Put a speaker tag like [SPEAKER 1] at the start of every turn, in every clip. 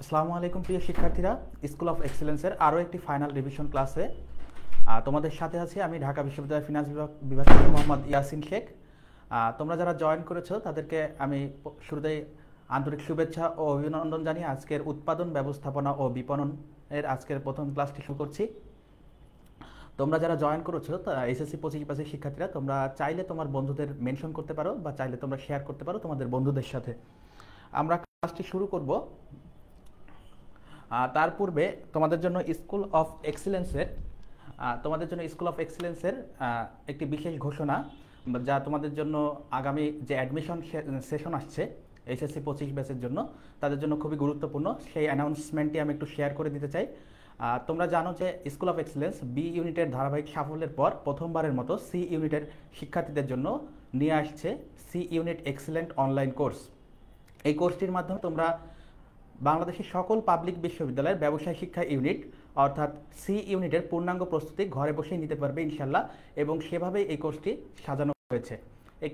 [SPEAKER 1] আসসালামু আলাইকুম প্রিয় শিক্ষার্থীরা, স্কুল অফ এক্সেলেন্সের আরও একটি ফাইনাল রিভিশন ক্লাসে তোমাদের সাথে আছি আমি ঢাকা বিশ্ববিদ্যালয়ের ফিনান্স বিভাগ থেকে মোহাম্মদ ইয়াসিন শেখ। তোমরা যারা জয়েন করেছো তাদেরকে আমি শুরুতেই আন্তরিক শুভেচ্ছা ও অভিনন্দন জানিয়ে আজকের উৎপাদন ব্যবস্থাপনা ও বিপণনের আজকের প্রথম ক্লাসটি শুরু করছি। তোমরা যারা জয়েন করেছো এসএসসি 25 শিক্ষার্থীরা, তোমরা চাইলে তোমার বন্ধুদের মেনশন করতে পারো বা চাইলে তোমরা শেয়ার করতে পারো তোমাদের বন্ধুদের সাথে। আমরা ক্লাসটি শুরু করব। তার পূর্বে তোমাদের জন্য স্কুল অফ এক্সেলেন্সের একটি বিশেষ ঘোষণা, যা তোমাদের জন্য আগামী যে অ্যাডমিশন সেশন আসছে এসএসসি 25 ব্যাচের জন্য, তাদের জন্য খুবই গুরুত্বপূর্ণ। সেই অ্যানাউন্সমেন্টটি আমি একটু শেয়ার করে দিতে চাই। তোমরা জানো যে স্কুল অফ এক্সেলেন্স বি ইউনিটের ধারাবাহিক সাফল্যের পর প্রথমবারের মতো সি ইউনিটের শিক্ষার্থীদের জন্য নিয়ে আসছে C unit excellent online course. এই কোর্সটির মাধ্যমে তোমরা বাংলাদেশের সকল পাবলিক বিশ্ববিদ্যালয়ের ব্যবসায় শিক্ষা ইউনিট অর্থাৎ সি ইউনিটের পূর্ণাঙ্গ প্রস্তুতি ঘরে বসেই নিতে পারবে ইনশাল্লাহ, এবং সেভাবেই এই কোর্সটি সাজানো হয়েছে। এই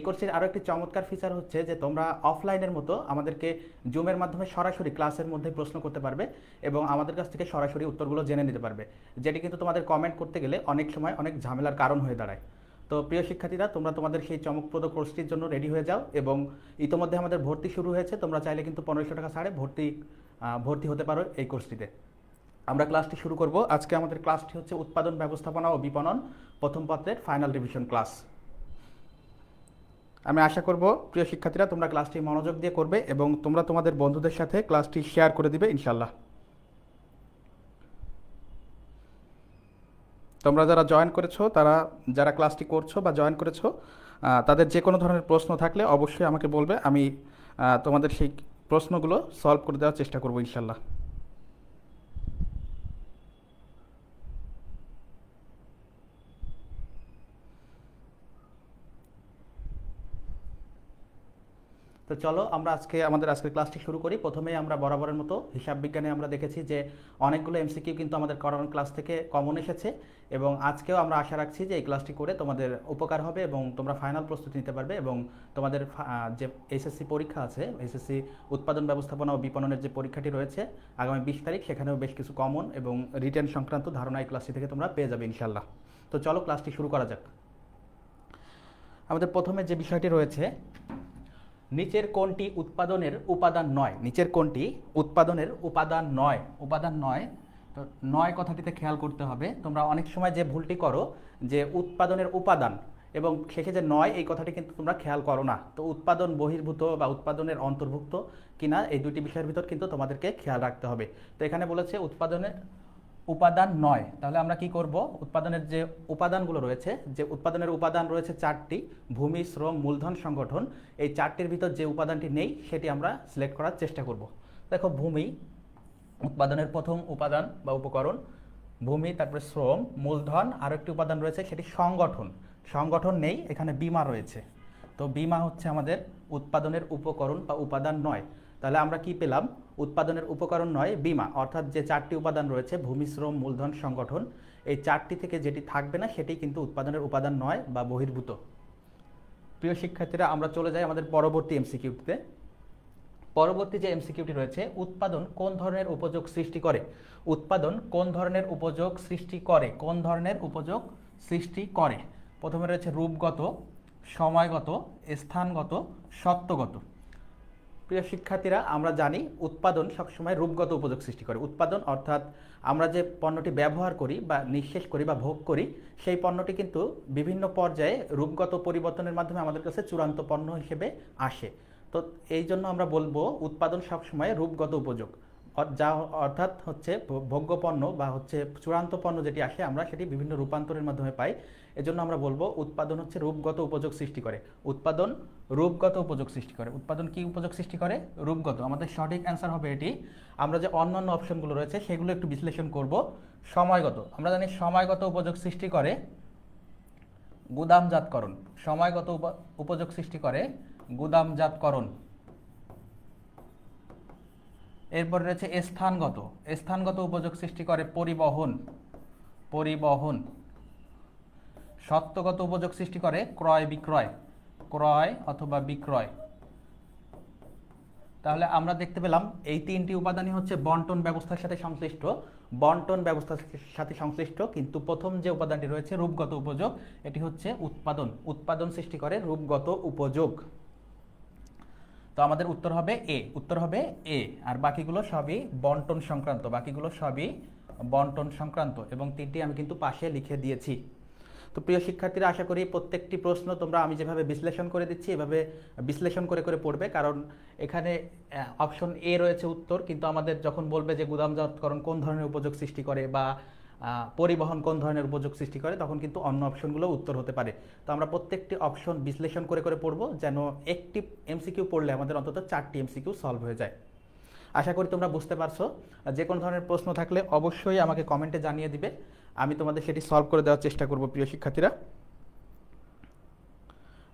[SPEAKER 1] কোর্সটির আরও একটি চমৎকার ফিচার হচ্ছে যে তোমরা অফলাইনের মতো আমাদেরকে জুমের মাধ্যমে সরাসরি ক্লাসের মধ্যে প্রশ্ন করতে পারবে এবং আমাদের কাছ থেকে সরাসরি উত্তরগুলো জেনে নিতে পারবে, যেটি কিন্তু তোমাদের কমেন্ট করতে গেলে অনেক সময় অনেক ঝামেলার কারণ হয়ে দাঁড়ায়। তো প্রিয় শিক্ষার্থীরা, তোমরা তোমাদের সেই চমকপ্রদ কোর্সটির জন্য রেডি হয়ে যাও, এবং ইতোমধ্যে আমাদের ভর্তি শুরু হয়েছে। তোমরা চাইলে কিন্তু 1500 টাকা ছাড়ে ভর্তি হতে পারো এই কোর্সটিতে। আমরা ক্লাসটি শুরু করব। আজকে আমাদের ক্লাসটি হচ্ছে উৎপাদন ব্যবস্থাপনা ও বিপণন প্রথম পত্রের ফাইনাল রিভিশন ক্লাস। আমি আশা করব প্রিয় শিক্ষার্থীরা তোমরা ক্লাসটি মনোযোগ দিয়ে করবে এবং তোমরা তোমাদের বন্ধুদের সাথে ক্লাসটি শেয়ার করে দিবে ইনশাল্লাহ। তোমরা যারা জয়েন করেছো, যারা ক্লাসটি করছো বা জয়েন করেছো, তাদের যে কোনো ধরনের প্রশ্ন থাকলে অবশ্যই আমাকে বলবে, আমি তোমাদের সেই প্রশ্নগুলো সলভ করে দেওয়ার চেষ্টা করবো ইনশাল্লাহ। তো চলো আমরা আমাদের আজকের ক্লাসটি শুরু করি। প্রথমেই আমরা বরাবরের মতো হিসাব বিজ্ঞানে আমরা দেখেছি যে অনেকগুলো এমসিকিউ কিন্তু আমাদের করানোর ক্লাস থেকে কমন এসেছে, এবং আজকেও আমরা আশা রাখছি যে এই ক্লাসটি করে তোমাদের উপকার হবে এবং তোমরা ফাইনাল প্রস্তুতি নিতে পারবে, এবং তোমাদের যে এসএসসি পরীক্ষা আছে, এসএসসি উৎপাদন ব্যবস্থাপনা ও বিপণনের যে পরীক্ষাটি রয়েছে আগামী 20 তারিখ, সেখানেও বেশ কিছু কমন এবং রিটেন সংক্রান্ত ধারণা এই ক্লাসটি থেকে তোমরা পেয়ে যাবে ইনশাল্লাহ। তো চলো ক্লাসটি শুরু করা যাক। আমাদের প্রথমে যে বিষয়টি রয়েছে, নিচের কোনটি উৎপাদনের উপাদান নয়? নিচের কোনটি উৎপাদনের উপাদান নয়? উপাদান নয়, তো নয় কথাটিতে খেয়াল করতে হবে। তোমরা অনেক সময় যে ভুলটি করো যে উৎপাদনের উপাদান এবং শেষে যে নয়, এই কথাটি কিন্তু তোমরা খেয়াল করো না। তো উৎপাদন বহির্ভূত বা উৎপাদনের অন্তর্ভুক্ত কিনা, এই দুটি বিষয়ের ভিতর কিন্তু তোমাদেরকে খেয়াল রাখতে হবে। তো এখানে বলেছে উৎপাদনের উপাদান নয়, তাহলে আমরা কি করব? উৎপাদনের যে উপাদানগুলো রয়েছে, যে উৎপাদনের উপাদান রয়েছে 4টি, ভূমি, শ্রম, মূলধন, সংগঠন, এই 4টির ভিতর যে উপাদানটি নেই সেটি আমরা সিলেক্ট করার চেষ্টা করব। দেখো, ভূমি উৎপাদনের প্রথম উপাদান বা উপকরণ, ভূমি, তারপরে শ্রম, মূলধন, আরও একটি উপাদান রয়েছে সেটি সংগঠন। সংগঠন নেই, এখানে বীমা রয়েছে। তো বীমা হচ্ছে আমাদের উৎপাদনের উপকরণ বা উপাদান নয়। তাহলে আমরা কি পেলাম? উৎপাদনের উপকরণ নয় বীমা, অর্থাৎ যে 4টি উপাদান রয়েছে ভূমি, শ্রম, মূলধন, সংগঠন, এই 4টি থেকে যেটি থাকবে না সেটি কিন্তু উৎপাদনের উপাদান নয় বা বহির্ভূত। প্রিয় শিক্ষার্থীরা, আমরা চলে যাই আমাদের পরবর্তী এমসিকিউতে। পরবর্তী যে এমসিকিউটি রয়েছে, উৎপাদন কোন ধরনের উপযোগ সৃষ্টি করে? উৎপাদন কোন ধরনের উপযোগ সৃষ্টি করে? কোন ধরনের উপযোগ সৃষ্টি করে? প্রথমে রয়েছে রূপগত, সময়গত, স্থানগত, সত্ত্বগত। প্রিয় শিক্ষার্থীরা, আমরা জানি উৎপাদন সবসময় রূপগত উপযোগ সৃষ্টি করে। উৎপাদন অর্থাৎ আমরা যে পণ্যটি ব্যবহার করি বা নিঃশেষ করি বা ভোগ করি, সেই পণ্যটি কিন্তু বিভিন্ন পর্যায়ে রূপগত পরিবর্তনের মাধ্যমে আমাদের কাছে চূড়ান্ত পণ্য হিসেবে আসে। তো এই জন্য আমরা বলবো উৎপাদন সবসময় রূপগত উপযোগ, যা অর্থাৎ হচ্ছে ভোগ্য পণ্য বা হচ্ছে চূড়ান্ত পণ্য যেটি আসে আমরা সেটি বিভিন্ন রূপান্তরের মাধ্যমে পাই। এজন্য আমরা বলবো উৎপাদন হচ্ছে রূপগত উপযোগ সৃষ্টি করে। উৎপাদন রূপগত উপযোগ সৃষ্টি করে। উৎপাদন কি উপযোগ সৃষ্টি করে? রূপগত। আমাদের সঠিক অ্যান্সার হবে এটি। আমরা যে অন্যান্য অপশনগুলো রয়েছে সেগুলো একটু বিশ্লেষণ করব। সময়গত, আমরা জানি সময়গত উপযোগ সৃষ্টি করে গুদামজাতকরণ। সময়গত উপযোগ সৃষ্টি করে গুদামজাতকরণ। এরপর রয়েছে স্থানগত। স্থানগত উপযোগ সৃষ্টি করে পরিবহন। পরিবহন। সত্ত্বগত উপযোগ সৃষ্টি করে ক্রয় বিক্রয়। ক্রয় অথবা বিক্রয়। তাহলে আমরা দেখতে পেলাম এই তিনটি উপাদানই হচ্ছে বন্টন ব্যবস্থার সাথে সংশ্লিষ্ট, বন্টন ব্যবস্থার সাথে সংশ্লিষ্ট, কিন্তু প্রথম যে উপাদানটি রয়েছে রূপগত উপযোগ, এটি হচ্ছে উৎপাদন, উৎপাদন সৃষ্টি করে রূপগত উপযোগ। তো আমাদের উত্তর হবে এ, উত্তর হবে এ, আর বাকিগুলো সবই বন্টন সংক্রান্ত, বাকিগুলো সবই বন্টন সংক্রান্ত, এবং তিনটি আমি কিন্তু পাশে লিখে দিয়েছি। তো প্রিয় শিক্ষার্থীরা, আশা করি প্রত্যেকটি প্রশ্ন তোমরা আমি যেভাবে বিশ্লেষণ করে দিচ্ছি এভাবে বিশ্লেষণ করে করে পড়বে, কারণ এখানে অপশন এ রয়েছে উত্তর, কিন্তু আমাদের যখন বলবে যে গুদামজাতকরণ কোন ধরনের উপযোগ সৃষ্টি করে বা পরিবহন কোন ধরনের উপযোগ সৃষ্টি করে, তখন কিন্তু অন্য অপশনগুলো উত্তর হতে পারে। তো আমরা প্রত্যেকটি অপশন বিশ্লেষণ করে করে পড়বো, যেন একটি এমসিকিউ পড়লে আমাদের অন্তত 4টি এমসিকিউ সলভ হয়ে যায়। আশা করি তোমরা বুঝতে পারছো। যে কোনো ধরনের প্রশ্ন থাকলে অবশ্যই আমাকে কমেন্টে জানিয়ে দিবে, আমি তোমাদের সেটি সলভ করে দেওয়ার চেষ্টা করব। প্রিয় শিক্ষার্থীরা,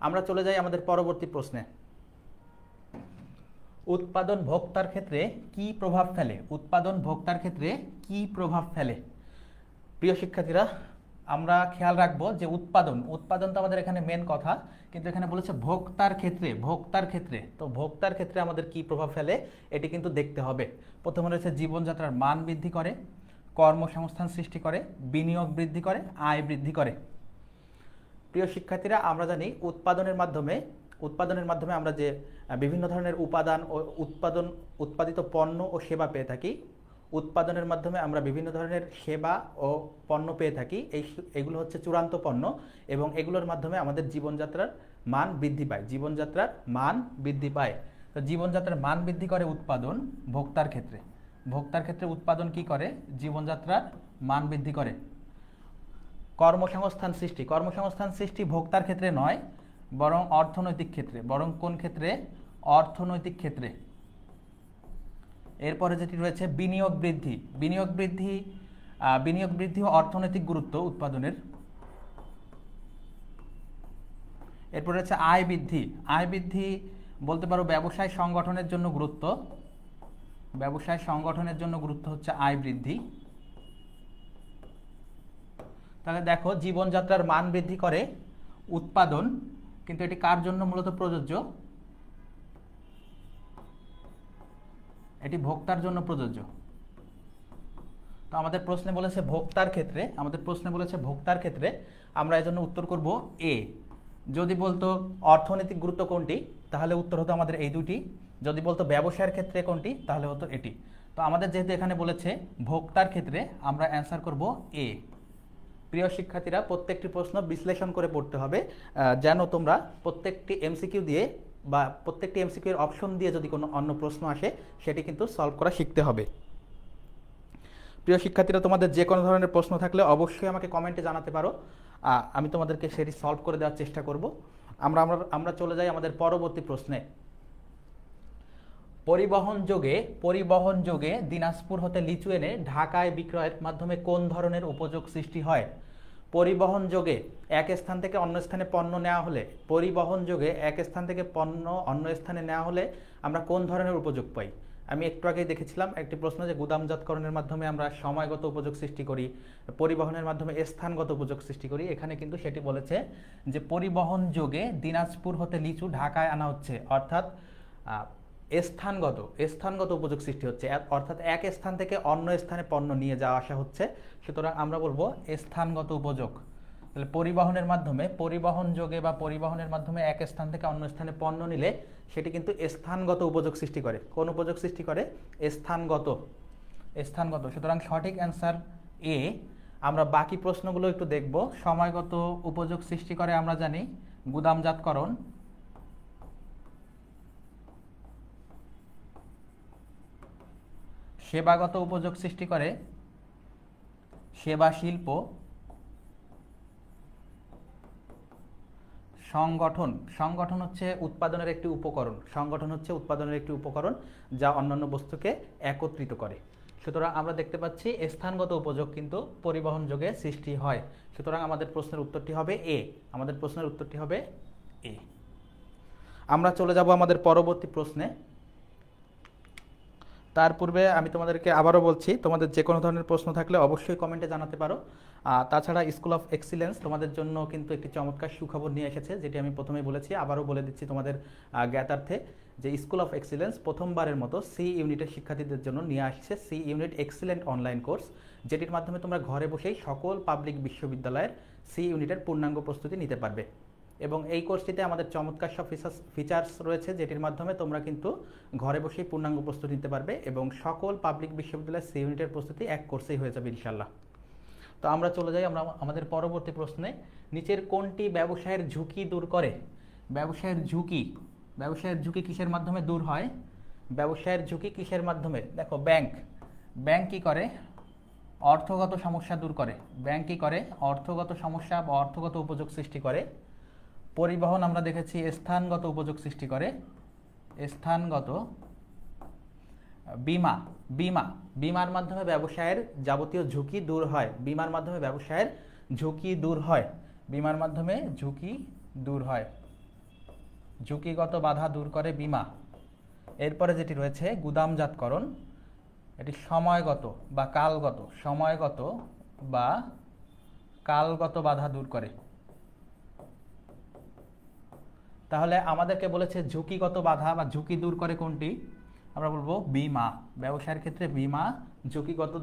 [SPEAKER 1] আমরা চলে যাই আমাদের পরবর্তী প্রশ্নে। উৎপাদন ভোক্তার ক্ষেত্রে কি প্রভাব ফেলে? উৎপাদন ভোক্তার ক্ষেত্রে কি প্রভাব ফেলে? প্রিয় শিক্ষার্থীরা, আমরা খেয়াল রাখবো যে উৎপাদন, উৎপাদন তো আমাদের এখানে মেন কথা, কিন্তু এখানে বলেছে ভোক্তার ক্ষেত্রে, ভোক্তার ক্ষেত্রে। তো ভোক্তার ক্ষেত্রে আমাদের কি প্রভাব ফেলে এটি কিন্তু দেখতে হবে। প্রথমে রয়েছে জীবনযাত্রার মান বৃদ্ধি করে, কর্মসংস্থান সৃষ্টি করে, বিনিয়োগ বৃদ্ধি করে, আয় বৃদ্ধি করে। প্রিয় শিক্ষার্থীরা, আমরা জানি উৎপাদনের মাধ্যমে আমরা যে বিভিন্ন ধরনের উপাদান ও উৎপাদিত পণ্য ও সেবা পেয়ে থাকি, উৎপাদনের মাধ্যমে আমরা বিভিন্ন ধরনের সেবা ও পণ্য পেয়ে থাকি, এগুলো হচ্ছে চূড়ান্ত পণ্য, এবং এগুলোর মাধ্যমে আমাদের জীবনযাত্রার মান বৃদ্ধি পায়, জীবনযাত্রার মান বৃদ্ধি পায়। তো জীবনযাত্রার মান বৃদ্ধি করে উৎপাদন ভোক্তার ক্ষেত্রে, ভোক্তার ক্ষেত্রে উৎপাদন কি করে? জীবনযাত্রার মান বৃদ্ধি করে। কর্মসংস্থান সৃষ্টি, কর্মসংস্থান সৃষ্টি ভোক্তার ক্ষেত্রে নয়, বরং অর্থনৈতিক ক্ষেত্রে, বরং কোন ক্ষেত্রে? অর্থনৈতিক ক্ষেত্রে। এরপরে যেটি রয়েছে বিনিয়োগ বৃদ্ধি, বিনিয়োগ বৃদ্ধি ও অর্থনৈতিক গুরুত্ব উৎপাদনের। এরপরে রয়েছে আয় বৃদ্ধি, আয় বৃদ্ধি বলতে পারো ব্যবসায় সংগঠনের জন্য গুরুত্ব, ব্যবসায় সংগঠনের জন্য গুরুত্ব হচ্ছে আয় বৃদ্ধি। তাহলে দেখো, জীবনযাত্রার মান বৃদ্ধি করে উৎপাদন, কিন্তু এটি কার জন্য মূলত প্রযোজ্য? এটি ভোক্তার জন্য প্রযোজ্য। তো আমাদের প্রশ্নে বলেছে ভোক্তার ক্ষেত্রে, আমাদের প্রশ্নে বলেছে ভোক্তার ক্ষেত্রে, আমরা এজন্য উত্তর করব এ। যদি বলতো অর্থনৈতিক গুরুত্ব কোনটি, তাহলে উত্তর হতো আমাদের এই দুটি। যদি বলতো ব্যবসায়ের ক্ষেত্রে কোনটি, তাহলে হতো এটি। তো আমাদের যেহেতু এখানে বলেছে ভোক্তার ক্ষেত্রে, আমরা অ্যান্সার করব এ। প্রিয় শিক্ষার্থীরা, প্রত্যেকটি প্রশ্ন বিশ্লেষণ করে পড়তে হবে, যেন তোমরা প্রত্যেকটি এমসিকিউ দিয়ে বা প্রত্যেকটি এমসিকিউ এর অপশন দিয়ে যদি কোনো অন্য প্রশ্ন আসে, সেটি কিন্তু সলভ করা শিখতে হবে। প্রিয় শিক্ষার্থীরা, তোমাদের যে কোনো ধরনের প্রশ্ন থাকলে অবশ্যই আমাকে কমেন্টে জানাতে পারো, আমি তোমাদেরকে সেটি সলভ করে দেওয়ার চেষ্টা করব। আমরা চলে যাই আমাদের পরবর্তী প্রশ্নে। পরিবহন যোগে দিনাজপুর হতে লিচু এনে ঢাকায় বিক্রয়ের মাধ্যমে কোন ধরনের উপযোগ সৃষ্টি হয়? পরিবহন যোগে এক স্থান থেকে অন্য স্থানে পণ্য নেওয়া হলে, পরিবহন যোগে এক স্থান থেকে পণ্য অন্য স্থানে নেওয়া হলে আমরা কোন ধরনের উপযোগ পাই? আমি একটু আগেই দেখেছিলাম একটি প্রশ্ন যে গুদামজাতকরণের মাধ্যমে আমরা সময়গত উপযোগ সৃষ্টি করি, পরিবহনের মাধ্যমে স্থানগত উপযোগ সৃষ্টি করি। এখানে কিন্তু সেটি বলেছে যে পরিবহন যোগে দিনাজপুর হতে লিচু ঢাকায় আনা হচ্ছে, অর্থাৎ স্থানগত উপযোগ সৃষ্টি হচ্ছে, অর্থাৎ এক স্থান থেকে অন্য স্থানে পণ্য নিয়ে যাওয়া আসা হচ্ছে, সুতরাং আমরা বলবো স্থানগত উপযোগ। তাহলে পরিবহন যোগে বা পরিবহনের মাধ্যমে এক স্থান থেকে অন্য স্থানে পণ্য নিলে সেটি কিন্তু স্থানগত উপযোগ সৃষ্টি করে। কোন উপযোগ সৃষ্টি করে? স্থানগত। সুতরাং সঠিক অ্যান্সার এ। আমরা বাকি প্রশ্নগুলো একটু দেখব। সময়গত উপযোগ সৃষ্টি করে আমরা জানি গুদামজাতকরণ, সেবাগত উপযোগ সৃষ্টি করে সেবা শিল্প, সংগঠন হচ্ছে উৎপাদনের একটি উপকরণ, যা অন্যান্য বস্তুকে একত্রিত করে। সুতরাং আমরা দেখতে পাচ্ছি স্থানগত উপযোগ কিন্তু পরিবহন যোগে সৃষ্টি হয়। সুতরাং আমাদের প্রশ্নের উত্তরটি হবে এ। আমরা চলে যাব আমাদের পরবর্তী প্রশ্নে। তার পূর্বে আমি তোমাদেরকে আবারও বলছি, তোমাদের যে কোনো ধরনের প্রশ্ন থাকলে অবশ্যই কমেন্টে জানাতে পারো। তাছাড়া স্কুল অফ এক্সিলেন্স তোমাদের জন্য কিন্তু একটি চমৎকার সুখবর নিয়ে এসেছে, যেটি আমি প্রথমেই বলেছি, আবারও বলে দিচ্ছি তোমাদের জ্ঞাতার্থে, যে স্কুল অফ এক্সিলেন্স প্রথমবারের মতো সি ইউনিটের শিক্ষার্থীদের জন্য নিয়ে আসছে C unit excellent online course, যেটির মাধ্যমে তোমরা ঘরে বসেই সকল পাবলিক বিশ্ববিদ্যালয়ের সি ইউনিটের পূর্ণাঙ্গ প্রস্তুতি নিতে পারবে। এবং এই কোর্সটিতে আমাদের চমৎকার সব ফিচার্স রয়েছে, যেটির মাধ্যমে তোমরা কিন্তু ঘরে বসেই পূর্ণাঙ্গ প্রস্তুতি নিতে পারবে এবং সকল পাবলিক বিশ্ববিদ্যালয়ের সি ইউনিটের প্রস্তুতি এক কোর্সেই হয়ে যাবে ইনশাল্লাহ। তো আমরা চলে যাই আমাদের পরবর্তী প্রশ্নে। নিচের কোনটি ব্যবসায়ের ঝুঁকি দূর করে? ব্যবসায়ের ঝুঁকি কিসের মাধ্যমে দূর হয়? ব্যবসায়ের ঝুঁকি কিসের মাধ্যমে? দেখো, ব্যাংক কি করে? অর্থগত সমস্যা দূর করে। ব্যাংক কি করে? অর্থগত সমস্যা বা অর্থগত উপযোগ সৃষ্টি করে। পরিবহন আমরা দেখেছি স্থানগত উপযোগ সৃষ্টি করে। স্থানগত। বিমার মাধ্যমে ব্যবসায়ের যাবতীয় ঝুঁকি দূর হয়। বিমার মাধ্যমে ব্যবসায়ের ঝুঁকি দূর হয়। বিমার মাধ্যমে ঝুঁকি দূর হয়। ঝুঁকিগত বাধা দূর করে বিমা। এরপরে যেটি রয়েছে গুদামজাতকরণ, এটি সময়গত বা কালগত বাধা দূর করে। তাহলে আমাদেরকে বলেছে ঝুঁকিগত বাধা বা ঝুঁকি দূর করে কোনটি? আমরা বলবো বিমা। ব্যবসায়ের ক্ষেত্রে বিমা ঝুঁকিগত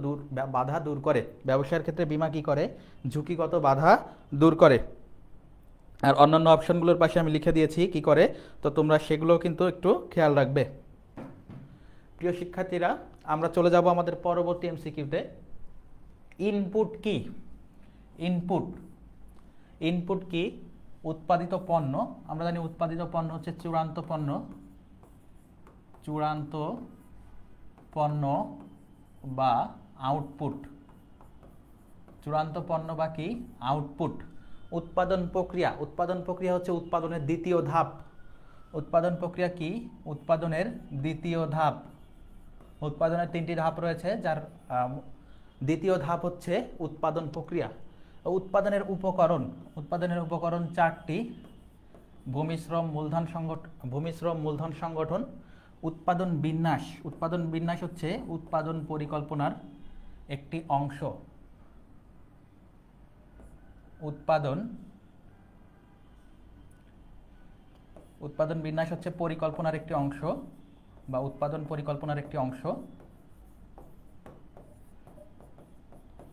[SPEAKER 1] বাধা দূর করে। ব্যবসায়ের ক্ষেত্রে বিমা কি করে? ঝুঁকিগত বাধা দূর করে। আর অন্যান্য অপশনগুলোর পাশে আমি লিখে দিয়েছি কি করে, তো তোমরা সেগুলো কিন্তু একটু খেয়াল রাখবে। প্রিয় শিক্ষার্থীরা, আমরা চলে যাব আমাদের পরবর্তী এমসিকিউতে। ইনপুট কি? ইনপুট কি? উৎপাদিত পণ্য। আমরা জানি উৎপাদিত পণ্য হচ্ছে চূড়ান্ত পণ্য বা আউটপুট। চূড়ান্ত পণ্য বা কি? আউটপুট। উৎপাদন প্রক্রিয়া হচ্ছে উৎপাদনের দ্বিতীয় ধাপ। উৎপাদন প্রক্রিয়া কি? উৎপাদনের দ্বিতীয় ধাপ। উৎপাদনের 3টি ধাপ রয়েছে, যার দ্বিতীয় ধাপ হচ্ছে উৎপাদন প্রক্রিয়া। উৎপাদনের উপকরণ 4টি। ভূমিশ্রম মূলধন সংগঠন। উৎপাদন বিন্যাস হচ্ছে উৎপাদন পরিকল্পনার একটি অংশ। উৎপাদন বিন্যাস হচ্ছে পরিকল্পনার একটি অংশ বা উৎপাদন পরিকল্পনার একটি অংশ।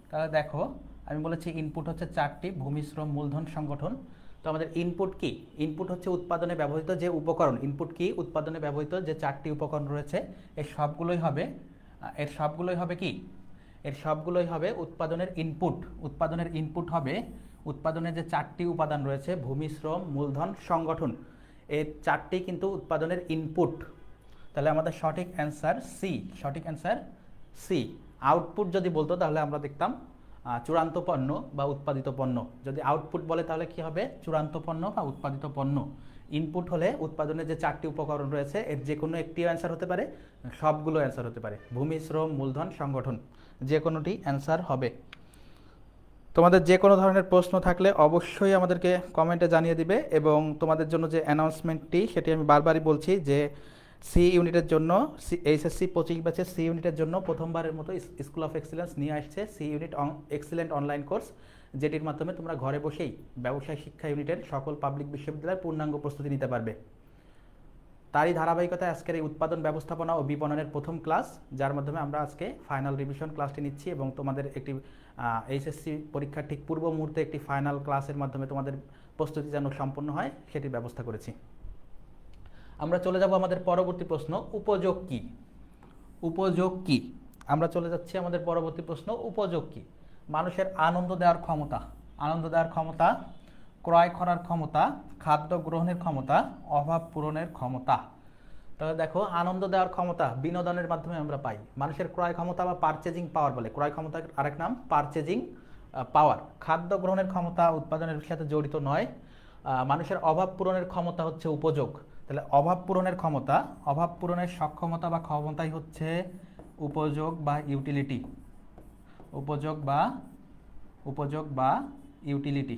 [SPEAKER 1] তাহলে দেখো, আমি বলেছি ইনপুট হচ্ছে 4টি, ভূমিশ্রম মূলধন সংগঠন। তো আমাদের ইনপুট কি? ইনপুট হচ্ছে উৎপাদনে ব্যবহৃত যে উপকরণ। ইনপুট কি? উৎপাদনে ব্যবহৃত যে 4টি উপকরণ রয়েছে, এর সবগুলোই হবে উৎপাদনের ইনপুট। উৎপাদনের ইনপুট হবে উৎপাদনের যে 4টি উপাদান রয়েছে, ভূমিশ্রম মূলধন সংগঠন, এই 4টি কিন্তু উৎপাদনের ইনপুট। তাহলে আমাদের সঠিক অ্যান্সার সি। আউটপুট যদি বলতো তাহলে আমরা দেখতাম চূড়ান্ত পণ্য বা উৎপাদিত পণ্য। যদি আউটপুট বলে তাহলে কি হবে? চূড়ান্ত পণ্য বা উৎপাদিত পণ্য। ইনপুট হলে উৎপাদনের যে 4টি উপকরণ রয়েছে, এর যে কোনো একটি অ্যান্সার হতে পারে, সবগুলো অ্যান্সার হতে পারে। ভূমি, শ্রম, মূলধন, সংগঠন, যে কোনোটি অ্যান্সার হবে। তোমাদের যে কোনো ধরনের প্রশ্ন থাকলে অবশ্যই আমাদেরকে কমেন্টে জানিয়ে দিবে। এবং তোমাদের জন্য যে অ্যানাউন্সমেন্টটি, সেটি আমি বারবারই বলছি যে সি ইউনিটের জন্য এইচএসসি 25 ব্যাচের সি ইউনিটের জন্য প্রথমবারের মতো স্কুল অফ এক্সিলেন্স নিয়ে আসছে C unit excellent online course, যেটির মাধ্যমে তোমরা ঘরে বসেই ব্যবসায় শিক্ষা ইউনিটের সকল পাবলিক বিশ্ববিদ্যালয়ের পূর্ণাঙ্গ প্রস্তুতি নিতে পারবে। তারই ধারাবাহিকতায় আজকের এই উৎপাদন ব্যবস্থাপনা ও বিপণনের প্রথম ক্লাস, যার মাধ্যমে আমরা আজকে ফাইনাল রিভিশন ক্লাসটি নিচ্ছি এবং তোমাদের একটি এইচএসসি পরীক্ষার ঠিক পূর্ব মুহূর্তে একটি ফাইনাল ক্লাসের মাধ্যমে তোমাদের প্রস্তুতি যেন সম্পন্ন হয় সেটির ব্যবস্থা করেছি। আমরা চলে যাব আমাদের পরবর্তী প্রশ্ন, উপযোগ কি? আমরা চলে যাচ্ছি আমাদের পরবর্তী প্রশ্ন, উপযোগ কি? মানুষের আনন্দ দেওয়ার ক্ষমতা, ক্রয় করার ক্ষমতা, খাদ্য গ্রহণের ক্ষমতা, অভাব পূরণের ক্ষমতা। তাহলে দেখো, আনন্দ দেওয়ার ক্ষমতা বিনোদনের মাধ্যমে আমরা পাই। মানুষের ক্রয় ক্ষমতা বা পারচেজিং পাওয়ার বলে, ক্রয় ক্ষমতার আরেক নাম পারচেজিং পাওয়ার। খাদ্য গ্রহণের ক্ষমতা উৎপাদনের সাথে জড়িত নয়। মানুষের অভাব পূরণের ক্ষমতা হচ্ছে উপযোগ। তাহলে অভাব পূরণের সক্ষমতা বা ক্ষমতাই হচ্ছে উপযোগ বা ইউটিলিটি। উপযোগ বা ইউটিলিটি।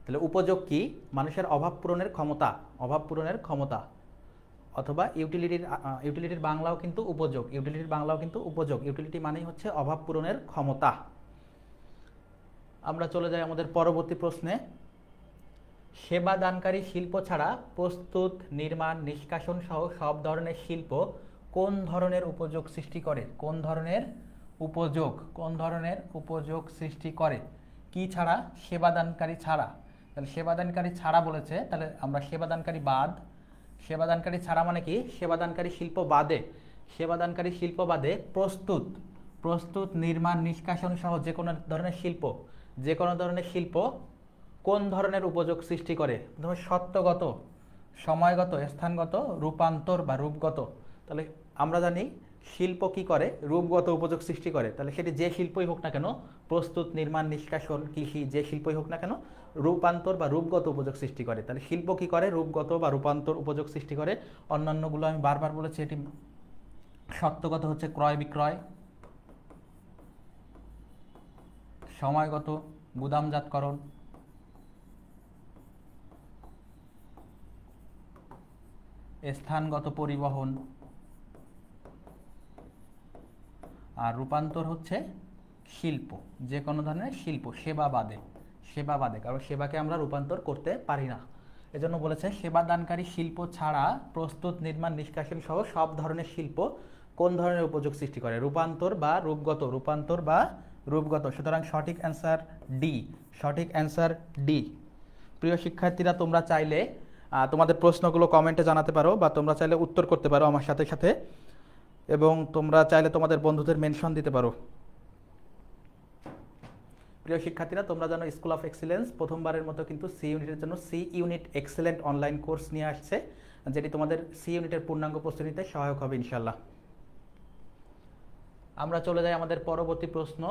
[SPEAKER 1] তাহলে উপযোগ কি? মানুষের অভাব পূরণের ক্ষমতা, অভাব পূরণের ক্ষমতা, অথবা ইউটিলিটির বাংলাও কিন্তু উপযোগ, ইউটিলিটির বাংলাও কিন্তু উপযোগ। ইউটিলিটি মানেই হচ্ছে অভাব পূরণের ক্ষমতা। আমরা চলে যাই আমাদের পরবর্তী প্রশ্নে। সেবা দানকারী শিল্প ছাড়া প্রস্তুত, নির্মাণ, নিষ্কাশন সহ সব ধরনের শিল্প কোন ধরনের উপযোগ সৃষ্টি করে? কোন ধরনের উপযোগ, কোন ধরনের উপযোগ সৃষ্টি করে? কি ছাড়া? সেবাদানকারী ছাড়া। তাহলে সেবাদানকারী ছাড়া বলেছে, তাহলে আমরা সেবাদানকারী বাদ। সেবাদানকারী ছাড়া মানে কি? সেবাদানকারী শিল্প বাদে, সেবাদানকারী শিল্প বাদে প্রস্তুত, প্রস্তুত, নির্মাণ, নিষ্কাশন সহ যে কোনো ধরনের শিল্প, যে কোনো ধরনের শিল্প কোন ধরনের উপযোগ সৃষ্টি করে? প্রথমে সত্যগত, সময়গত, স্থানগত, রূপান্তর বা রূপগত। তাহলে আমরা জানি শিল্প কি করে? রূপগত উপযোগ সৃষ্টি করে। তাহলে সেটি যে শিল্পই হোক না কেন, প্রস্তুত, নির্মাণ, নিষ্কাশন, কৃষি, যে শিল্পই হোক না কেন, রূপান্তর বা রূপগত উপযোগ সৃষ্টি করে। তাহলে শিল্প কি করে? রূপগত বা রূপান্তর উপযোগ সৃষ্টি করে। অন্যান্যগুলো আমি বারবার বলেছি, এটি সত্যগত হচ্ছে ক্রয় বিক্রয়, সময়গত গুদামজাতকরণ, স্থানগত পরিবহন, আর রূপান্তর হচ্ছে শিল্প, যে কোনো ধরনের শিল্প, সেবা বাদে, সেবা বাদে, কারণ সেবাকে আমরা রূপান্তর করতে পারি না। এজন্য বলেছে সেবাদানকারী শিল্প ছাড়া প্রস্তুত, নির্মাণ, নিষ্কাশন সহ সব ধরনের শিল্প কোন ধরনের উপযোগ সৃষ্টি করে? রূপান্তর বা রূপগত, রূপান্তর বা রূপগত। সুতরাং সঠিক অ্যান্সার ডি, সঠিক অ্যান্সার ডি। প্রিয় শিক্ষার্থীরা, তোমরা চাইলে তোমাদের প্রশ্নগুলো কমেন্টে জানাতে পারো, বা তোমরা চাইলে উত্তর করতে পারো আমার সাথে সাথে, এবং তোমরা চাইলে তোমাদের বন্ধুদের মেনশন দিতে পারো। প্রিয় শিক্ষার্থীরা, তোমরা জানো স্কুল অফ এক্সিলেন্স প্রথমবারের মতো কিন্তু সি ইউনিটের জন্য C unit excellent online course নিয়ে আসছে, যেটি তোমাদের সি ইউনিটের পূর্ণাঙ্গ প্রস্তুতিতে সহায়ক হবে ইনশাল্লাহ। আমরা চলে যাই আমাদের পরবর্তী প্রশ্ন,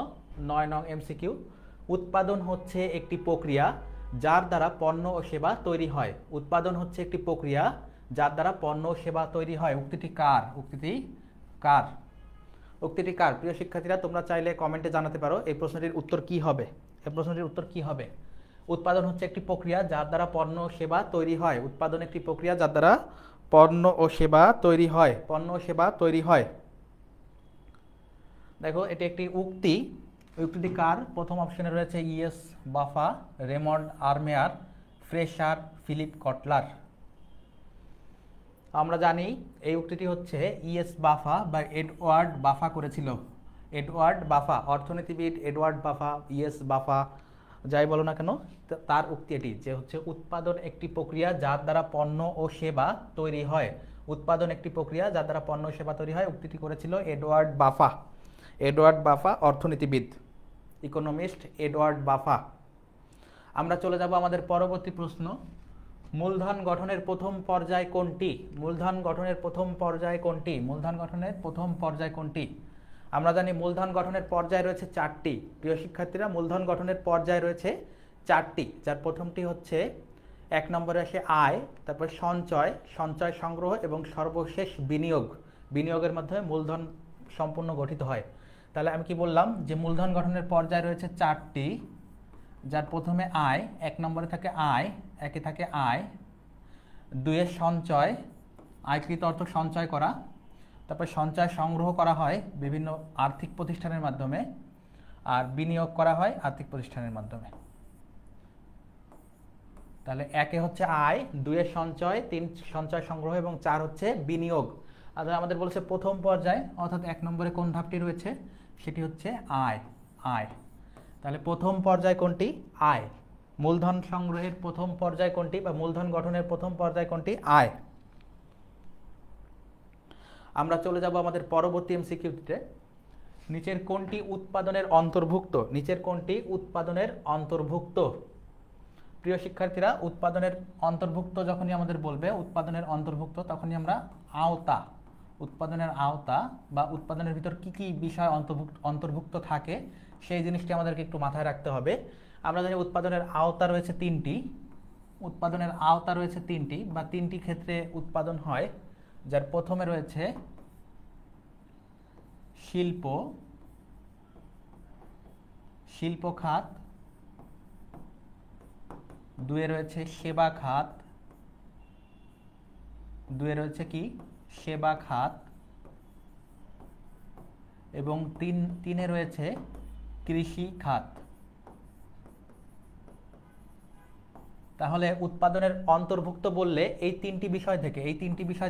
[SPEAKER 1] 9 নং এমসিকিউ। উৎপাদন হচ্ছে একটি প্রক্রিয়া যার দ্বারা পণ্য ও সেবা তৈরি হয়। উৎপাদন হচ্ছে একটি প্রক্রিয়া যার দ্বারা পণ্য ও সেবা তৈরি হয়। উক্তিটি কার? উক্তিটি কার? উক্তিটি কার? প্রিয় শিক্ষার্থীরা, তোমরা চাইলে কমেন্টে জানাতে পারো এই প্রশ্নটির উত্তর কি হবে। এই প্রশ্নটির উত্তর কি হবে? উৎপাদন হচ্ছে একটি প্রক্রিয়া যার দ্বারা পণ্য ও সেবা তৈরি হয়। উৎপাদন একটি প্রক্রিয়া যার দ্বারা পণ্য ও সেবা তৈরি হয়। পণ্য ও সেবা তৈরি হয়। দেখো, এটি একটি উক্তি। উক্তিটি কার? প্রথম অপশনে রয়েছে ইএস বাফা, রেমন্ড আরমেয়ার, ফ্রেশার, ফিলিপ কটলার। আমরা জানি এই উক্তিটি হচ্ছে ইএস বাফা বা এডওয়ার্ড বাফা করেছিল। এডওয়ার্ড বাফা, অর্থনীতিবিদ এডওয়ার্ড বাফা, ইএস বাফা, যাই বলো না কেন, তার উক্তি এটি, যে হচ্ছে উৎপাদন একটি প্রক্রিয়া যার দ্বারা পণ্য ও সেবা তৈরি হয়। উৎপাদন একটি প্রক্রিয়া যার দ্বারা পণ্য ও সেবা তৈরি হয়, উক্তিটি করেছিল এডওয়ার্ড বাফা। এডওয়ার্ড বাফা, অর্থনীতিবিদ, ইকোনমিস্ট এডওয়ার্ড বাফা। আমরা চলে যাব আমাদের পরবর্তী প্রশ্ন। মূলধন গঠনের প্রথম পর্যায় কোনটি? মূলধন গঠনের প্রথম পর্যায় কোনটি? মূলধন গঠনের প্রথম পর্যায় কোনটি? আমরা জানি মূলধন গঠনের পর্যায় রয়েছে 4টি। প্রিয় শিক্ষার্থীরা, মূলধন গঠনের পর্যায় রয়েছে 4টি, যার প্রথমটি হচ্ছে 1 নম্বরে আসে আয়, তারপর সঞ্চয়, সঞ্চয় সংগ্রহ, এবং সর্বশেষ বিনিয়োগ। বিনিয়োগের মাধ্যমে মূলধন সম্পূর্ণ গঠিত হয়। তাহলে আমি কি বললাম? যে মূলধন গঠনের পর্যায় রয়েছে 4টি, যার প্রথমে আয়, 1 নম্বরে থাকে আয়, একে থাকে আয়, 2 সঞ্চয়, আয়কৃত অর্থ সঞ্চয় করা, তারপর সঞ্চয় সংগ্রহ করা হয় বিভিন্ন আর্থিক প্রতিষ্ঠানের মাধ্যমে, আর বিনিয়োগ করা হয় আর্থিক প্রতিষ্ঠানের মাধ্যমে। তাহলে 1 হচ্ছে আয়, 2 সঞ্চয়, 3 সঞ্চয় সংগ্রহ, এবং 4 হচ্ছে বিনিয়োগ। আর আমাদের বলেছে প্রথম পর্যায়, অর্থাৎ 1 নম্বরে কোন ধাপটি রয়েছে? সেটি হচ্ছে আয়। আয়। তাহলে প্রথম পর্যায় কোনটি? আয়। মূলধন সংগ্রহের প্রথম পর্যায় কোনটি, বা মূলধন গঠনের প্রথম পর্যায় কোনটি? আয়। আমরা চলে যাব আমাদের পরবর্তী এমসিকিউতে। নিচের কোনটি উৎপাদনের অন্তর্ভুক্ত? নিচের কোনটি উৎপাদনের অন্তর্ভুক্ত? প্রিয় শিক্ষার্থীরা, উৎপাদনের অন্তর্ভুক্ত যখনই আমাদের বলবে উৎপাদনের অন্তর্ভুক্ত, তখনই আমরা আওতা, উৎপাদনের আওতা বা উৎপাদনের ভিতর কি কি বিষয় অন্তর্ভুক্ত থাকে সেই জিনিসটি আমাদেরকে একটু মাথায় রাখতে হবে। আমরা জানি উৎপাদনের আওতা রয়েছে 3টি। উৎপাদনের আওতা রয়েছে 3টি, বা 3টি ক্ষেত্রে উৎপাদন হয়, যার প্রথমে রয়েছে শিল্প, শিল্প খাত, দুয়ে রয়েছে সেবা খাত, দুয়ে রয়েছে কি সেবা খাত, এবং তিনে রয়েছে কৃষি খাত। তাহলে উৎপাদনের অন্তর্ভুক্ত বললে এই তিনটি বিষয়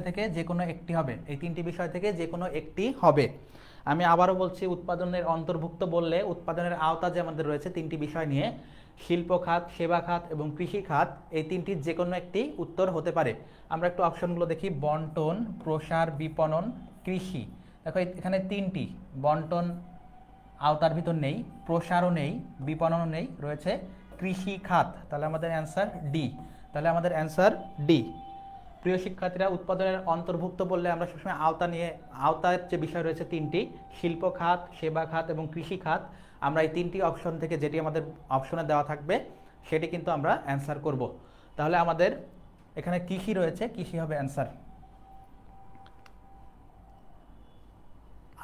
[SPEAKER 1] থেকে যে কোনো একটি হবে, এই তিনটি বিষয় থেকে যে কোনো একটি হবে। আমি আবারও বলছি, উৎপাদনের অন্তর্ভুক্ত বললে উৎপাদনের আওতা যে আমাদের রয়েছে তিনটি বিষয় নিয়ে, শিল্প খাত, সেবা খাত এবং কৃষি খাত, এই তিনটির যে কোনো একটি উত্তর হতে পারে। আমরা একটু অপশনগুলো দেখি। বন্টন, প্রসার, বিপণন, কৃষি। দেখো এখানে তিনটি, বন্টন আওতার ভিতর নেই, প্রসারও নেই, বিপণনও নেই, রয়েছে কৃষি খাত। তাহলে আমাদের অ্যান্সার ডি। তাহলে আমাদের অ্যান্সার ডি। প্রিয় শিক্ষার্থীরা, উৎপাদনের অন্তর্ভুক্ত বললে আমরা সবসময় আওতার যে বিষয় রয়েছে তিনটি, শিল্প খাত, সেবা খাত এবং কৃষি খাত, আমরা এই তিনটি অপশন থেকে যেটি আমাদের অপশনে দেওয়া থাকবে সেটি কিন্তু আমরা অ্যান্সার করব। তাহলে আমাদের এখানে কৃষি রয়েছে, কৃষি হবে অ্যান্সার।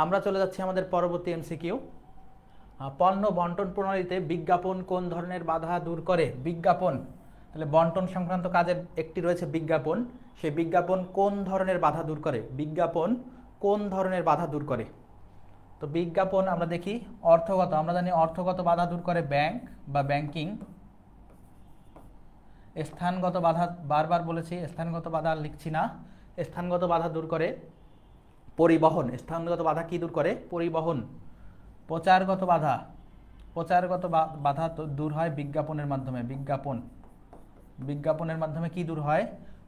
[SPEAKER 1] আমরা চলে যাচ্ছি আমাদের পরবর্তী এমসিকিউ। পণ্য বন্টন প্রণালীতে বিজ্ঞাপন কোন ধরনের বাধা দূর করে? বিজ্ঞাপন, তাহলে বন্টন সংক্রান্ত কাজের একটি রয়েছে বিজ্ঞাপন। সেই বিজ্ঞাপন কোন ধরনের বাধা দূর করে? বিজ্ঞাপন কোন ধরনের বাধা দূর করে? তো বিজ্ঞাপন আমরা দেখি অর্থগত, আমরা জানি অর্থগত বাধা দূর করে ব্যাংক বা ব্যাংকিং। স্থানগত বাধা, বারবার বলেছি স্থানগত বাধা লিখছি না, স্থানগত বাধা দূর করে পরিবহন। স্থানগত বাধা কি দূর করে? পরিবহন। প্রচারগত বাধা, প্রচারগত বাধা দূর হয় বিজ্ঞাপনের মাধ্যমে। বিজ্ঞাপনের মাধ্যমে কি দূর হয়?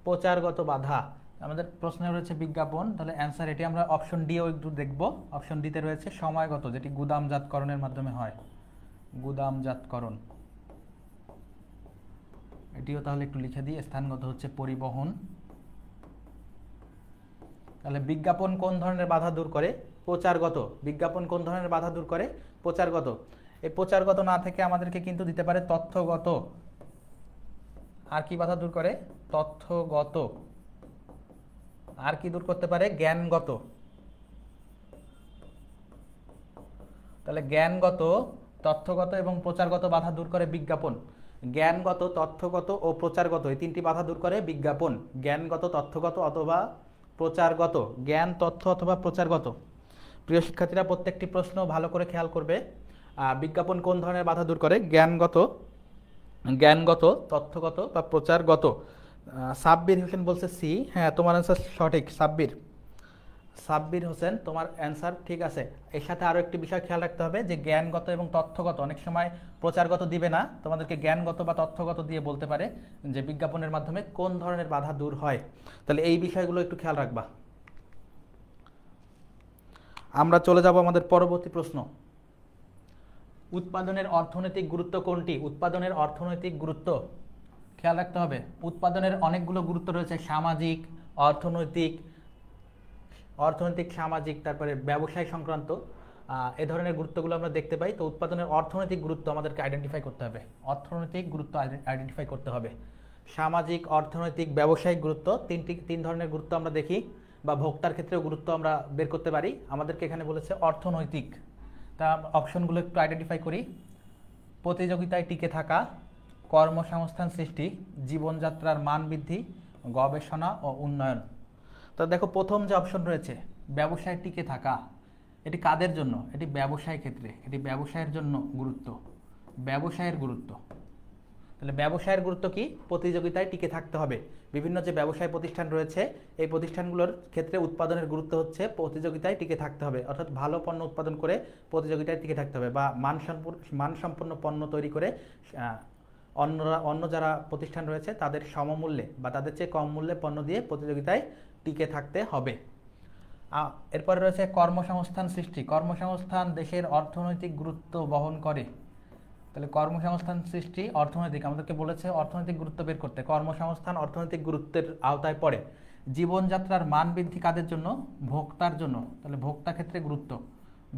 [SPEAKER 1] প্রচারগত বাধা। আমাদের প্রশ্নে রয়েছে বিজ্ঞাপন, তাহলে অ্যান্সার এটি আমরা অপশন ডিও একটু দেখব। অপশন ডিতে রয়েছে সময়গত, যেটি গুদামজাতকরণের মাধ্যমে হয়, গুদামজাতকরণ। এটিও তাহলে একটু লিখে দিই। স্থানগত হচ্ছে পরিবহন। তাহলে বিজ্ঞাপন কোন ধরনের বাধা দূর করে? প্রচারগত। বিজ্ঞাপন কোন ধরনের বাধা দূর করে? প্রচারগত। এই প্রচারগত না থেকে আমাদেরকে কিন্তু দিতে পারে তথ্যগত। আর কি বাধা দূর করে? তথ্যগত। আর কি দূর করতে পারে? জ্ঞানগত। তাহলে জ্ঞানগত, তথ্যগত এবং প্রচারগত বাধা দূর করে বিজ্ঞাপন। জ্ঞানগত, তথ্যগত ও প্রচারগত, এই তিনটি বাধা দূর করে বিজ্ঞাপন। জ্ঞানগত, তথ্যগত অথবা প্রচারগত। জ্ঞান, তথ্য অথবা প্রচারগত। প্রিয় শিক্ষার্থীরা, প্রত্যেকটি প্রশ্ন ভালো করে খেয়াল করবে। বিজ্ঞাপন কোন ধরনের বাধা দূর করে? জ্ঞানগত, তথ্যগত বা প্রচারগত। সাব্বির হোসেন বলছে সি। হ্যাঁ, তোমার অ্যান্সার সঠিক। সাব্বির হোসেন, তোমার অ্যান্সার ঠিক আছে। এর সাথে আরও একটি বিষয় খেয়াল রাখতে হবে যে জ্ঞানগত এবং তথ্যগত, অনেক সময় প্রচারগত দিবে না, তোমাদেরকে জ্ঞানগত বা তথ্যগত দিয়ে বলতে পারে যে বিজ্ঞাপনের মাধ্যমে কোন ধরনের বাধা দূর হয়। তাহলে এই বিষয়গুলো একটু খেয়াল রাখবা। আমরা চলে যাব আমাদের পরবর্তী প্রশ্ন। উৎপাদনের অর্থনৈতিক গুরুত্ব কোনটি? উৎপাদনের অর্থনৈতিক গুরুত্ব খেয়াল রাখতে হবে। উৎপাদনের অনেকগুলো গুরুত্ব রয়েছে, সামাজিক, অর্থনৈতিক, সামাজিক, তারপরে ব্যবসায় সংক্রান্ত এ ধরনের গুরুত্বগুলো আমরা দেখতে পাই। তো উৎপাদনের অর্থনৈতিক গুরুত্ব আমাদেরকে আইডেন্টিফাই করতে হবে। অর্থনৈতিক গুরুত্ব আইডেন্টিফাই করতে হবে। সামাজিক, অর্থনৈতিক, ব্যবসায়িক গুরুত্ব, তিন ধরনের গুরুত্ব আমরা দেখি, বা ভোক্তার ক্ষেত্রেও গুরুত্ব আমরা বের করতে পারি। আমাদেরকে এখানে বলেছে অর্থনৈতিক। তা অপশনগুলো একটু আইডেন্টিফাই করি। প্রতিযোগিতায় টিকে থাকা, কর্মসংস্থান সৃষ্টি, জীবনযাত্রার মান বৃদ্ধি, গবেষণা ও উন্নয়ন। তো দেখো প্রথম যে অপশন রয়েছে ব্যবসায় টিকে থাকা, এটি কাদের জন্য? এটি ব্যবসায় ক্ষেত্রে, এটি ব্যবসায়ের জন্য গুরুত্ব, ব্যবসায়ের গুরুত্ব। তাহলে ব্যবসায়ের গুরুত্ব কি? প্রতিযোগিতায় টিকে থাকতে হবে। বিভিন্ন যে ব্যবসায় প্রতিষ্ঠান রয়েছে এই প্রতিষ্ঠানগুলোর ক্ষেত্রে উৎপাদনের গুরুত্ব হচ্ছে প্রতিযোগিতায় টিকে থাকতে হবে, অর্থাৎ ভালো পণ্য উৎপাদন করে প্রতিযোগিতায় টিকে থাকতে হবে, বা মানসম্পন্ন পণ্য তৈরি করে অন্য যারা প্রতিষ্ঠান রয়েছে তাদের সমমূল্যে বা তাদের চেয়ে কম মূল্যে পণ্য দিয়ে প্রতিযোগিতায় টিকে থাকতে হবে। এরপরে রয়েছে কর্মসংস্থান সৃষ্টি। কর্মসংস্থান দেশের অর্থনৈতিক গুরুত্ব বহন করে। তাহলে কর্মসংস্থান সৃষ্টি অর্থনৈতিক, আমাদেরকে বলেছে অর্থনৈতিক গুরুত্ব বের করতে। কর্মসংস্থান অর্থনৈতিক গুরুত্বের আওতায় পড়ে। জীবনযাত্রার মান বৃদ্ধি কাদের জন্য? ভোক্তার জন্য। তাহলে ভোক্তা ক্ষেত্রে গুরুত্ব,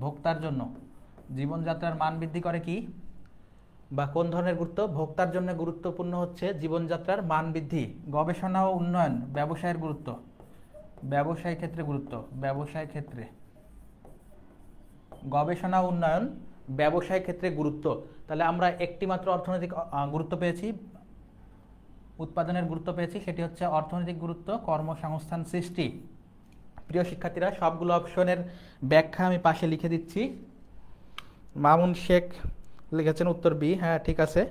[SPEAKER 1] ভোক্তার জন্য। জীবনযাত্রার মান বৃদ্ধি করে কি বা কোন ধরনের গুরুত্ব? ভোক্তার জন্য গুরুত্বপূর্ণ হচ্ছে জীবনযাত্রার মান বৃদ্ধি। গবেষণা ও উন্নয়ন, ব্যবসায়ের গুরুত্ব, ব্যবসায় ক্ষেত্রে গুরুত্ব, ব্যবসায় ক্ষেত্রে। গবেষণা উন্নয়ন, ব্যবসায় ক্ষেত্রে গুরুত্ব। তাহলে আমরা একটি মাত্র অর্থনৈতিক গুরুত্ব পেয়েছি, উৎপাদনের গুরুত্ব পেয়েছি, সেটি হচ্ছে অর্থনৈতিক গুরুত্ব, কর্মসংস্থান সৃষ্টি। প্রিয় শিক্ষার্থীরা, সবগুলো অপশনের ব্যাখ্যা আমি পাশে লিখে দিচ্ছি। মামুন শেখ লিখেছেন উত্তর বি। হ্যাঁ, ঠিক আছে।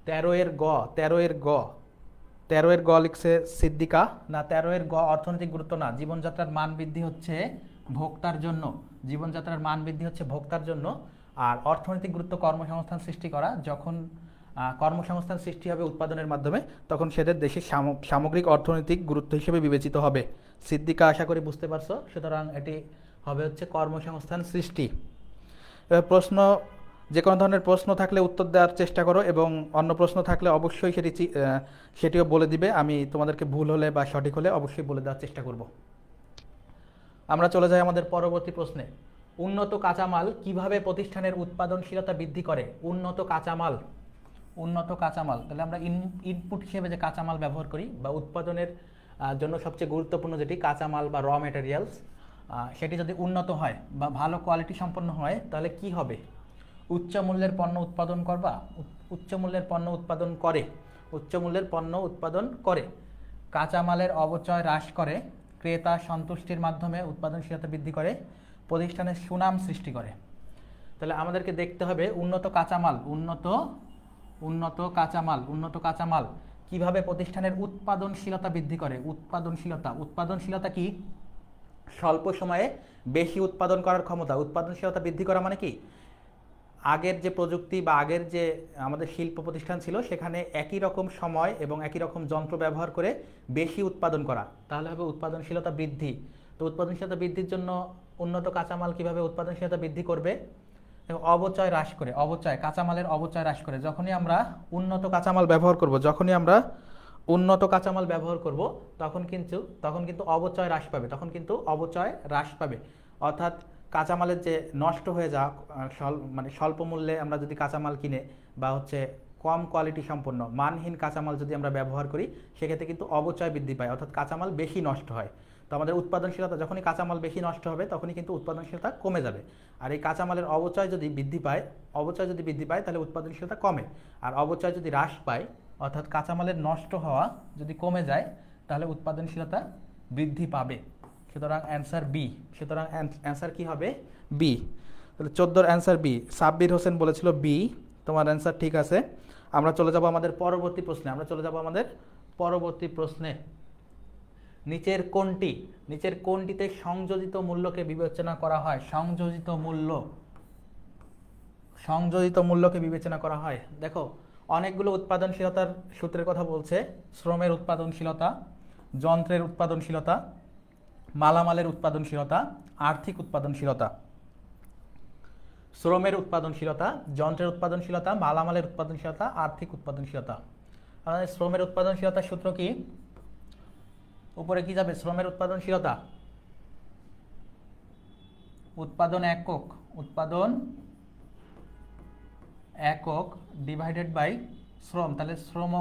[SPEAKER 1] 13 এর গ লিখছে সিদ্দিকা। না, 13 গ অর্থনৈতিক গুরুত্ব না, জীবনযাত্রার মান বৃদ্ধি হচ্ছে ভোক্তার জন্য, জীবনযাত্রার মান বৃদ্ধি হচ্ছে ভোক্তার জন্য। আর অর্থনৈতিক গুরুত্ব কর্মসংস্থান সৃষ্টি করা, যখন কর্মসংস্থান সৃষ্টি হবে উৎপাদনের মাধ্যমে, তখন সেদের দেশের সামগ্রিক অর্থনৈতিক গুরুত্ব হিসেবে বিবেচিত হবে। সিদ্দিকা, আশা করি বুঝতে পারছো। সুতরাং এটি হবে হচ্ছে কর্মসংস্থান সৃষ্টি। এবার প্রশ্ন, যে কোনো ধরনের প্রশ্ন থাকলে উত্তর দেওয়ার চেষ্টা করো, এবং অন্য প্রশ্ন থাকলে অবশ্যই সেটিও বলে দিবে। আমি তোমাদেরকে ভুল হলে বা সঠিক হলে অবশ্যই বলে দেওয়ার চেষ্টা করব। আমরা চলে যাই আমাদের পরবর্তী প্রশ্নে। উন্নত কাঁচামাল কিভাবে প্রতিষ্ঠানের উৎপাদনশীলতা বৃদ্ধি করে? উন্নত কাঁচামাল, তাহলে আমরা ইনপুট হিসেবে যে কাঁচামাল ব্যবহার করি বা উৎপাদনের জন্য সবচেয়ে গুরুত্বপূর্ণ যেটি কাঁচামাল বা র ম্যাটেরিয়ালস, সেটি যদি উন্নত হয় বা ভালো কোয়ালিটি সম্পন্ন হয়, তাহলে কি হবে? উচ্চ মূল্যের পণ্য উৎপাদন করবা, উচ্চ মূল্যের পণ্য উৎপাদন করে, কাঁচামালের অপচয় হ্রাস করে, ক্রেতা সন্তুষ্টির মাধ্যমে উৎপাদনশীলতা বৃদ্ধি করে, প্রতিষ্ঠানের সুনাম সৃষ্টি করে। তাহলে আমাদেরকে দেখতে হবে উন্নত কাঁচামাল কিভাবে প্রতিষ্ঠানের উৎপাদনশীলতা বৃদ্ধি করে। উৎপাদনশীলতা কি? স্বল্প সময়ে বেশি উৎপাদন করার ক্ষমতা। উৎপাদনশীলতা বৃদ্ধি করা মানে কি? আগের যে প্রযুক্তি বা আগের যে আমাদের শিল্প প্রতিষ্ঠান ছিল, সেখানে একই রকম সময় এবং একই রকম যন্ত্র ব্যবহার করে বেশি উৎপাদন করা, তাহলে হবে উৎপাদনশীলতা বৃদ্ধি। তো উৎপাদনশীলতা বৃদ্ধির জন্য উন্নত কাঁচামাল কিভাবে উৎপাদনশীলতা বৃদ্ধি করবে? অপচয় হ্রাস করে, কাঁচামালের অপচয় হ্রাস করে। যখনই আমরা উন্নত কাঁচামাল ব্যবহার করব, তখন কিন্তু অপচয় হ্রাস পাবে, অর্থাৎ কাঁচামালের যে নষ্ট হয়ে যাওয়া, মানে স্বল্প মূল্যে আমরা যদি কাঁচামাল কিনে বা হচ্ছে কম কোয়ালিটি সম্পন্ন মানহীন কাঁচামাল যদি আমরা ব্যবহার করি, সেক্ষেত্রে কিন্তু অপচয় বৃদ্ধি পায়, অর্থাৎ কাঁচামাল বেশি নষ্ট হয়। তো আমাদের উৎপাদনশীলতা, যখনই কাঁচামাল বেশি নষ্ট হবে, তখনই কিন্তু উৎপাদনশীলতা কমে যাবে। আর এই কাঁচামালের অপচয় যদি বৃদ্ধি পায় তাহলে উৎপাদনশীলতা কমে। আর অপচয় যদি হ্রাস পায়, অর্থাৎ কাঁচামালের নষ্ট হওয়া যদি কমে যায়, তাহলে উৎপাদনশীলতা বৃদ্ধি পাবে। সুতরাং অ্যান্সার বি। সুতরাং অ্যান্সার কি হবে? বি। তাহলে 14 অ্যান্সার বি। সাব্বির হোসেন বলেছিল বি। তোমার অ্যান্সার ঠিক আছে। আমরা চলে যাব আমাদের পরবর্তী প্রশ্নে। নিচের কোনটিতে সংযোজিত মূল্যকে বিবেচনা করা হয়? সংযোজিত মূল্যকে বিবেচনা করা হয়। দেখো, অনেকগুলো উৎপাদনশীলতার সূত্রের কথা বলছে। শ্রমের উৎপাদনশীলতা, যন্ত্রের উৎপাদনশীলতা, মালামালের উৎপাদনশীলতা, আর্থিক উৎপাদনশীলতা। শ্রমের উৎপাদনশীলতা, যন্ত্রের উৎপাদনশীলতা, মালামালের উৎপাদনশীলতা, আর্থিক উৎপাদনশীলতা। আমাদের শ্রমের উৎপাদনশীলতার সূত্র কি? উপরে কি যাবে? শ্রমের উৎপাদনশীলতা, উৎপাদন একক ডিভাইডেড বাই শ্রম, তাহলে শ্রম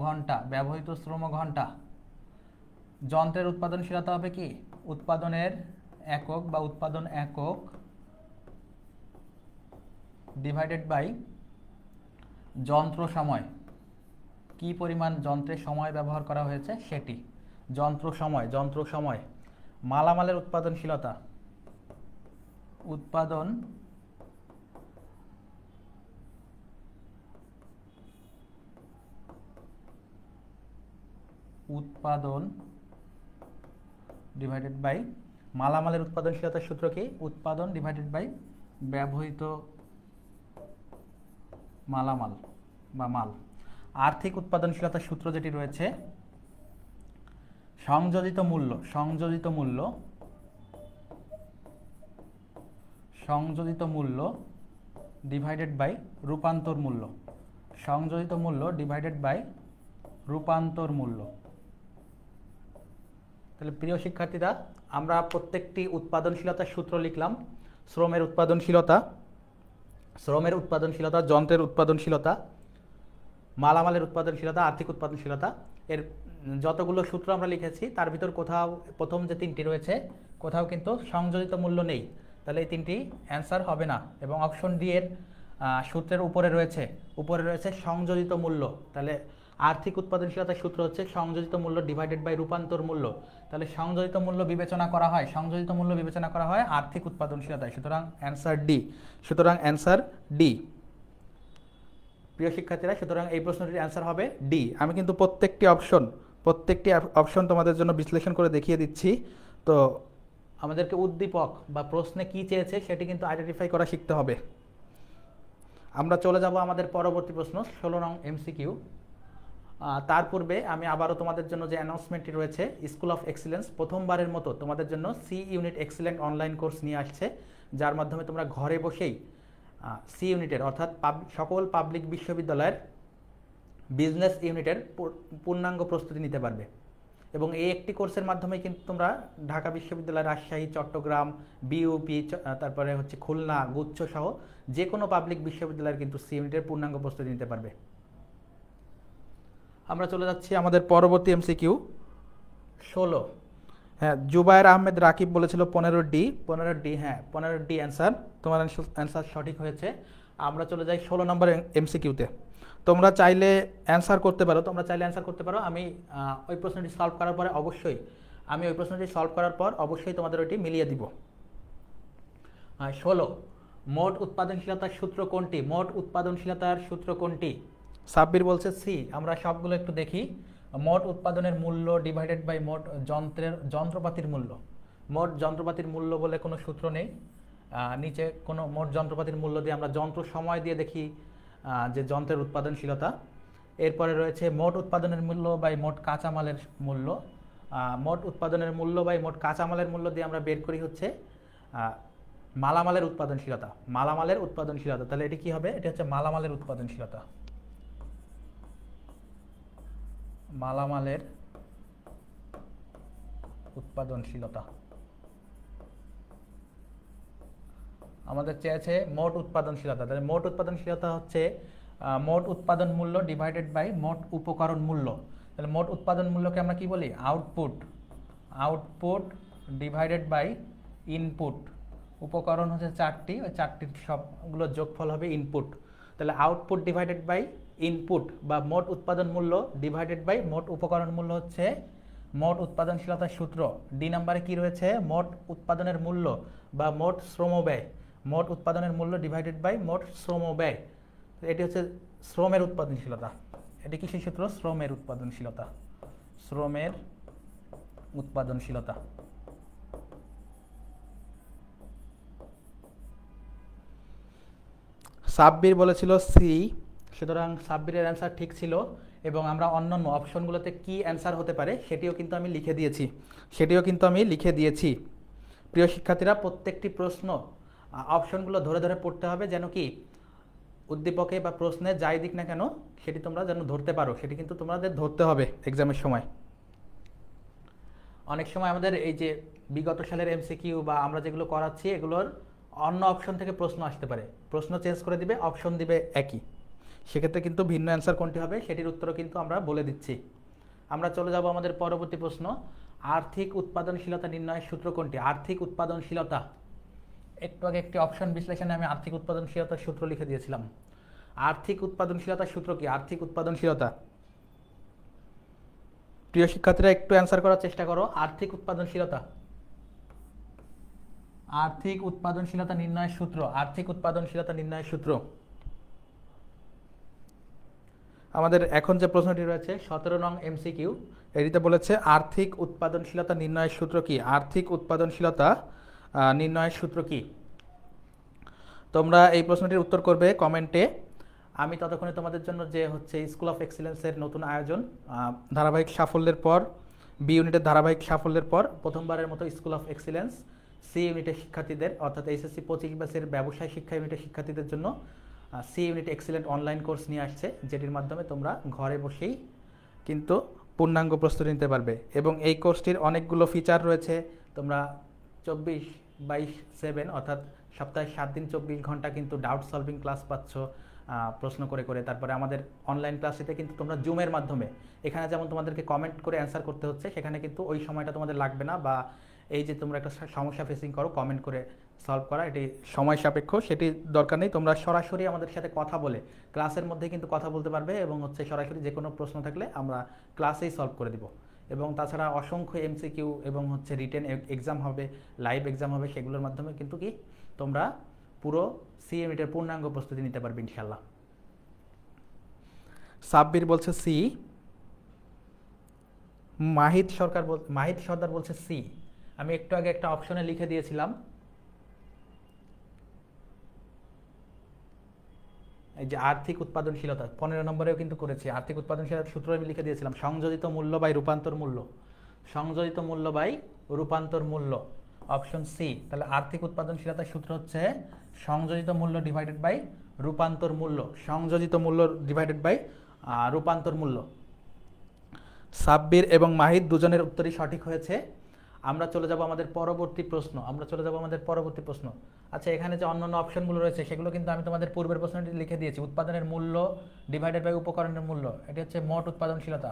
[SPEAKER 1] ঘন্টা, ব্যবহৃত শ্রম ঘন্টা। যন্ত্রের উৎপাদনশীলতা হবে কি? উৎপাদনের একক বা উৎপাদন একক ডিভাইডেড বাই যন্ত্র সময়, কি পরিমাণ যন্ত্রের সময় ব্যবহার করা হয়েছে সেটি, যন্ত্র সময়। মালামালের উৎপাদনশীলতা, উৎপাদন ডিভাইডেড বাই মালামালের উৎপাদনশীলতার সূত্র কি? উৎপাদন ডিভাইডেড বাই ব্যবহৃত মালামাল বা মাল। আর্থিক উৎপাদনশীলতার সূত্র যেটি রয়েছে, সংযোজিত মূল্য ডিভাইডেড বাই রূপান্তর মূল্য, সংযোজিত মূল্য ডিভাইডেড বাই রূপান্তর মূল্য। তাহলে প্রিয় শিক্ষার্থীরা, আমরা প্রত্যেকটি উৎপাদনশীলতার সূত্র লিখলাম। শ্রমের উৎপাদনশীলতা, যন্ত্রের উৎপাদনশীলতা, মালামালের উৎপাদনশীলতা, আর্থিক উৎপাদনশীলতা। এর যতগুলো সূত্র আমরা লিখেছি, তার ভিতর কোথাও প্রথম যে তিনটি রয়েছে, কোথাও কিন্তু সংযোজিত মূল্য নেই। তাহলে এই তিনটি অ্যান্সার হবে না, এবং অপশন ডি এর সূত্রের উপরে রয়েছে সংযোজিত মূল্য। তাহলে আর্থিক উৎপাদনশীলতার সূত্র হচ্ছে সংযোজিত মূল্য ডিভাইডেড বাই রূপান্তর মূল্য। তাহলে সংযোজিত মূল্য বিবেচনা করা হয় আর্থিক উৎপাদনশীলতায়। সুতরাং অ্যান্সার ডি। প্রিয় শিক্ষার্থীরা, সুতরাং এই প্রশ্নটির অ্যান্সার হবে ডি। আমি কিন্তু প্রত্যেকটি অপশন তোমাদের জন্য বিশ্লেষণ করে দেখিয়ে দিচ্ছি। তো আমাদেরকে উদ্দীপক বা প্রশ্নে কি চেয়েছে সেটি কিন্তু আইডেন্টিফাই করা শিখতে হবে। আমরা চলে যাব আমাদের পরবর্তী প্রশ্ন 16 নং এমসিকিউ। তার পূর্বে আমি আবারও তোমাদের জন্য যে অ্যানাউন্সমেন্টটি রয়েছে, স্কুল অফ এক্সিলেন্স প্রথমবারের মতো তোমাদের জন্য C unit excellent online course নিয়ে আসছে, যার মাধ্যমে তোমরা ঘরে বসেই সি ইউনিটের অর্থাৎ সকল পাবলিক বিশ্ববিদ্যালয়ের বিজনেস ইউনিটের পূর্ণাঙ্গ প্রস্তুতি নিতে পারবে। এবং এই একটি কোর্সের মাধ্যমে কিন্তু তোমরা ঢাকা বিশ্ববিদ্যালয়, রাজশাহী, চট্টগ্রাম, বিইউপি, তারপরে হচ্ছে খুলনা, গুচ্ছ সহ যে কোনো পাবলিক বিশ্ববিদ্যালয়ের কিন্তু সি ইউনিটের পূর্ণাঙ্গ প্রস্তুতি নিতে পারবে। আমরা চলে যাচ্ছি আমাদের পরবর্তী এমসিকিউ 16। হ্যাঁ, জুবায়ের আহমেদ রাকিব বলেছিল 15D। হ্যাঁ, 15D অ্যান্সার, তোমার অ্যান্সার সঠিক হয়েছে। আমরা চলে যাই 16 নম্বর এমসিকিউতে। তোমরা চাইলে অ্যান্সার করতে পারো। আমি ওই প্রশ্নটি সলভ করার পর অবশ্যই তোমাদের ওইটি মিলিয়ে দিব। 16, মোট উৎপাদনশীলতার সূত্র কোনটি? সাব্বির বলছে সি। আমরা সবগুলো একটু দেখি। মোট উৎপাদনের মূল্য ডিভাইডেড বাই মোট যন্ত্রপাতির মূল্য। মোট যন্ত্রপাতির মূল্য বলে কোনো সূত্র নেই। নিচে কোনো মোট যন্ত্রপাতির মূল্য দিয়ে আমরা যন্ত্র সময় দিয়ে দেখি যে যন্ত্রের উৎপাদনশীলতা। এরপরে রয়েছে মোট উৎপাদনের মূল্য বাই মোট কাঁচামালের মূল্য। মোট উৎপাদনের মূল্য বাই মোট কাঁচামালের মূল্য দিয়ে আমরা বের করি হচ্ছে মালামালের উৎপাদনশীলতা। তাহলে এটি কি হবে? এটি হচ্ছে মালামালের উৎপাদনশীলতা। আমাদের চেয়েছে মোট উৎপাদনশীলতা। তাহলে মোট উৎপাদনশীলতা হচ্ছে মোট উৎপাদন মূল্য ডিভাইডেড বাই মোট উপকরণ মূল্য। তাহলে মোট উৎপাদন মূল্যকে আমরা কি বলি? Output divided by input. উপকরণ হচ্ছে 4টি, ওই 4টির সবগুলো যোগফল হবে ইনপুট। তাহলে আউটপুট ডিভাইডেড বাই ইনপুট বা মোট উৎপাদন মূল্য ডিভাইডেড বাই মোট উপকরণ মূল্য হচ্ছে মোট উৎপাদনশীলতার সূত্র। ডি নাম্বারে কি রয়েছে? মোট উৎপাদনের মূল্য বা মোট শ্রমব্যয়। মোট উৎপাদনের মূল্য ডিভাইডেড বাই মোট শ্রমব্যয়। এটি হচ্ছে শ্রমের উৎপাদনশীলতা। এটি কি সেই সূত্র? শ্রমের উৎপাদনশীলতা। সাব্বির বলেছিল সি। সুতরাং সাব্বিরের অ্যান্সার ঠিক ছিল এবং আমরা অন্যান্য অপশনগুলোতে কি অ্যান্সার হতে পারে সেটিও কিন্তু আমি লিখে দিয়েছি। প্রিয় শিক্ষার্থীরা, প্রত্যেকটি প্রশ্ন অপশনগুলো ধরে ধরে পড়তে হবে, যেন কি উদ্দীপকে বা প্রশ্নে যাই দিক না কেন সেটি তোমরা যেন ধরতে পারো। সেটি কিন্তু তোমাদের ধরতে হবে এক্সামের সময়। অনেক সময় আমাদের এই যে বিগত সালের এমসিকিউ বা আমরা যেগুলো করাচ্ছি এগুলোর অন্য অপশন থেকে প্রশ্ন আসতে পারে। প্রশ্ন চেঞ্জ করে দিবে, অপশন দিবে একই, সেক্ষেত্রে কিন্তু ভিন্ন অ্যান্সার কোনটি হবে সেটির উত্তরও কিন্তু আমরা বলে দিচ্ছি। আমরা চলে যাব আমাদের পরবর্তী প্রশ্ন, আর্থিক উৎপাদনশীলতা নির্ণয়ের সূত্র কোনটি? আর্থিক উৎপাদনশীলতা, একটু আগে একটি অপশন বিশ্লেষণে আমি আর্থিক উৎপাদনশীলতার সূত্র লিখে দিয়েছিলাম। আর্থিক উৎপাদনশীলতার সূত্র কি? আর্থিক উৎপাদনশীলতা, প্রিয় শিক্ষার্থীরা একটু অ্যান্সার করার চেষ্টা করো। আর্থিক উৎপাদনশীলতা নির্ণয়ের সূত্র। আমাদের এখন যে প্রশ্নটি রয়েছে 17 নং এমসিকিউ, এটিতে বলেছে আর্থিক উৎপাদনশীলতা নির্ণয়ের সূত্র কি? আর্থিক উৎপাদনশীলতা নির্ণয়ের সূত্র কি? তোমরা এই প্রশ্নটির উত্তর করবে কমেন্টে। আমি ততক্ষণে তোমাদের জন্য যে হচ্ছে স্কুল অফ এক্সিলেন্সের নতুন আয়োজন, ধারাবাহিক সাফল্যের পর, বি ইউনিটের ধারাবাহিক সাফল্যের পর প্রথমবারের মতো স্কুল অফ এক্সিলেন্স সি ইউনিটের শিক্ষার্থীদের অর্থাৎ এইচএসসি 25 ব্যাচের ব্যবসায় শিক্ষা ইউনিটের শিক্ষার্থীদের জন্য C unit excellent online course নিয়ে আসছে, যেটির মাধ্যমে তোমরা ঘরে বসেই কিন্তু পূর্ণাঙ্গ প্রস্তুতি নিতে পারবে। এবং এই কোর্সটির অনেকগুলো ফিচার রয়েছে। তোমরা 24/7 অর্থাৎ সপ্তাহে 7 দিন 24 ঘন্টা কিন্তু ডাউট সলভিং ক্লাস পাচ্ছ প্রশ্ন করে করে। তারপরে আমাদের অনলাইন ক্লাসটিতে কিন্তু তোমরা জুমের মাধ্যমে, এখানে যেমন তোমাদেরকে কমেন্ট করে অ্যান্সার করতে হচ্ছে, সেখানে কিন্তু ওই সময়টা তোমাদের লাগবে না, বা এই যে তোমরা একটা সমস্যা ফেসিং করো কমেন্ট করে সলভ করা, এটি সময় সাপেক্ষ, সেটি দরকার নেই। তোমরা সরাসরি আমাদের সাথে কথা বলে ক্লাসের মধ্যে কিন্তু কথা বলতে পারবে এবং সরাসরি যে কোনো প্রশ্ন থাকলে আমরা ক্লাসেই সলভ করে দিব। এবং তাছাড়া অসংখ্য এমসিকিউ এবং রিটেন এক্সাম হবে, লাইভ এক্সাম হবে, সেগুলোর মাধ্যমে কিন্তু কি তোমরা পুরো সিএমইটার পূর্ণাঙ্গ প্রস্তুতি নিতে পারবে ইনশাল্লাহ। সাব্বির বলছে সি, মাহিদ সর্দার বলছে সি। আমি একটু আগে একটা অপশনে লিখে দিয়েছিলাম, এই যে আর্থিক উৎপাদনশীলতা 15 নম্বরেও কিন্তু করেছি। আর্থিক উৎপাদনশীলতার সূত্র আমি লিখে দিয়েছিলাম, সংযোজিত মূল্য বাই রূপান্তর মূল্য, সংযোজিত মূল্য বাই রূপান্তর মূল্য, অপশন সি। তাহলে আর্থিক উৎপাদনশীলতার সূত্র হচ্ছে সংযোজিত মূল্য ডিভাইডেড বাই রূপান্তর মূল্য, সংযোজিত মূল্য ডিভাইডেড বাই রূপান্তর মূল্য। সাব্বির এবং মাহিদ দুজনের উত্তরই সঠিক হয়েছে। আমরা চলে যাব আমাদের পরবর্তী প্রশ্ন। আচ্ছা, এখানে যে অন্যান্য অপশনগুলো রয়েছে সেগুলো কিন্তু আমি তোমাদের পূর্বের প্রশ্নটি লিখে দিয়েছি। উৎপাদনের মূল্য ডিভাইডেড বাই উপকরণের মূল্য, এটি হচ্ছে মোট উৎপাদনশীলতা।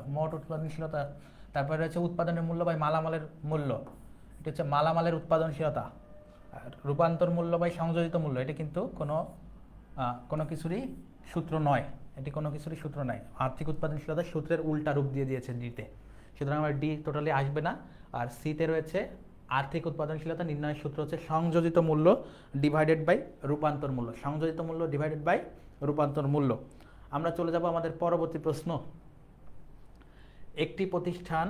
[SPEAKER 1] তারপরে রয়েছে উৎপাদনের মূল্য বাই মালামালের মূল্য, এটি হচ্ছে মালামালের উৎপাদনশীলতা। রূপান্তর মূল্য বাই সংযোজিত মূল্য, এটি কিন্তু কোনো কিছুরই সূত্র নয়, আর্থিক উৎপাদনশীলতার সূত্রের উল্টা রূপ দিয়ে দিয়েছে ডিতে, সুতরাং আমার ডি টোটালি আসবে না। আর সিতে রয়েছে আর্থিক উৎপাদনশীলতা নির্ণয়ের সূত্র হচ্ছে সংযোজিত মূল্য ডিভাইডেড বাই রূপান্তর মূল্য, সংযোজিত মূল্য ডিভাইডেড বাই রূপান্তর মূল্য। আমরা চলে যাব আমাদের পরবর্তী প্রশ্ন। একটি প্রতিষ্ঠান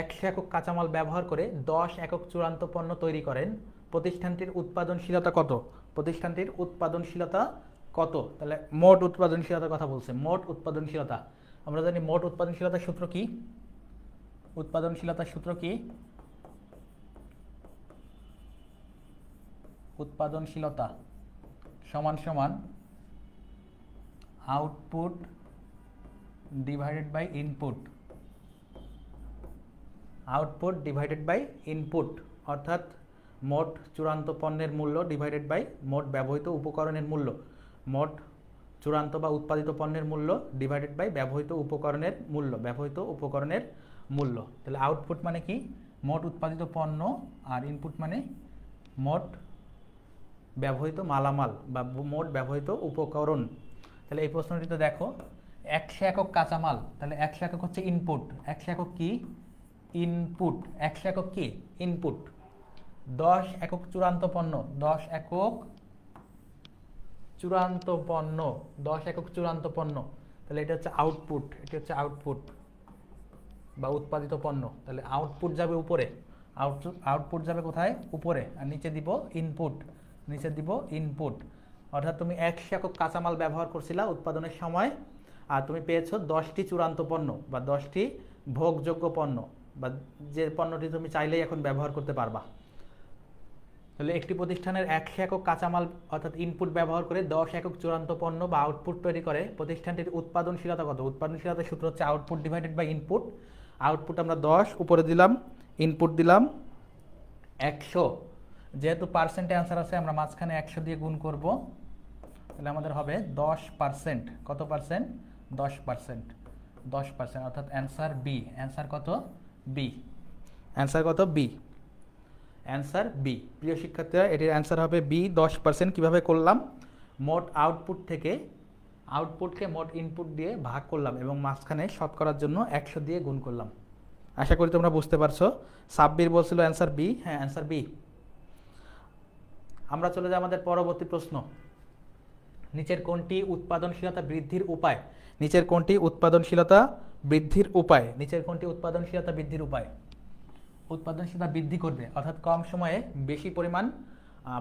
[SPEAKER 1] 100 একক কাঁচামাল ব্যবহার করে 10 একক চূড়ান্ত পণ্য তৈরি করেন, প্রতিষ্ঠানটির উৎপাদনশীলতা কত? তাহলে মোট উৎপাদনশীলতার কথা বলছে, মোট উৎপাদনশীলতা। আমরা জানি মোট উৎপাদনশীলতার সূত্র কি? উৎপাদনশীলতা সমান সমান আউটপুট ডিভাইডেড বাই ইনপুট, অর্থাৎ মোট চূড়ান্ত পণ্যের মূল্য ডিভাইডেড বাই মোট ব্যবহৃত উপকরণের মূল্য, মোট চূড়ান্ত বা উৎপাদিত পণ্যের মূল্য ডিভাইডেড বাই ব্যবহৃত উপকরণের মূল্য। তাহলে আউটপুট মানে কি? মোট উৎপাদিত পণ্য, আর ইনপুট মানে মোট ব্যবহৃত মালামাল বা মোট ব্যবহৃত উপকরণ। তাহলে এই প্রশ্নটিতে দেখো 100 একক কাঁচামাল, তাহলে 100 একক হচ্ছে ইনপুট, 100 একক কি? ইনপুট। 100 একক কি? ইনপুট। 10 একক চূড়ান্ত পণ্য, 10 একক চূড়ান্ত পণ্য, তাহলে এটা হচ্ছে আউটপুট, বা উৎপাদিত পণ্য। তাহলে আউটপুট যাবে উপরে, আউটপুট যাবে কোথায়? উপরে, আর নিচে দিব ইনপুট। অর্থাৎ তুমি 100 একক কাঁচামাল ব্যবহার করছিলা উৎপাদনের সময়, আর তুমি পেয়েছো 10টি চূড়ান্ত পণ্য বা 10টি ভোগযোগ্য পণ্য, বা যে পণ্যটি তুমি চাইলেই এখন ব্যবহার করতে পারবা। তাহলে একটি প্রতিষ্ঠানের 100 একক কাঁচামাল অর্থাৎ ইনপুট ব্যবহার করে 10 একক চূড়ান্ত পণ্য বা আউটপুট তৈরি করে, প্রতিষ্ঠানটির উৎপাদনশীলতা কত? উৎপাদনশীলতার সূত্র হচ্ছে output divided by input. Output আমরা 10 উপরে দিলাম, ইনপুট দিলাম 100। যেহেতু পার্সেন্টে অ্যান্সার আছে, আমরা মাঝখানে 100 দিয়ে গুণ করব, তাহলে আমাদের হবে 10%। কত পার্সেন্ট? 10%, অর্থাৎ অ্যান্সার বি। অ্যান্সার কত? বি। Answer B. প্রিয় শিক্ষার্থীরা, এটির অ্যান্সার হবে বি, 10%। কীভাবে করলাম? মোট আউটপুটকে মোট ইনপুট দিয়ে ভাগ করলাম এবং মাঝখানে শতকরার জন্য 100 দিয়ে গুণ করলাম। আশা করি তোমরা বুঝতে পারছো। সাব্বির বলছিল অ্যান্সার বি। হ্যাঁ, অ্যান্সার বি। আমরা চলে যাই আমাদের পরবর্তী প্রশ্ন। নিচের কোনটি উৎপাদনশীলতা বৃদ্ধির উপায়? উৎপাদনশীলতা বৃদ্ধি করবে, অর্থাৎ কম সময়ে বেশি পরিমাণ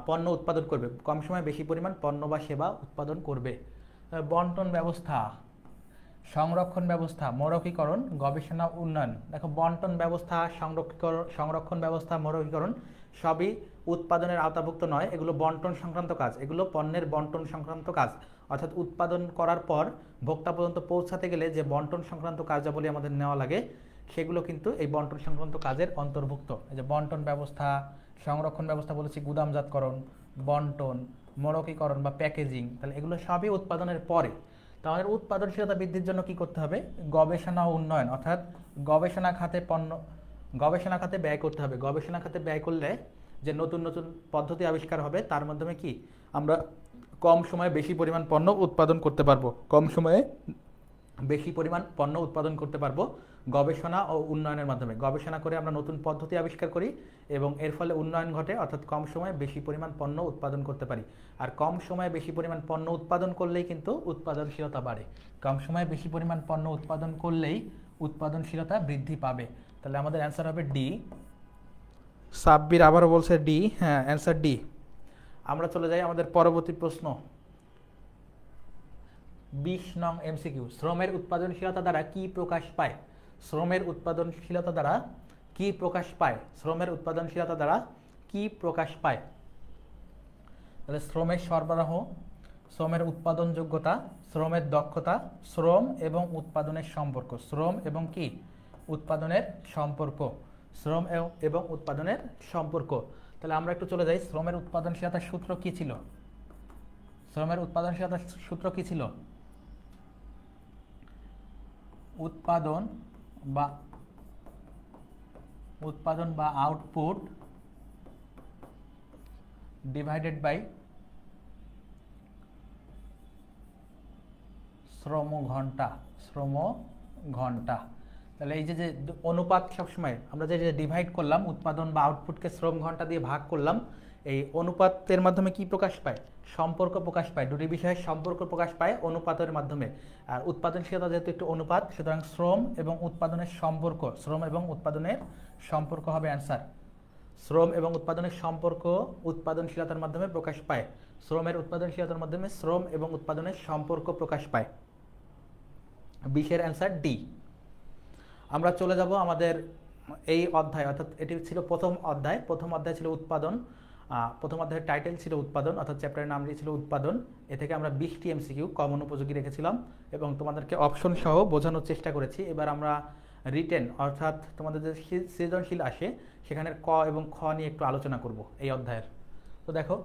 [SPEAKER 1] পণ্য উৎপাদন করবে, কম সময়ে বেশি পরিমাণ পণ্য বা সেবা উৎপাদন করবে। বন্টন ব্যবস্থা, সংরক্ষণ ব্যবস্থা, মৌলিকীকরণ, গবেষণা উন্নয়ন। দেখো, বন্টন ব্যবস্থা, সংরক্ষণ ব্যবস্থা, মৌলিকীকরণ সবই উৎপাদনের আওতাভুক্ত নয়, এগুলো বন্টন সংক্রান্ত কাজ, এগুলো পণ্যের বন্টন সংক্রান্ত কাজ। অর্থাৎ উৎপাদন করার পর ভোক্তা পর্যন্ত পৌঁছাতে গেলে যে বন্টন সংক্রান্ত কার্যাবলী আমাদের নেওয়া লাগে, সেগুলো কিন্তু এই বন্টন সংক্রান্ত কাজের অন্তর্ভুক্ত। এই যে বন্টন ব্যবস্থা, সংরক্ষণ ব্যবস্থা বলেছি, গুদামজাতকরণ, বন্টন, মৌলিকীকরণ বা প্যাকেজিং, তাহলে এগুলো সবই উৎপাদনের পরে। তাহলে উৎপাদনশীলতা বৃদ্ধির জন্য কি করতে হবে? গবেষণা ও উন্নয়ন, অর্থাৎ গবেষণা খাতে ব্যয় করতে হবে। গবেষণা খাতে ব্যয় করলে যে নতুন নতুন পদ্ধতি আবিষ্কার হবে, তার মাধ্যমে কি আমরা কম সময়ে বেশি পরিমাণ পণ্য উৎপাদন করতে পারবো, কম সময়ে বেশি পরিমাণ পণ্য উৎপাদন করতে পারবো গবেষণা ও উন্নয়নের মাধ্যমে। গবেষণা করে আমরা নতুন পদ্ধতি আবিষ্কার করি এবং এর ফলে উন্নয়ন ঘটে, অর্থাৎ কম সময়ে বেশি পরিমাণ পণ্য উৎপাদন করতে পারি। আর কম সময়ে বেশি পরিমাণ পণ্য উৎপাদন করলেই কিন্তু উৎপাদনশীলতা বাড়ে। কম সময়ে বেশি পরিমাণ পণ্য উৎপাদন করলেই উৎপাদনশীলতা বৃদ্ধি পাবে। তাহলে আমাদের অ্যান্সার হবে ডি। সাব্বির আবারও বলছে ডি, হ্যাঁ অ্যান্সার ডি। আমরা চলে যাই আমাদের পরবর্তী প্রশ্ন, 20 নং এমসিকিউ। শ্রমের উৎপাদনশীলতা দ্বারা কি প্রকাশ পায়? শ্রমের উৎপাদনশীলতা দ্বারা কি প্রকাশ পায়? শ্রমের উৎপাদনশীলতা দ্বারা কি প্রকাশ পায়? তাহলে শ্রমের সরবরাহ, শ্রমের উৎপাদনযোগ্যতা, শ্রমের দক্ষতা, শ্রম এবং উৎপাদনের সম্পর্ক। শ্রম এবং কি উৎপাদনের সম্পর্ক, শ্রম এবং উৎপাদনের সম্পর্ক। তাহলে আমরা একটু চলে যাই, শ্রমের উৎপাদনশীলতার সূত্র কি ছিল? শ্রমের উৎপাদনশীলতার সূত্র কি ছিল? উৎপাদন বা আউটপুট ডিভাইডেড বাই শ্রম ঘন্টা। তাহলে এই যে অনুপাত, সবসময় আমরা যে ডিভাইড করলাম উৎপাদন বা আউটপুটকে শ্রম ঘন্টা দিয়ে ভাগ করলাম, এই অনুপাতের মাধ্যমে কি প্রকাশ পায়? সম্পর্ক প্রকাশ পায়। দুটি বিষয়ের সম্পর্ক প্রকাশ পায় অনুপাতের মাধ্যমে। আর উৎপাদনশীলতা যেহেতু একটি অনুপাত, সুতরাং শ্রম এবং উৎপাদনের সম্পর্ক, শ্রম এবং উৎপাদনের সম্পর্ক হবে অ্যান্সার। শ্রম এবং উৎপাদনের সম্পর্ক উৎপাদনশীলতার মাধ্যমে প্রকাশ পায়। শ্রমের উৎপাদনশীলতার মাধ্যমে শ্রম এবং উৎপাদনের সম্পর্ক প্রকাশ পায়। 20-এর অ্যান্সার ডি। আমরা চলে যাব আমাদের এই অধ্যায়, অর্থাৎ এটি ছিল প্রথম অধ্যায়। প্রথম অধ্যায় ছিল উৎপাদন। প্রথম অধ্যায়ের টাইটেল ছিল উৎপাদন, অর্থাৎ চ্যাপ্টারের নাম ছিল উৎপাদন। এ থেকে আমরা 20টি এমসিকিউ কমন উপযোগী রেখেছিলাম এবং তোমাদেরকে অপশন সহ বোঝানোর চেষ্টা করেছি। এবার আমরা রিটেন, অর্থাৎ তোমাদের যে সৃজনশীল আসে সেখানের ক এবং খ নিয়ে একটু আলোচনা করব এই অধ্যায়ের। তো দেখো,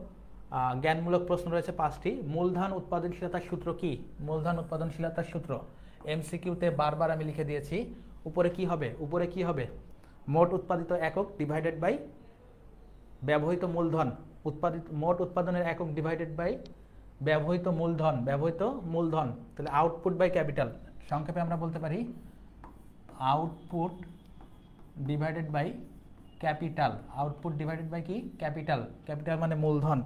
[SPEAKER 1] জ্ঞানমূলক প্রশ্ন রয়েছে 5টি। মূলধন উৎপাদনশীলতার সূত্র কি? মূলধন উৎপাদনশীলতার সূত্র এমসিকিউতে বারবার আমি লিখে দিয়েছি। উপরে কি হবে? মোট উৎপাদিত একক ডিভাইডেড বাই ব্যবহৃত মূলধন। মোট উৎপাদনের একক ডিভাইডেড বাই ব্যবহৃত মূলধন। তাহলে আউটপুট বাই ক্যাপিটাল। সংক্ষেপে আমরা বলতে পারি output divided by capital. Output divided by কি? ক্যাপিটাল। ক্যাপিটাল মানে মূলধন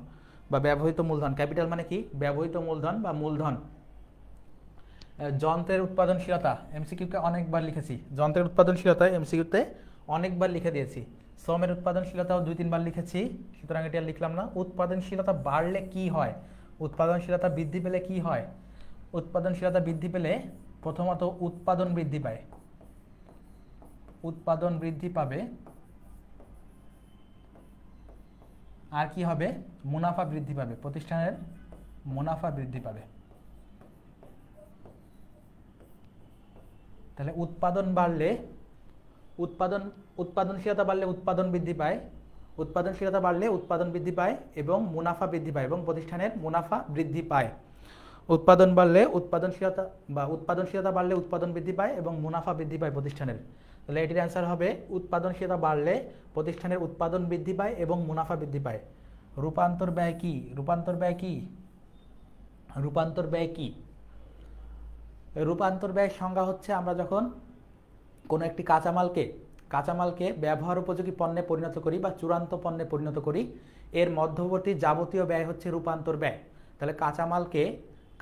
[SPEAKER 1] বা ব্যবহৃত মূলধন। ক্যাপিটাল মানে কি? ব্যবহৃত মূলধন বা মূলধন। যন্ত্রের উৎপাদনশীলতা এমসিকিউতে অনেকবার লিখেছি। যন্ত্রের উৎপাদনশীলতা এমসিকিউতে অনেকবার লিখে দিয়েছি। শ্রমের উৎপাদনশীলতাও 2-3 বার লিখেছি, সুতরাং এটা আর লিখলাম না। উৎপাদনশীলতা বাড়লে কি হয়? উৎপাদনশীলতা বৃদ্ধি পেলে কি হয়? উৎপাদনশীলতা বৃদ্ধি পেলে প্রথমত উৎপাদন বৃদ্ধি পায়, উৎপাদন বৃদ্ধি পাবে। আর কি হবে? মুনাফা বৃদ্ধি পাবে, প্রতিষ্ঠানের মুনাফা বৃদ্ধি পাবে। তাহলে উৎপাদন বাড়লে উৎপাদনশীলতা বাড়লে উৎপাদন বৃদ্ধি পায়, উৎপাদনশীলতা বাড়লে উৎপাদন বৃদ্ধি পায় এবং মুনাফা বৃদ্ধি পায় এবং প্রতিষ্ঠানের মুনাফা বৃদ্ধি পায়। উৎপাদন বাড়লে উৎপাদনশীলতা বাড়লে উৎপাদন বৃদ্ধি পায় এবং মুনাফা বৃদ্ধি পায় প্রতিষ্ঠানের। তাহলে এটির অ্যান্সার হবে উৎপাদনশীলতা বাড়লে প্রতিষ্ঠানের উৎপাদন বৃদ্ধি পায় এবং মুনাফা বৃদ্ধি পায়। রূপান্তর ব্যয় কি? রূপান্তর ব্যয়ের সংজ্ঞা হচ্ছে, আমরা যখন কোনো একটি কাঁচামালকে ব্যবহার উপযোগী পণ্যে পরিণত করি বা চূড়ান্ত পণ্যে পরিণত করি, এর মধ্যবর্তী যাবতীয় ব্যয় হচ্ছে রূপান্তর ব্যয়। তাহলে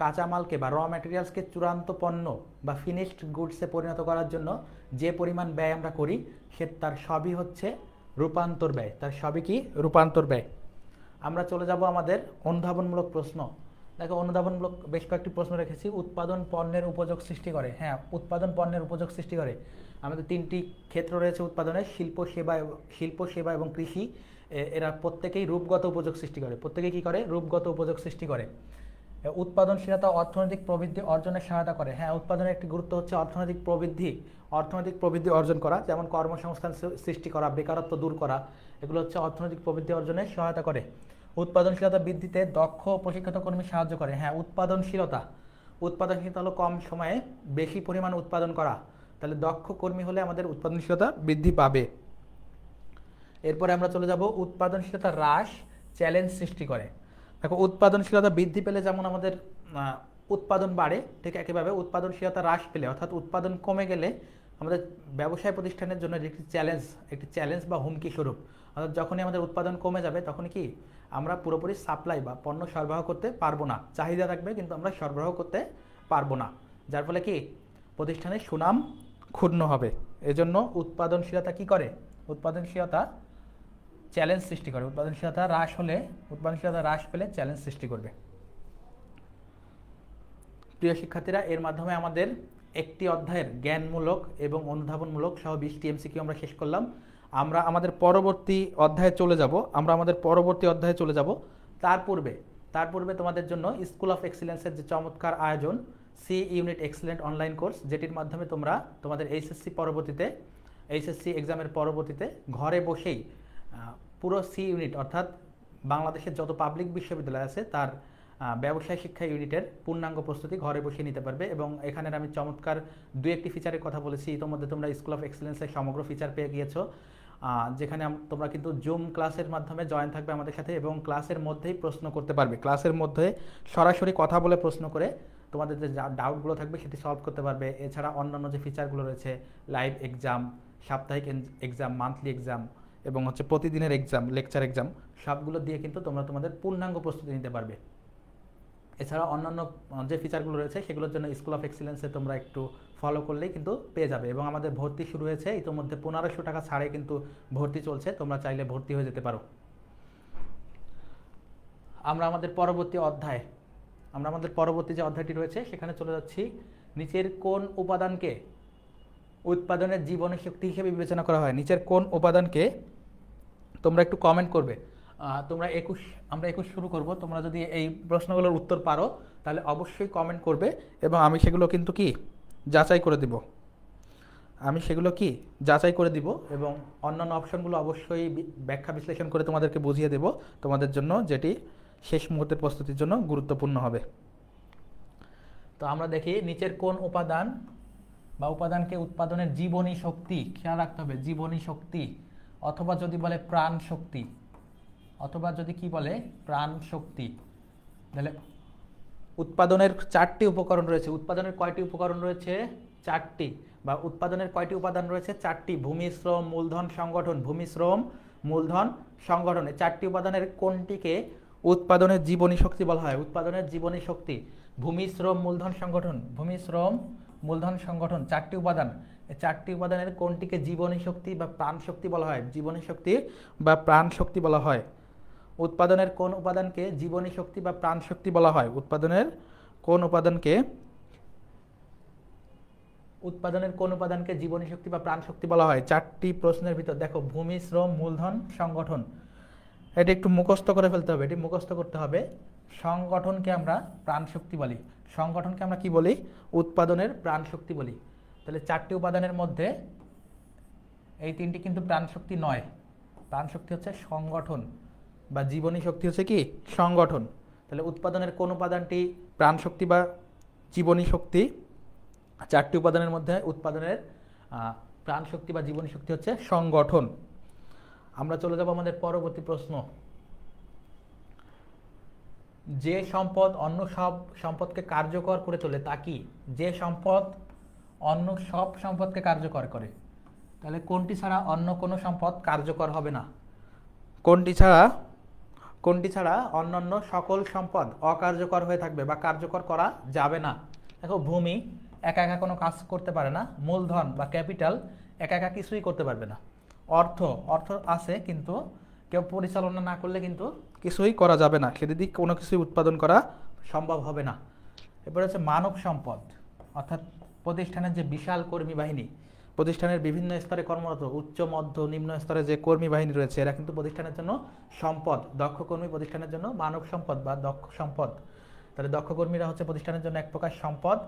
[SPEAKER 1] কাঁচামালকে বা র ম্যাটেরিয়ালসকে চূড়ান্ত পণ্য বা ফিনিশড গুডসে পরিণত করার জন্য যে পরিমাণ ব্যয় আমরা করি তার সবই হচ্ছে রূপান্তর ব্যয়। রূপান্তর ব্যয়। আমরা চলে যাব আমাদের অনুধাবনমূলক প্রশ্ন। দেখো, অনুধাবনমূলক বেশ কয়েকটি প্রশ্ন রেখেছি। উৎপাদন পণ্যের উপযোগ সৃষ্টি করে। হ্যাঁ, উৎপাদন পণ্যের উপযোগ সৃষ্টি করে। আমাদের 3টি ক্ষেত্র রয়েছে উৎপাদনের: শিল্প, সেবা এবং কৃষি। এরা প্রত্যেকেই রূপগত উপযোগ সৃষ্টি করে। প্রত্যেকেই কি করে? রূপগত উপযোগ সৃষ্টি করে। উৎপাদনশীলতা অর্থনৈতিক প্রবৃদ্ধি অর্জনের সহায়তা করে। হ্যাঁ, উৎপাদনের একটি গুরুত্ব হচ্ছে অর্থনৈতিক প্রবৃদ্ধি অর্জন করা, যেমন কর্মসংস্থান সৃষ্টি করা, বেকারত্ব দূর করা, এগুলো হচ্ছে অর্থনৈতিক প্রবৃদ্ধি অর্জনে সহায়তা করে। উৎপাদনশীলতা বৃদ্ধিতে দক্ষ প্রশিক্ষিত কর্মী সাহায্য করে। হ্যাঁ, উৎপাদনশীলতা হলো কম সময়ে বেশি পরিমাণ উৎপাদন করা। তাহলে দক্ষ কর্মী হলে আমাদের উৎপাদনশীলতা বৃদ্ধি পাবে। এরপরে আমরা চলে যাব উৎপাদনশীলতা হ্রাস চ্যালেঞ্জ সৃষ্টি করে। দেখো উৎপাদনশীলতা বৃদ্ধি পেলে যেমন আমাদের উৎপাদন বাড়ে, ঠিক একইভাবে উৎপাদনশীলতা হ্রাস পেলে অর্থাৎ উৎপাদন কমে গেলে আমাদের ব্যবসায় প্রতিষ্ঠানের জন্য একটি চ্যালেঞ্জ বা হুমকি স্বরূপ। অর্থাৎ যখনই আমাদের উৎপাদন কমে যাবে তখন কি আমরা পুরোপুরি সাপ্লাই বা পণ্য সরবরাহ করতে পারবো না। চাহিদা থাকবে কিন্তু আমরা সরবরাহ করতে পারবো না, যার ফলে কি প্রতিষ্ঠানের সুনাম ক্ষুণ্ণ হবে। এজন্য উৎপাদনশীলতা কি করে? উৎপাদনশীলতা চ্যালেঞ্জ সৃষ্টি করে। উৎপাদনশীলতা হ্রাস পেলে চ্যালেঞ্জ সৃষ্টি করবে। প্রিয় শিক্ষার্থীরা, এর মাধ্যমে আমাদের একটি অধ্যায়ের জ্ঞানমূলক এবং অনুধাবনমূলক সহ 20টি এমসিকিউ আমরা শেষ করলাম। আমরা আমাদের পরবর্তী অধ্যায়ে চলে যাব। তার পূর্বে তোমাদের জন্য স্কুল অফ এক্সিলেন্সের যে চমৎকার আয়োজন C unit excellent online course, যেটির মাধ্যমে তোমরা তোমাদের এইচএসসি এক্সামের পরবর্তীতে ঘরে বসেই পুরো সি ইউনিট অর্থাৎ বাংলাদেশের যত পাবলিক বিশ্ববিদ্যালয় আছে তার ব্যবসায় শিক্ষা ইউনিটের পূর্ণাঙ্গ প্রস্তুতি ঘরে বসে নিতে পারবে। এবং এখানের আমি চমৎকার দু একটি ফিচারের কথা বলেছি, ইতোমধ্যে তোমরা স্কুল অফ এক্সিলেন্সের সমগ্র ফিচার পেয়ে গিয়েছো, যেখানে তোমরা কিন্তু জুম ক্লাসের মাধ্যমে জয়েন থাকবে আমাদের সাথে এবং ক্লাসের মধ্যেই প্রশ্ন করতে পারবে। ক্লাসের মধ্যে সরাসরি কথা বলে প্রশ্ন করে তোমাদের যে ডাউটগুলো থাকবে সেটি সলভ করতে পারবে। এছাড়া অন্যান্য যে ফিচারগুলো রয়েছে লাইভ এক্সাম, সাপ্তাহিক এক্সাম, মান্থলি এক্সাম এবং প্রতিদিনের এক্সাম, লেকচার এক্সাম, সবগুলো দিয়ে কিন্তু তোমরা তোমাদের পূর্ণাঙ্গ প্রস্তুতি নিতে পারবে। এছাড়া অন্যান্য যে ফিচারগুলো রয়েছে সেগুলোর জন্য স্কুল অফ এক্সিলেন্সে তোমরা একটু ফলো করলেই কিন্তু পেয়ে যাবে। এবং আমাদের ভর্তি শুরু হয়েছে, ইতিমধ্যে 1500 টাকা ছাড়ে কিন্তু ভর্তি চলছে, তোমরা চাইলে ভর্তি হয়ে যেতে পারো। আমরা আমাদের পরবর্তী যে অধ্যায়টি রয়েছে সেখানে চলে যাচ্ছি। নিচের কোন উপাদানকে উৎপাদনের জীবনী শক্তি হিসেবে বিবেচনা করা হয়? নিচের কোন উপাদানকে, তোমরা একটু কমেন্ট করবে। আমরা 21 শুরু করব। তোমরা যদি এই প্রশ্নগুলোর উত্তর পারো তাহলে অবশ্যই কমেন্ট করবে এবং আমি সেগুলো কিন্তু যাচাই করে দিব এবং অন্যান্য অপশনগুলো অবশ্যই ব্যাখ্যা বিশ্লেষণ করে তোমাদেরকে বুঝিয়ে দেব তোমাদের জন্য, যেটি শেষ মুহূর্তের প্রস্তুতির জন্য গুরুত্বপূর্ণ হবে। তো আমরা দেখি নিচের কোন উপাদান বা উপাদানকে উৎপাদনের জীবনী শক্তি, খেয়াল রাখতে হবে জীবনী শক্তি, অথবা যদি বলে প্রাণ শক্তি, তাহলে উৎপাদনের 4টি উপকরণ রয়েছে। উৎপাদনের কয়টি উপকরণ রয়েছে? 4টি। বা উৎপাদনের কয়টি উপাদান রয়েছে? 4টি। ভূমি, শ্রম, মূলধন, সংগঠন। এই 4টি উপাদানের কোনটিকে উৎপাদনের জীবনী শক্তি বলা হয়? উৎপাদনের জীবনী শক্তি ভূমি, শ্রম, মূলধন, সংগঠন, 4টি উপাদান। এই 4টি উপাদানের কোনটিকে জীবনী শক্তি বা প্রাণ শক্তি বলা হয়? জীবনী শক্তি বা প্রাণ শক্তি বলা হয়। উৎপাদনের কোন উপাদানকে জীবনী শক্তি বা প্রাণ শক্তি বলা হয়? উৎপাদনের কোন উপাদানকে জীবনী শক্তি বা প্রাণ শক্তি বলা হয়? 4টি প্রশ্নের ভিতর দেখো ভূমি, শ্রম, মূলধন, সংগঠন। এটা একটু মুখস্থ করে ফেলতে হবে, সংগঠনকে আমরা প্রাণ শক্তি বলি। সংগঠনকে আমরা কি বলি? উৎপাদনের প্রাণ শক্তি বলি। তাহলে 4টি উপাদানের মধ্যে এই 3টি কিন্তু প্রাণ শক্তি নয়। প্রাণ শক্তি হচ্ছে সংগঠন বা জীবনী শক্তি হচ্ছে কি? সংগঠন। তাহলে উৎপাদনের কোন উপাদানটি প্রাণ শক্তি বা জীবনী শক্তি? 4টি উপাদানের মধ্যে উৎপাদনের প্রাণ শক্তি বা জীবনী শক্তি হচ্ছে সংগঠন। আমরা চলে যাব আমাদের পরবর্তী প্রশ্ন। যে সম্পদ অন্য সব সম্পদকে কার্যকর করে তোলে তা কি? যে সম্পদ অন্য সব সম্পদকে কার্যকর করে, তাহলে কোনটি ছাড়া অন্য কোনো সম্পদ কার্যকর হবে না? কোনটি ছাড়া অন্যান্য সকল সম্পদ অকার্যকর হয়ে থাকবে বা কার্যকর করা যাবে না? দেখো ভূমি একা একা কোনো কাজ করতে পারে না, মূলধন বা ক্যাপিটাল একা একা কিছুই করতে পারবে না, অর্থ আছে কিন্তু কেউ পরিচালনা না করলে কিন্তু কিছুই করা যাবে না, সেদিক কোনো কিছুই উৎপাদন করা সম্ভব হবে না। এরপরে হচ্ছে মানব সম্পদ, অর্থাৎ প্রতিষ্ঠানের যে বিশাল কর্মী বাহিনী, প্রতিষ্ঠানের বিভিন্ন স্তরে কর্মরত উচ্চ, মধ্য, নিম্ন স্তরে যে কর্মী বাহিনী রয়েছে এরা কিন্তু প্রতিষ্ঠানের জন্য সম্পদ। দক্ষ কর্মী প্রতিষ্ঠানের জন্য মানব সম্পদ বা দক্ষ সম্পদ। তাহলে দক্ষ কর্মীরা হচ্ছে প্রতিষ্ঠানের জন্য এক প্রকার সম্পদ।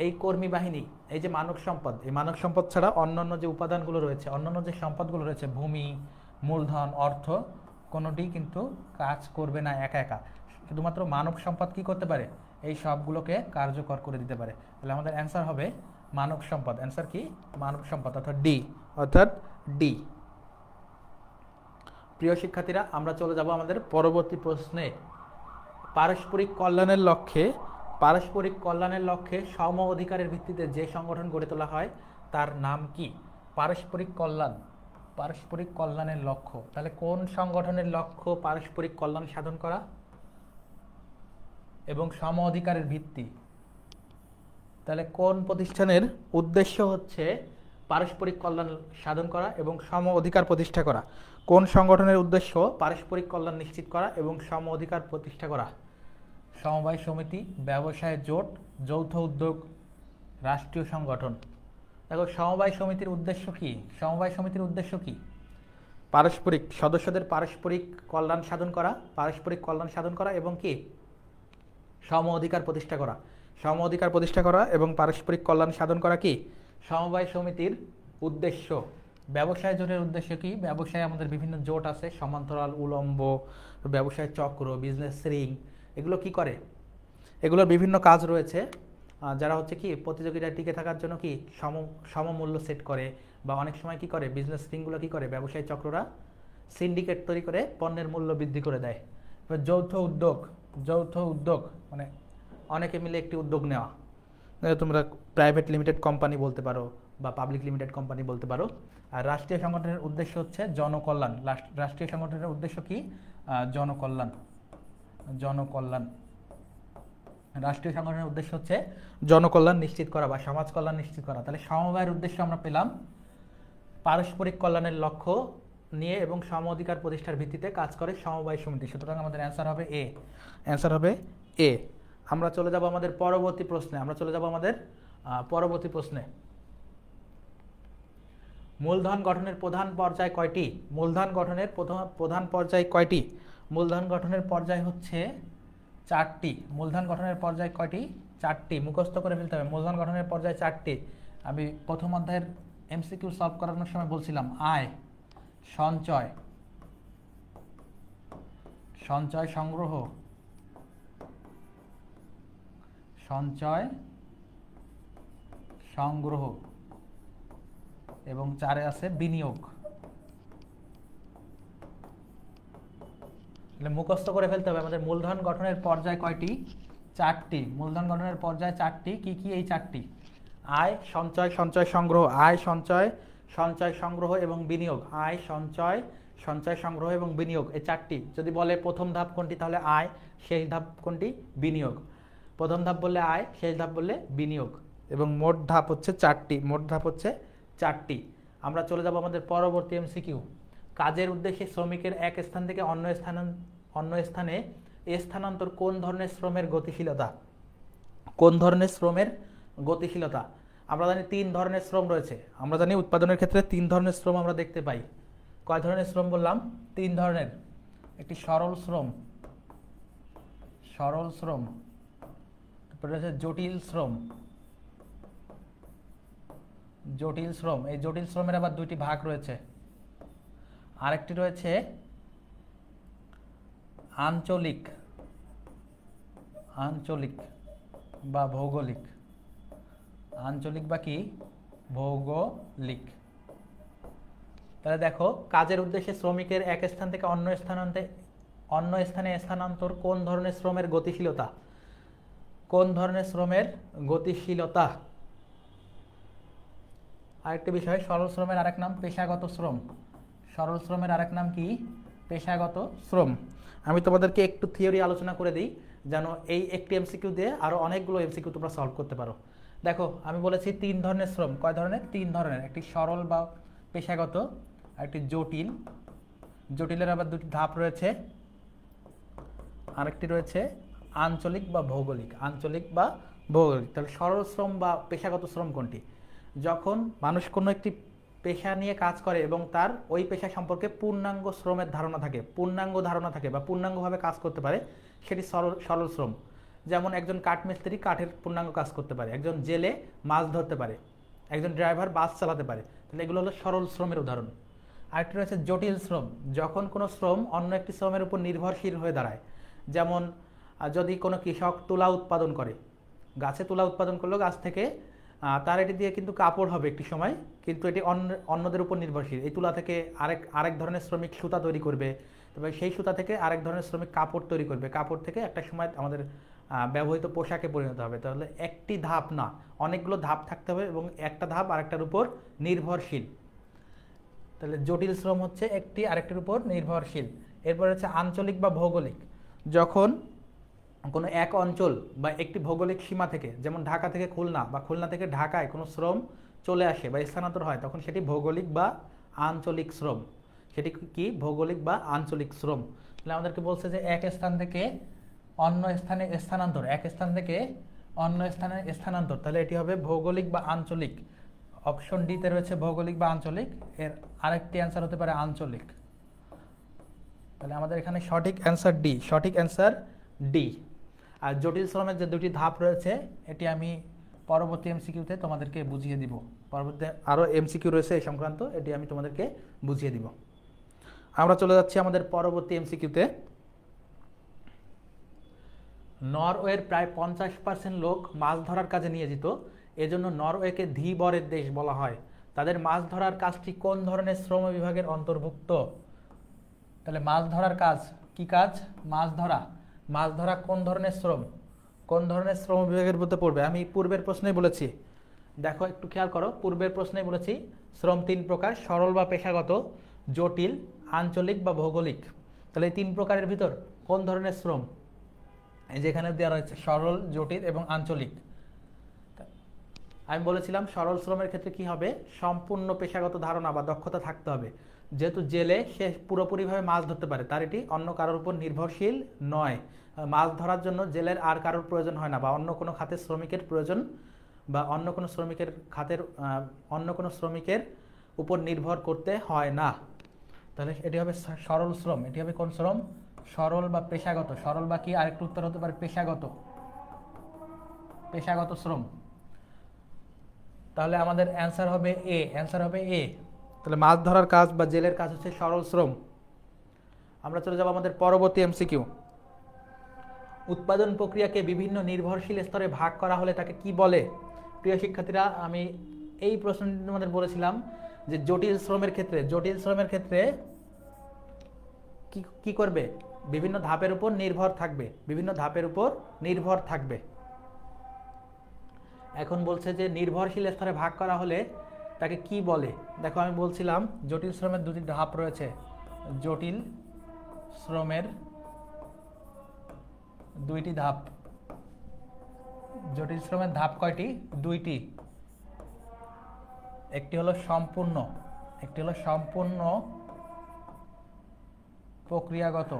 [SPEAKER 1] এই কর্মী বাহিনী, এই যে মানব সম্পদ, এই মানব সম্পদ ছাড়া অন্যান্য যে উপাদানগুলো রয়েছে, অন্যান্য যে সম্পদগুলো রয়েছে ভূমি, মূলধন, অর্থ, কোনোটি কিন্তু কাজ করবে না একা একা। শুধুমাত্র মানব সম্পদ কি করতে পারে? এই সবগুলোকে কার্যকর করে দিতে পারে। তাহলে আমাদের অ্যান্সার হবে মানব সম্পদ। অ্যান্সার কি? মানব সম্পদ, অর্থাৎ ডি। প্রিয় শিক্ষার্থীরা, আমরা চলে যাব আমাদের পরবর্তী প্রশ্নে। পারস্পরিক কল্যাণের লক্ষ্যে সম অধিকারের ভিত্তিতে যে সংগঠন গড়ে তোলা হয় তার নাম কি? পারস্পরিক কল্যাণের লক্ষ্য, তাহলে কোন সংগঠনের লক্ষ্য পারস্পরিক কল্যাণ সাধন করা এবং সম অধিকারের ভিত্তি? তাহলে কোন প্রতিষ্ঠানের উদ্দেশ্য হচ্ছে পারস্পরিক কল্যাণ সাধন করা এবং সম অধিকার প্রতিষ্ঠা করা? কোন সংগঠনের উদ্দেশ্য পারস্পরিক কল্যাণ নিশ্চিত করা এবং সম অধিকার প্রতিষ্ঠা করা? সমবায় সমিতি, ব্যবসায় জোট, যৌথ উদ্যোগ, রাষ্ট্রীয় সংগঠন। দেখো, সমবায় সমিতির উদ্দেশ্য কি? সদস্যদের পারস্পরিক কল্যাণ সাধন করা এবং কি সম অধিকার প্রতিষ্ঠা করা এবং পারস্পরিক কল্যাণ সাধন করা কি সমবায় সমিতির উদ্দেশ্য। ব্যবসায় জোটের উদ্দেশ্য কি? ব্যবসায় আমাদের বিভিন্ন জোট আছে, সমান্তরাল, উলম্ব, ব্যবসায় চক্র, বিজনেস রিং, এগুলো কি করে? এগুলোর বিভিন্ন কাজ রয়েছে, যারা হচ্ছে কি প্রতিযোগিতায় টিকে থাকার জন্য কি সমমূল্য সেট করে, বা অনেক সময় কি করে বিজনেস রিংগুলো কি করে ব্যবসায়ী চক্ররা সিন্ডিকেট তৈরি করে পণ্যের মূল্য বৃদ্ধি করে দেয়। যৌথ উদ্যোগ মানে অনেকে মিলে একটি উদ্যোগ নেওয়া, তোমরা প্রাইভেট লিমিটেড কোম্পানি বলতে পারো বা পাবলিক লিমিটেড কোম্পানি বলতে পারো। আর রাষ্ট্রীয় সংগঠনের উদ্দেশ্য হচ্ছে জনকল্যাণ। রাষ্ট্রীয় সংগঠনের উদ্দেশ্য কি? জনকল্যাণ। রাষ্ট্রীয় সংগঠনের উদ্দেশ্য হচ্ছে জনকল্যাণ নিশ্চিত করা বা সমাজ কল্যাণ নিশ্চিত করা। তাহলে সমবায়ের উদ্দেশ্য আমরা পেলাম পারস্পরিক কল্যাণের লক্ষ্য নিয়ে এবং সম অধিকার প্রতিষ্ঠার ভিত্তিতে কাজ করে সমবায় সমিতি। সুতরাং আমাদের অ্যান্সার হবে এ। আমরা চলে যাব আমাদের পরবর্তী প্রশ্নে। মূলধন গঠনের প্রধান পর্যায় কয়টি? মূলধন গঠনের পর্যায় হচ্ছে 4টি। মূলধন গঠনের পর্যায় কয়টি? 4টি। মুখস্থ করে ফেলতে হবে। মূলধন গঠনের পর্যায় 4টি। আমি প্রথম অধ্যায়ের এমসিকিউ সলভ করানোর সময় বলছিলাম আয়, সঞ্চয় সংগ্রহ এবং 4 আছে বিনিয়োগ। মুখস্থ করে ফেলতে হবে আমাদের মূলধন গঠনের পর্যায় কয়টি? 4টি। মূলধন গঠনের পর্যায় 4টি। কি কি এই 4টি? আয়, সঞ্চয় সংগ্রহ, সঞ্চয় সংগ্রহ এবং বিনিয়োগ। আয়, সঞ্চয় সংগ্রহ এবং বিনিয়োগ, এই 4টি। যদি বলে প্রথম ধাপ কোনটি, তাহলে আয়, শেষ ধাপ কোনটি? বিনিয়োগ। প্রথম ধাপ বললে আয়, শেষ ধাপ বললে বিনিয়োগ, এবং মোট ধাপ হচ্ছে 4টি। আমরা চলে যাব আমাদের পরবর্তী এমসিকিউ। কাজের উদ্দেশ্যে শ্রমিকের এক স্থান থেকে অন্য স্থানে স্থানান্তর কোন ধরনের শ্রমের গতিশীলতা? আমরা জানি 3 ধরনের শ্রম রয়েছে। আমরা জানি উৎপাদনের ক্ষেত্রে 3 ধরনের শ্রম আমরা দেখতে পাই। কয় ধরনের শ্রম বললাম? 3 ধরনের। একটি সরল শ্রম, তারপরে রয়েছে জটিল শ্রম। এই জটিল শ্রমের আবার 2টি ভাগ রয়েছে। আরেকটি রয়েছে আঞ্চলিক বা ভৌগোলিক। তাহলে দেখো, কাজের উদ্দেশ্যে শ্রমিকের এক স্থান থেকে অন্য স্থানে স্থানান্তর কোন ধরনের শ্রমের গতিশীলতা? আরেকটি বিষয়, সরল শ্রমের আরেক নাম পেশাগত শ্রম। আমি তোমাদেরকে একটু থিওরি আলোচনা করে দিই, যেন এই একটি এমসিকিউ দিয়ে আরো অনেকগুলো এমসিকিউ তোমরা সলভ করতে পারো। দেখো, আমি বলেছি 3 ধরনের শ্রম। কয় ধরনের? 3 ধরনের। একটি সরল বা পেশাগত, আরেকটি জটিলের আবার 2টি ধাপ রয়েছে, আরেকটি রয়েছে আঞ্চলিক বা ভৌগোলিক। তাহলে সরল শ্রম বা পেশাগত শ্রম কোনটি? যখন মানুষ কোনো একটি পেশা নিয়ে কাজ করে এবং তার ওই পেশা সম্পর্কে পূর্ণাঙ্গ ধারণা থাকে বা পূর্ণাঙ্গভাবে কাজ করতে পারে, সেটি সরল শ্রম। যেমন একজন কাঠমিস্ত্রি কাঠের পূর্ণাঙ্গ কাজ করতে পারে, একজন জেলে মাছ ধরতে পারে, একজন ড্রাইভার বাস চালাতে পারে। তাহলে এগুলো হলো সরল শ্রমের উদাহরণ। আরেকটি রয়েছে জটিল শ্রম, যখন কোনো শ্রম অন্য একটি শ্রমের উপর নির্ভরশীল হয়ে দাঁড়ায়। যেমন যদি কোনো কৃষক তুলা উৎপাদন করে, গাছে তুলা উৎপাদন করলো, গাছ থেকে তার এটি দিয়ে কিন্তু কাপড় হবে একটি সময়, কিন্তু এটি অন্যদের উপর নির্ভরশীল। এই তুলা থেকে আরেক ধরনের শ্রমিক সুতা তৈরি করবে, তবে সেই সুতা থেকে আরেক ধরনের শ্রমিক কাপড় তৈরি করবে, কাপড় থেকে একটা সময় আমাদের ব্যবহৃত পোশাকে পরিণত হবে। তাহলে একটি ধাপ না, অনেকগুলো ধাপ থাকতে হবে এবং একটা ধাপ আরেকটার উপর নির্ভরশীল। তাহলে জটিল শ্রম হচ্ছে একটি আরেকটির উপর নির্ভরশীল। এরপর হচ্ছে আঞ্চলিক বা ভৌগোলিক। যখন কোনো এক অঞ্চল বা একটি ভৌগোলিক সীমা থেকে, যেমন ঢাকা থেকে খুলনা বা খুলনা থেকে ঢাকায় কোনো শ্রম চলে আসে বা স্থানান্তর হয়, তখন সেটি ভৌগোলিক বা আঞ্চলিক শ্রম। সেটি কি? ভৌগোলিক বা আঞ্চলিক শ্রম। তাহলে আমাদেরকে বলছে যে এক স্থান থেকে অন্য স্থানে স্থানান্তর, এক স্থান থেকে অন্য স্থানে স্থানান্তর, তাহলে এটি হবে ভৌগোলিক বা আঞ্চলিক। অপশন ডিতে রয়েছে ভৌগোলিক বা আঞ্চলিক, এর আরেকটি অ্যান্সার হতে পারে আঞ্চলিক। তাহলে আমাদের এখানে সঠিক অ্যান্সার ডি, সঠিক অ্যান্সার ডি। আর জটিল শ্রমের যে দুটি ধাপ রয়েছে এটি আমি পরবর্তী এমসিকিউতে তোমাদেরকে বুঝিয়ে দিব। পরবর্তী আরও এমসিকিউ রয়েছে এই সংক্রান্ত, এটি আমি তোমাদেরকে বুঝিয়ে দিব। আমরা চলে যাচ্ছি আমাদের পরবর্তী এমসিকিউতে। নরওয়ের প্রায় 50% লোক মাছ ধরার কাজে নিয়োজিত, এজন্য নরওয়েকে ধীবরের দেশ বলা হয়। তাদের মাছ ধরার কাজটি কোন ধরনের শ্রম বিভাগের অন্তর্ভুক্ত? তাহলে মাছ ধরার কাজ কি কাজ? মাছ ধরা। মাছ ধরা কোন ধরনের শ্রম? কোন ধরনের শ্রম বিভাগের মধ্যে পড়বে? আমি পূর্বের প্রশ্নেই বলেছি, দেখো একটু খেয়াল করো, পূর্বের প্রশ্নেই বলেছি শ্রম 3 প্রকার: সরল বা পেশাগত, জটিল, আঞ্চলিক বা ভৌগোলিক। তাহলে এই 3 প্রকারের ভিতর কোন ধরনের শ্রম? এই যেখানে দেওয়া রয়েছে সরল, জটিল এবং আঞ্চলিক। আমি বলেছিলাম সরল শ্রমের ক্ষেত্রে কি হবে? সম্পূর্ণ পেশাগত ধারণা বা দক্ষতা থাকতে হবে। যেহেতু জেলে সে পুরোপুরিভাবে মাছ ধরতে পারে, তার এটি অন্য কারোর উপর নির্ভরশীল নয়। মাছ ধরার জন্য জেলের আর কারোর প্রয়োজন হয় না, বা অন্য কোনো খাতের শ্রমিকের প্রয়োজন, বা অন্য কোনো শ্রমিকের খাতের অন্য কোনো শ্রমিকের উপর নির্ভর করতে হয় না। তাহলে এটি হবে সরল শ্রম। এটি হবে কোন শ্রম? সরল বা পেশাগত। সরল বা কি? আরেকটু উত্তর হতে পারে পেশাগত, পেশাগত শ্রম। তাহলে আমাদের অ্যান্সার হবে এ, অ্যান্সার হবে এ। তাহলে মাছ ধরার কাজ বা জেলের কাজ হচ্ছে সরল শ্রম। আমরা চলে যাব আমাদের পরবর্তী এমসিকিউ। উৎপাদন প্রক্রিয়াকে বিভিন্ন নির্ভরশীল স্তরে ভাগ করা হলে তাকে কি বলে? প্রিয় শিক্ষার্থীরা, আমি এই প্রশ্নটি তোমাদের বলেছিলাম যে জটিল শ্রমের ক্ষেত্রে কি করবে? বিভিন্ন ধাপের উপর নির্ভর থাকবে, বিভিন্ন ধাপের উপর নির্ভর থাকবে। এখন বলছে যে নির্ভরশীল স্তরে ভাগ করা হলে তাকে কি বলে? দেখো আমি বলছিলাম জটিল শ্রমের দুটি ধাপ রয়েছে। জটিল শ্রমের দুইটি ধাপ। জটিল শ্রমের ধাপ কয়টি? দুইটি। একটি হলো সম্পূর্ণ প্রক্রিয়াগত,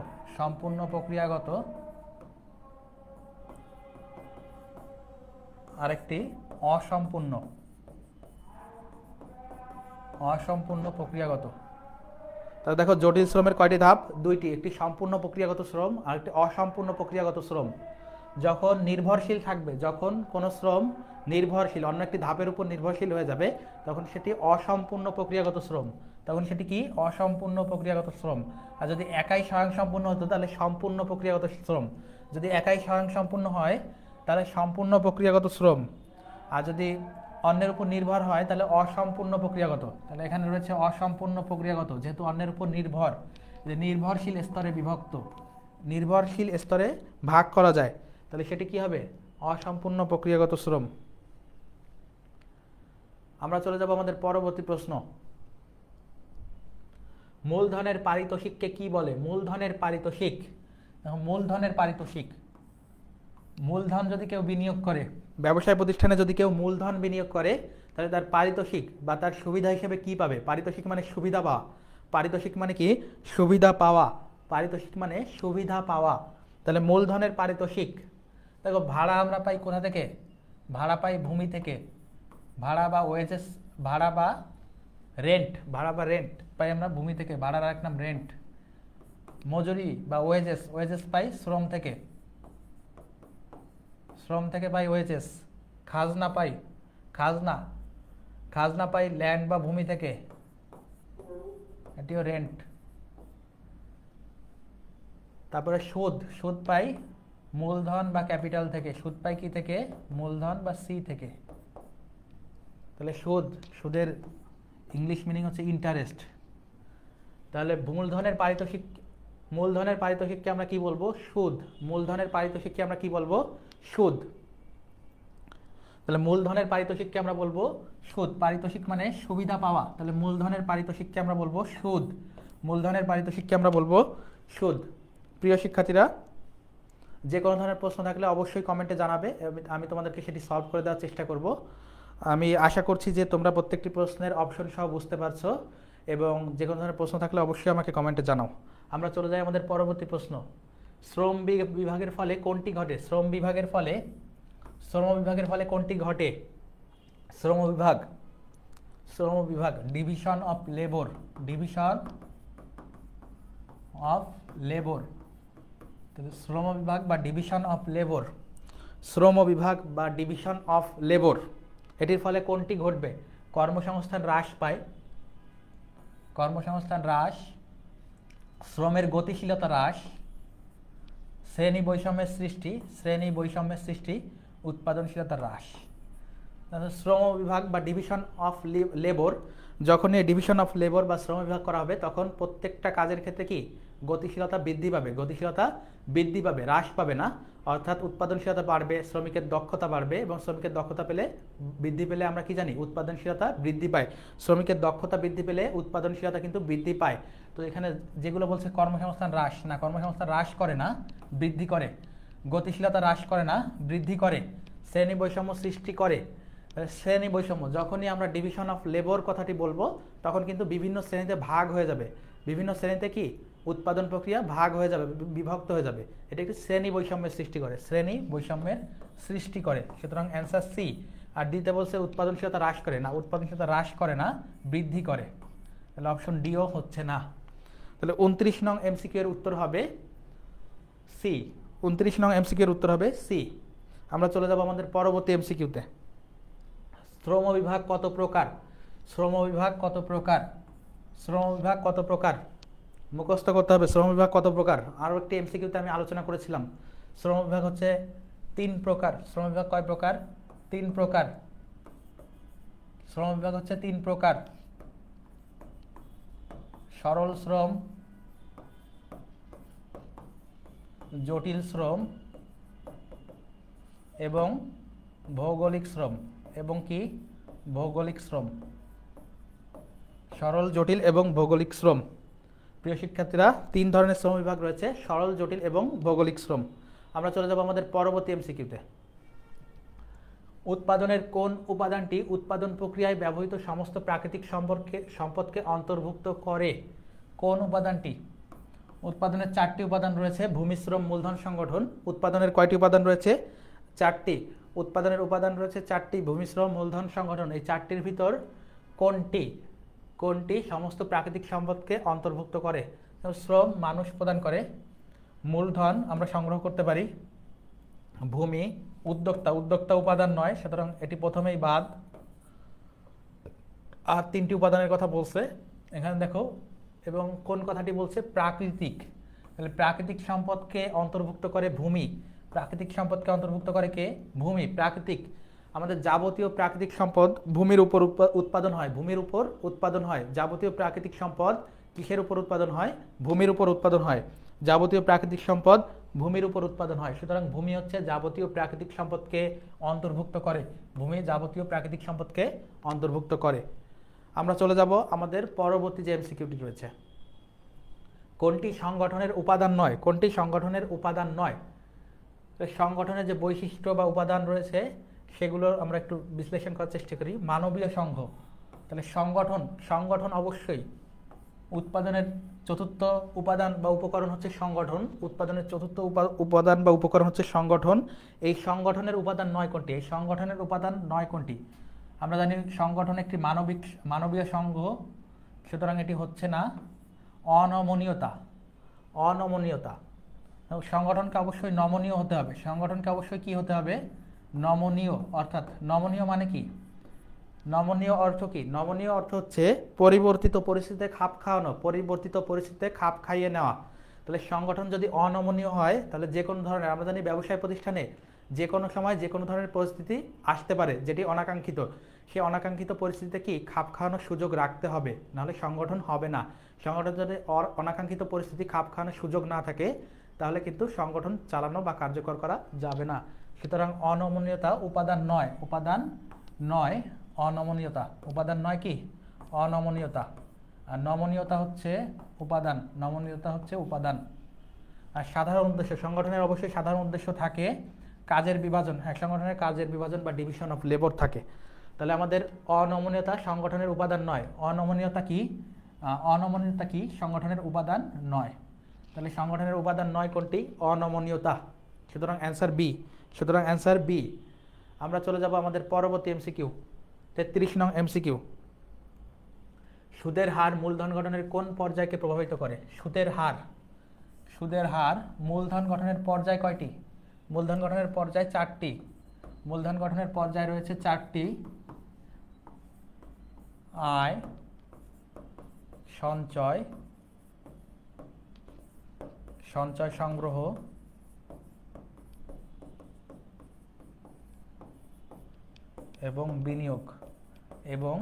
[SPEAKER 1] আরেকটি অসম্পূর্ণ প্রক্রিয়াগত। তাহলে দেখো জটিল শ্রমের কয়টি ধাপ? দুইটি। একটি সম্পূর্ণ প্রক্রিয়াগত শ্রম আর একটি অসম্পূর্ণ প্রক্রিয়াগত শ্রম। যখন নির্ভরশীল থাকবে, যখন কোনো শ্রম নির্ভরশীল, অন্য একটি ধাপের উপর নির্ভরশীল হয়ে যাবে, তখন সেটি অসম্পূর্ণ প্রক্রিয়াগত শ্রম। তখন সেটি কি? অসম্পূর্ণ প্রক্রিয়াগত শ্রম। আর যদি একাই স্বয়ংসম্পূর্ণ হতো তাহলে সম্পূর্ণ প্রক্রিয়াগত শ্রম। যদি একাই স্বয়ংসম্পূর্ণ হয় তাহলে সম্পূর্ণ প্রক্রিয়াগত শ্রম। আর যদি অন্যের উপর নির্ভর হয় তাহলে অসম্পূর্ণ প্রক্রিয়াগত। তাহলে এখানে রয়েছে অসম্পূর্ণ প্রক্রিয়াগত, যেহেতু অন্যের উপর নির্ভর, যে নির্ভরশীল স্তরে বিভক্ত, নির্ভরশীল স্তরে ভাগ করা যায়, তাহলে সেটি কি হবে? অসম্পূর্ণ প্রক্রিয়াগত শ্রম। আমরা চলে যাব আমাদের পরবর্তী প্রশ্ন। মূলধনের পারিতোষিককে কি বলে? মূলধনের পারিতোষিক। মূলধন যদি কেউ বিনিয়োগ করে, ব্যবসায় প্রতিষ্ঠানে যদি কেউ মূলধন বিনিয়োগ করে, তাহলে তার পারিতোষিক বা তার সুবিধা হিসেবে কি পাবে? পারিতোষিক মানে সুবিধা পাওয়া। পারিতোষিক মানে কি? সুবিধা পাওয়া। পারিতোষিক মানে সুবিধা পাওয়া। তাহলে মূলধনের পারিতোষিক, দেখো ভাড়া আমরা পাই কোথা থেকে? ভাড়া পাই ভূমি থেকে। ভাড়া বা ওয়েজেস, ভাড়া বা রেন্ট পাই আমরা ভূমি থেকে, ভাড়ার আরেক নাম রেন্ট। মজুরি বা ওয়েজেস পাই শ্রম থেকে, পাই ওয়েজেস। খাজনা পাই ল্যান্ড বা ভূমি থেকে, এটিও রেন্ট। তারপরে সুদ পাই মূলধন বা ক্যাপিটাল থেকে। সুদ পাই কি থেকে? মূলধন বা সি থেকে। তাহলে সুদ, সুদের ইংলিশ মিনিং হচ্ছে ইন্টারেস্ট। তাহলে মূলধনের পারিতোষিককে আমরা কি বলবো? সুদ। মূলধনের পারিতোষিককে আমরা কি বলবো? সুদ। তাহলে মূলধনের পারিতোষিককে আমরা বলবো সুদ। পারিতোষিক মানে সুবিধা পাওয়া, তাহলে মূলধনের পারিতোষিককে আমরা বলবো সুদ। মূলধনের পারিতোষিককে আমরা বলবো সুদ। প্রিয় শিক্ষার্থীরা, যে কোনো ধরনের প্রশ্ন থাকলে অবশ্যই কমেন্টে জানাবে, আমি তোমাদেরকে সেটি সলভ করে দেওয়ার চেষ্টা করব। আমি আশা করছি যে তোমরা প্রত্যেকটি প্রশ্নের অপশন সহ বুঝতে পারছো, এবং যে কোনো ধরনের প্রশ্ন থাকলে অবশ্যই আমাকে কমেন্টে জানাও। আমরা চলে যাই আমাদের পরবর্তী প্রশ্ন। শ্রম বিভাগের ফলে কোনটি ঘটে? শ্রম বিভাগের ফলে কোনটি ঘটে? শ্রম বিভাগ ডিভিশন অফ লেবার। শ্রম বিভাগ বা ডিভিশন অফ লেবার, এটির ফলে কোনটি ঘটবে? কর্মসংস্থান হ্রাস পায়, শ্রমের গতিশীলতা হ্রাস, শ্রেণী বৈষম্যের সৃষ্টি, উৎপাদনশীলতা হ্রাস। শ্রম বিভাগ বা ডিভিশন অফ লেবার, যখন এই ডিভিশন অফ লেবার বা শ্রম বিভাগ করা হবে তখন প্রত্যেকটা কাজের ক্ষেত্রে কি গতিশীলতা বৃদ্ধি পাবে, হ্রাস পাবে না। অর্থাৎ উৎপাদনশীলতা বাড়বে, শ্রমিকের দক্ষতা বাড়বে, এবং শ্রমিকের দক্ষতা বৃদ্ধি পেলে আমরা কি জানি? উৎপাদনশীলতা বৃদ্ধি পায়। শ্রমিকের দক্ষতা বৃদ্ধি পেলে উৎপাদনশীলতা কিন্তু বৃদ্ধি পায়। তো এখানে যেগুলো বলছে কর্মসংস্থান হ্রাস, না, কর্মসংস্থান হ্রাস করে না, বৃদ্ধি করে। গতিশীলতা হ্রাস করে না, বৃদ্ধি করে। শ্রেণী বৈষম্য সৃষ্টি করে। শ্রেণী বৈষম্য, যখনই আমরা ডিভিশন অফ লেবার কথাটি বলবো তখন কিন্তু বিভিন্ন শ্রেণীতে ভাগ হয়ে যাবে, বিভিন্ন শ্রেণীতে কি উৎপাদন প্রক্রিয়া ভাগ হয়ে যাবে, বিভক্ত হয়ে যাবে। এটা একটি শ্রেণী বৈষম্যের সৃষ্টি করে। সুতরাং অ্যান্সার সি। আর দিতে বলছে উৎপাদনশীলতা হ্রাস করে না, উৎপাদনশীলতা হ্রাস করে না, বৃদ্ধি করে। তাহলে অপশন ডিও হচ্ছে না। তাহলে 29 নং এমসিকিউ এর উত্তর হবে সি। 29 নং এমসিকিউ এর উত্তর হবে সি। আমরা চলে যাব আমাদের পরবর্তী এমসিকিউতে। শ্রম বিভাগ কত প্রকার? মুখস্থ করতে হবে শ্রম বিভাগ কত প্রকার। আরও একটি এমসিকিউতে আমি আলোচনা করেছিলাম, শ্রম বিভাগ হচ্ছে 3 প্রকার। শ্রম বিভাগ কয় প্রকার? 3 প্রকার। শ্রম বিভাগ হচ্ছে 3 প্রকার: সরল শ্রম, জটিল শ্রম এবং ভৌগোলিক শ্রম। সরল, জটিল এবং ভৌগোলিক শ্রম। প্রিয় শিক্ষার্থীরা, 3 ধরনের শ্রম বিভাগ রয়েছে: সরল, জটিল এবং ভৌগোলিক শ্রম। আমরা চলে যাব আমাদের পরবর্তী এমসিকিউতে। উৎপাদনের কোন উপাদানটি উৎপাদন প্রক্রিয়ায় ব্যবহৃত সমস্ত প্রাকৃতিক সম্পদকে অন্তর্ভুক্ত করে? কোন উপাদানটি? উৎপাদনের 4টি উপাদান রয়েছে: ভূমি, শ্রম, মূলধন, সংগঠন। উৎপাদনের কয়টি উপাদান রয়েছে? 4টি। উৎপাদনের উপাদান রয়েছে 4টি: ভূমি, শ্রম, মূলধন, সংগঠন। এই 4টির ভিতর কোনটি সমস্ত প্রাকৃতিক সম্পদকে অন্তর্ভুক্ত করে? শ্রম মানুষ প্রদান করে, মূলধন আমরা সংগ্রহ করতে পারি, ভূমি উদ্যোক্তা উপাদান নয়, সুতরাং এটি প্রথমেই বাদ। আর 3টি উপাদানের কথা বলছে এখানে দেখো, এবং কোন কথাটি বলছে? প্রাকৃতিক। তাহলে প্রাকৃতিক সম্পদকে অন্তর্ভুক্ত করে ভূমি। প্রাকৃতিক সম্পদকে অন্তর্ভুক্ত করে কে? ভূমি। প্রাকৃতিক, আমাদের যাবতীয় প্রাকৃতিক সম্পদ ভূমির উপর উৎপাদন হয়। যাবতীয় প্রাকৃতিক সম্পদ কিসের উপর উৎপাদন হয়? ভূমির উপর উৎপাদন হয়। যাবতীয় প্রাকৃতিক সম্পদ ভূমির উপর উৎপাদন হয়, সুতরাং ভূমি হচ্ছে যাবতীয় প্রাকৃতিক সম্পদকে অন্তর্ভুক্ত করে। ভূমি যাবতীয় প্রাকৃতিক সম্পদকে অন্তর্ভুক্ত করে। আমরা চলে যাব আমাদের পরবর্তী যে এমসিকিউটি রয়েছে। কোনটি সংগঠনের উপাদান নয়? সংগঠনের যে বৈশিষ্ট্য বা উপাদান রয়েছে সেগুলো আমরা একটু বিশ্লেষণ করার চেষ্টা করি। মানবীয় সংঘ, তাহলে সংগঠন অবশ্যই। উৎপাদনের 4র্থ উপাদান বা উপকরণ হচ্ছে সংগঠন। উৎপাদনের 4র্থ উপাদান বা উপকরণ হচ্ছে সংগঠন। এই সংগঠনের উপাদান 9 কোনটি? আমরা জানি সংগঠন একটি মানবীয় সংঘ, সুতরাং এটি হচ্ছে না। অনমনীয়তা, সংগঠনকে অবশ্যই নমনীয় হতে হবে। সংগঠনকে অবশ্যই কি হতে হবে? নমনীয়। অর্থাৎ নমনীয় মানে কি? নমনীয় অর্থ কি? নমনীয় অর্থ হচ্ছে পরিবর্তিত পরিস্থিতিতে খাপ খাইয়ে নেওয়া। তাহলে সংগঠন যদি অনমনীয় হয় তাহলে যে কোনো ধরনের, আমরা জানি ব্যবসায় প্রতিষ্ঠানে যে কোনো সময় যে কোনো ধরনের পরিস্থিতি আসতে পারে যেটি অনাকাঙ্ক্ষিত, সেই অনাকাঙ্ক্ষিত পরিস্থিতিতে কি খাপ খাওয়ানোর সুযোগ রাখতে হবে, নাহলে সংগঠন হবে না। সংগঠন যদি অনাকাঙ্ক্ষিত পরিস্থিতি খাপ খাওয়ানোর সুযোগ না থাকে তাহলে কিন্তু সংগঠন চালানো বা কার্যকর করা যাবে না। সুতরাং অনমনীয়তা উপাদান নয়, উপাদান নয় অনমনীয়তা, উপাদান নয় কি অনমনীয়তা, আর নমনীয়তা হচ্ছে উপাদান, নমনীয়তা হচ্ছে উপাদান। আর সাধারণ উদ্দেশ্য, সংগঠনের অবশ্যই সাধারণ উদ্দেশ্য থাকে, কাজের বিভাজন, হ্যাঁ সংগঠনের কাজের বিভাজন বা ডিভিশন অফ লেবার থাকে। তাহলে আমাদের অনমনীয়তা সংগঠনের উপাদান নয়। অনমনীয়তা কি? অনমনীয়তা কি সংগঠনের উপাদান নয়। তাহলে সংগঠনের উপাদান নয় কোনটি? অনমনীয়তা। সুতরাং অ্যান্সার বি। সুতরাং অ্যান্সার বি। আমরা চলে যাব আমাদের পরবর্তী এমসিকিউ, 33 নং এমসিকিউ। সুদের হার মূলধন গঠনের কোন পর্যায়কে প্রভাবিত করে? সুদের হার, সুদের হার মূলধন গঠনের পর্যায় কয়টি? মূলধন গঠনের পর্যায় 4টি। মূলধন গঠনের পর্যায় রয়েছে 4টি: আয়, সঞ্চয়, সঞ্চয় সংগ্রহ এবং বিনিয়োগ, এবং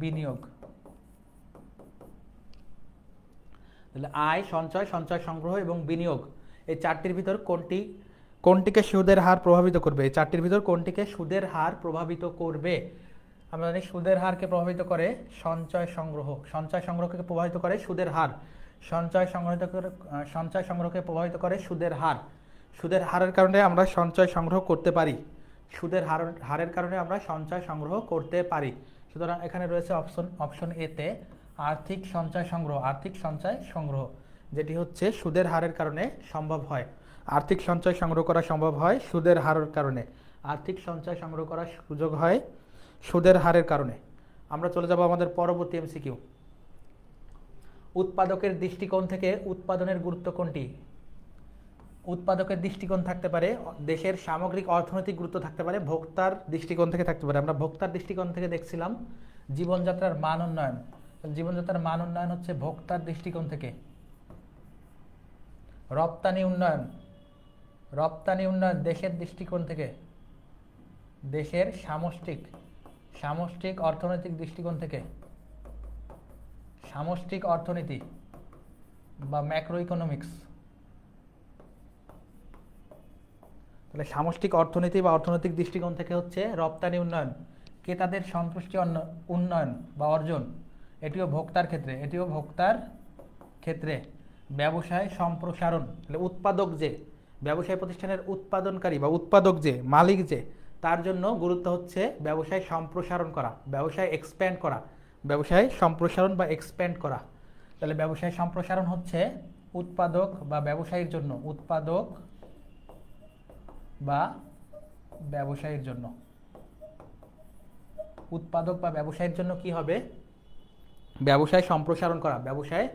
[SPEAKER 1] বিনিয়োগ। তাহলে আয়, সঞ্চয়, সঞ্চয় সংগ্রহ এবং বিনিয়োগ, এই 4টির ভিতর কোনটিকে সুদের হার প্রভাবিত করবে? এই 4টির ভিতর কোনটিকে সুদের হার প্রভাবিত করবে? আমরা জানি সুদের হারকে প্রভাবিত করে সঞ্চয় সংগ্রহ, সঞ্চয় সংগ্রহকে প্রভাবিত করে সুদের হার, সঞ্চয় সংগ্রহকে প্রভাবিত করে সুদের হার। সুদের হারের কারণে আমরা সঞ্চয় সংগ্রহ করতে পারি, সুদের হারের কারণে আমরা সঞ্চয় সংগ্রহ করতে পারি। সুতরাং এখানে রয়েছে অপশন এতে আর্থিক সঞ্চয় সংগ্রহ, আর্থিক সঞ্চয় সংগ্রহ, যেটি হচ্ছে সুদের হারের কারণে সম্ভব হয়। আর্থিক সঞ্চয় সংগ্রহ করা সম্ভব হয় সুদের হারের কারণে, আর্থিক সঞ্চয় সংগ্রহ করার সুযোগ হয় সুদের হারের কারণে। আমরা চলে যাব আমাদের পরবর্তী এমসিকিউ। উৎপাদকের দৃষ্টিকোণ থেকে উৎপাদনের গুরুত্ব কোনটি? উৎপাদকের দৃষ্টিকোণ থাকতে পারে, দেশের সামগ্রিক অর্থনৈতিক গুরুত্ব থাকতে পারে, ভোক্তার দৃষ্টিকোণ থেকে থাকতে পারে। আমরা ভোক্তার দৃষ্টিকোণ থেকে দেখছিলাম জীবনযাত্রার মান উন্নয়ন, জীবনযাত্রার মান উন্নয়ন হচ্ছে ভোক্তার দৃষ্টিকোণ থেকে। রপ্তানি উন্নয়ন, রপ্তানি উন্নয়ন দেশের দৃষ্টিকোণ থেকে, দেশের সামষ্টিক অর্থনৈতিক দৃষ্টিকোণ থেকে, সামষ্টিক অর্থনীতি বা ম্যাক্রো ইকোনমিক্স। তাহলে সামষ্টিক অর্থনীতি বা অর্থনৈতিক দৃষ্টিকোণ থেকে হচ্ছে রপ্তানি উন্নয়ন, ক্রেতাদের সন্তুষ্টি উন্নয়ন বা অর্জন, এটিও ভোক্তার ক্ষেত্রে, এটিও ভোক্তার ক্ষেত্রে। ব্যবসায় সম্প্রসারণ, তাহলে উৎপাদক যে, ব্যবসায় প্রতিষ্ঠানের উৎপাদনকারী বা উৎপাদক যে, মালিক যে, তার জন্য গুরুত্ব হচ্ছে ব্যবসায় সম্প্রসারণ করা, ব্যবসায় এক্সপ্যান্ড করা, ব্যবসায় সম্প্রসারণ বা এক্সপ্যান্ড করা। তাহলে ব্যবসায় সম্প্রসারণ হচ্ছে উৎপাদক বা ব্যবসায়ীর জন্য, উৎপাদক বা ব্যবসায়ীর জন্য, উৎপাদক বা ব্যবসায়ীর জন্য কি হবে? ব্যবসায় সম্প্রসারণ করা, ব্যবসায়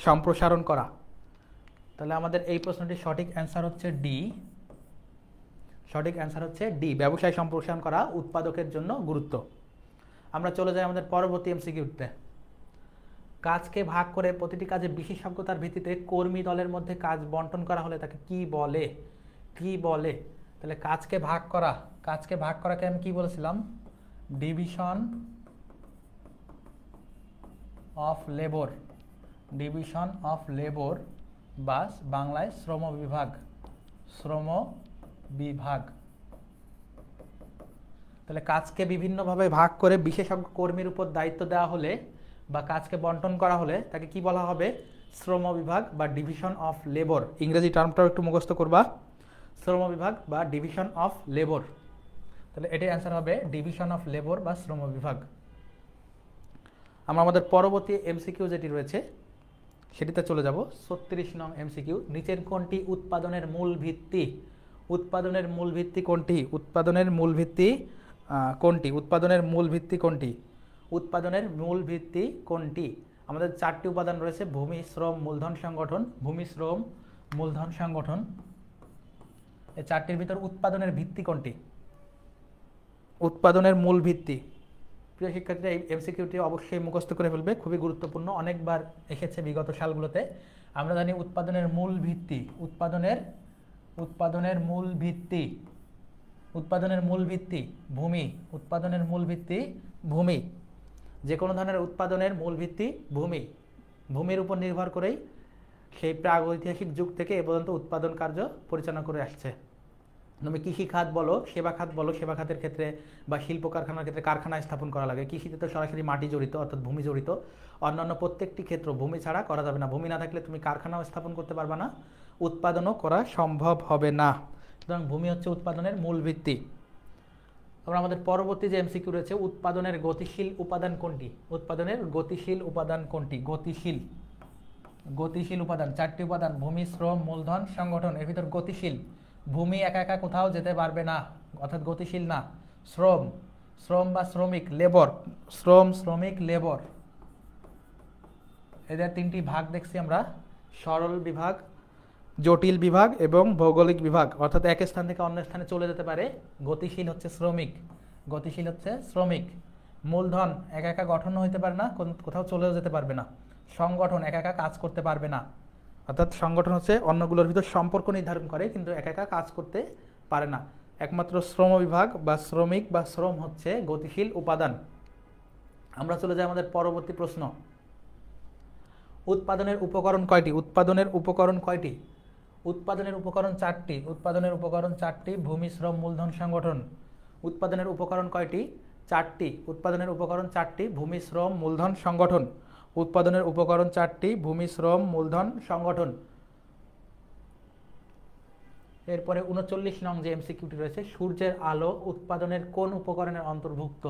[SPEAKER 1] সম্প্রসারণ করা। তাহলে আমাদের এই প্রশ্নটির সঠিক অ্যান্সার হচ্ছে ডি, সঠিক অ্যান্সার হচ্ছে ডি, ব্যবসায় সম্প্রসারণ করা উৎপাদকের জন্য গুরুত্ব। আমরা চলে যাই আমাদের পরবর্তী এমসিকিউতে। কাজকে ভাগ করে প্রতিটি কাজে বিশেষজ্ঞতার ভিত্তিতে কর্মী দলের মধ্যে কাজ বন্টন করা হলে তাকে কি বলে? কি বলে? তাহলে কাজকে ভাগ করা, কাজকে ভাগ করাকে আমি কি বলেছিলাম? Division of labour, division of labour বা বাংলায় শ্রম বিভাগ, শ্রম বিভাগ। তাহলে কাজকে বিভিন্নভাবে ভাগ করে বিশেষজ্ঞ কর্মীর উপর দায়িত্ব দেওয়া হলে বা কাজকে বন্টন করা হলে তাকে কি বলা হবে? শ্রম বিভাগ বা ডিভিশন অফ লেবার। ইংরেজি টার্মটাও একটু মুখস্থ করবা, শ্রম বিভাগ বা ডিভিশন অফ লেবার। তাহলে এটাই অ্যান্সার হবে ডিভিশন অফ লেবার বা শ্রম বিভাগ। আমরা আমাদের পরবর্তী এমসিকিউ যেটি রয়েছে সেটিতে চলে যাব। 36 নং এমসিকিউ। নিচের কোনটি উৎপাদনের মূল ভিত্তি? উৎপাদনের মূল ভিত্তি কোনটি? উৎপাদনের মূল ভিত্তি কোনটি? উৎপাদনের মূল ভিত্তি কোনটি? উৎপাদনের মূল ভিত্তি কোনটি? আমাদের 4টি উপাদান রয়েছে: ভূমি, শ্রম, মূলধন, সংগঠন। ভূমি, শ্রম, মূলধন, সংগঠন। এই 4টির ভিতর উৎপাদনের ভিত্তি কোনটি? উৎপাদনের মূল ভিত্তি। প্রিয় শিক্ষার্থীরা, এই এমসিকিউটি অবশ্যই মুখস্থ করে ফেলবে, খুবই গুরুত্বপূর্ণ, অনেকবার এসেছে বিগত সালগুলোতে। আমরা জানি উৎপাদনের মূল ভিত্তি, উৎপাদনের মূল ভিত্তি, উৎপাদনের মূল ভিত্তি ভূমি, উৎপাদনের মূল ভিত্তি ভূমি। যে কোনো ধরনের উৎপাদনের মূল ভিত্তি ভূমি। ভূমির উপর নির্ভর করেই সেই প্রাগৈতিহাসিক যুগ থেকে এ পর্যন্ত উৎপাদন কার্য পরিচালনা করে আসছে। তুমি কৃষি খাত বলো, সেবা খাত বলো, সেবা খাতের ক্ষেত্রে বা শিল্প কারখানার ক্ষেত্রে কারখানা স্থাপন করা লাগে। কৃষিতে তো সরাসরি মাটি জড়িত, অর্থাৎ ভূমি জড়িত। অন্যান্য প্রত্যেকটি ক্ষেত্র ভূমি ছাড়া করা যাবে না। ভূমি না থাকলে তুমি কারখানাও স্থাপন করতে পারবে না, উৎপাদনও করা সম্ভব হবে না। সুতরাং ভূমি হচ্ছে উৎপাদনের মূল ভিত্তি। আমরা আমাদের পরবর্তী যে এমসিকিউ রয়েছে, উৎপাদনের গতিশীল উপাদান কোনটি? উৎপাদনের গতিশীল উপাদান কোনটি? গতিশীল, গতিশীল উপাদান 4টি উপাদান: ভূমি, শ্রম, মূলধন, সংগঠন। এর ভিতর গতিশীল, ভূমি একা একা কোথাও যেতে পারবে না, অর্থাৎ গতিশীল না। শ্রম, শ্রম বা শ্রমিক, লেবর, শ্রম, শ্রমিক, লেবর। এদের 3টি ভাগ দেখছি আমরা: সরল বিভাগ, জটিল বিভাগ এবং ভৌগোলিক বিভাগ। অর্থাৎ এক স্থান থেকে অন্য স্থানে চলে যেতে পারে। গতিশীল হচ্ছে শ্রমিক, গতিশীল হচ্ছে শ্রমিক। মূলধন একা একা গঠন হইতে পারে না, কোথাও চলেও যেতে পারবে না। সংগঠন একা একা কাজ করতে পারবে না, অর্থাৎ সংগঠন হচ্ছে অন্যগুলোর ভিতর সম্পর্ক নির্ধারণ করে কিন্তু একা একা কাজ করতে পারে না। একমাত্র শ্রম বিভাগ বা শ্রমিক বা শ্রম হচ্ছে গতিশীল উপাদান। আমরা চলে যাই আমাদের পরবর্তী প্রশ্ন। উৎপাদনের উপকরণ কয়টি? উৎপাদনের উপকরণ কয়টি? উৎপাদনের উপকরণ 4টি। উৎপাদনের উপকরণ 4টি: ভূমি, শ্রম, মূলধন, সংগঠন। উৎপাদনের উপকরণ কয়টি? 4টি। উৎপাদনের উপকরণ 4টি: ভূমি, শ্রম, মূলধন, সংগঠন। উৎপাদনের উপকরণ 4টি: ভূমি, শ্রম, মূলধন, সংগঠন। এরপরে 39 নং যে এমসিকিউটি রয়েছে, সূর্যের আলো উৎপাদনের কোন উপকরণের অন্তর্ভুক্ত?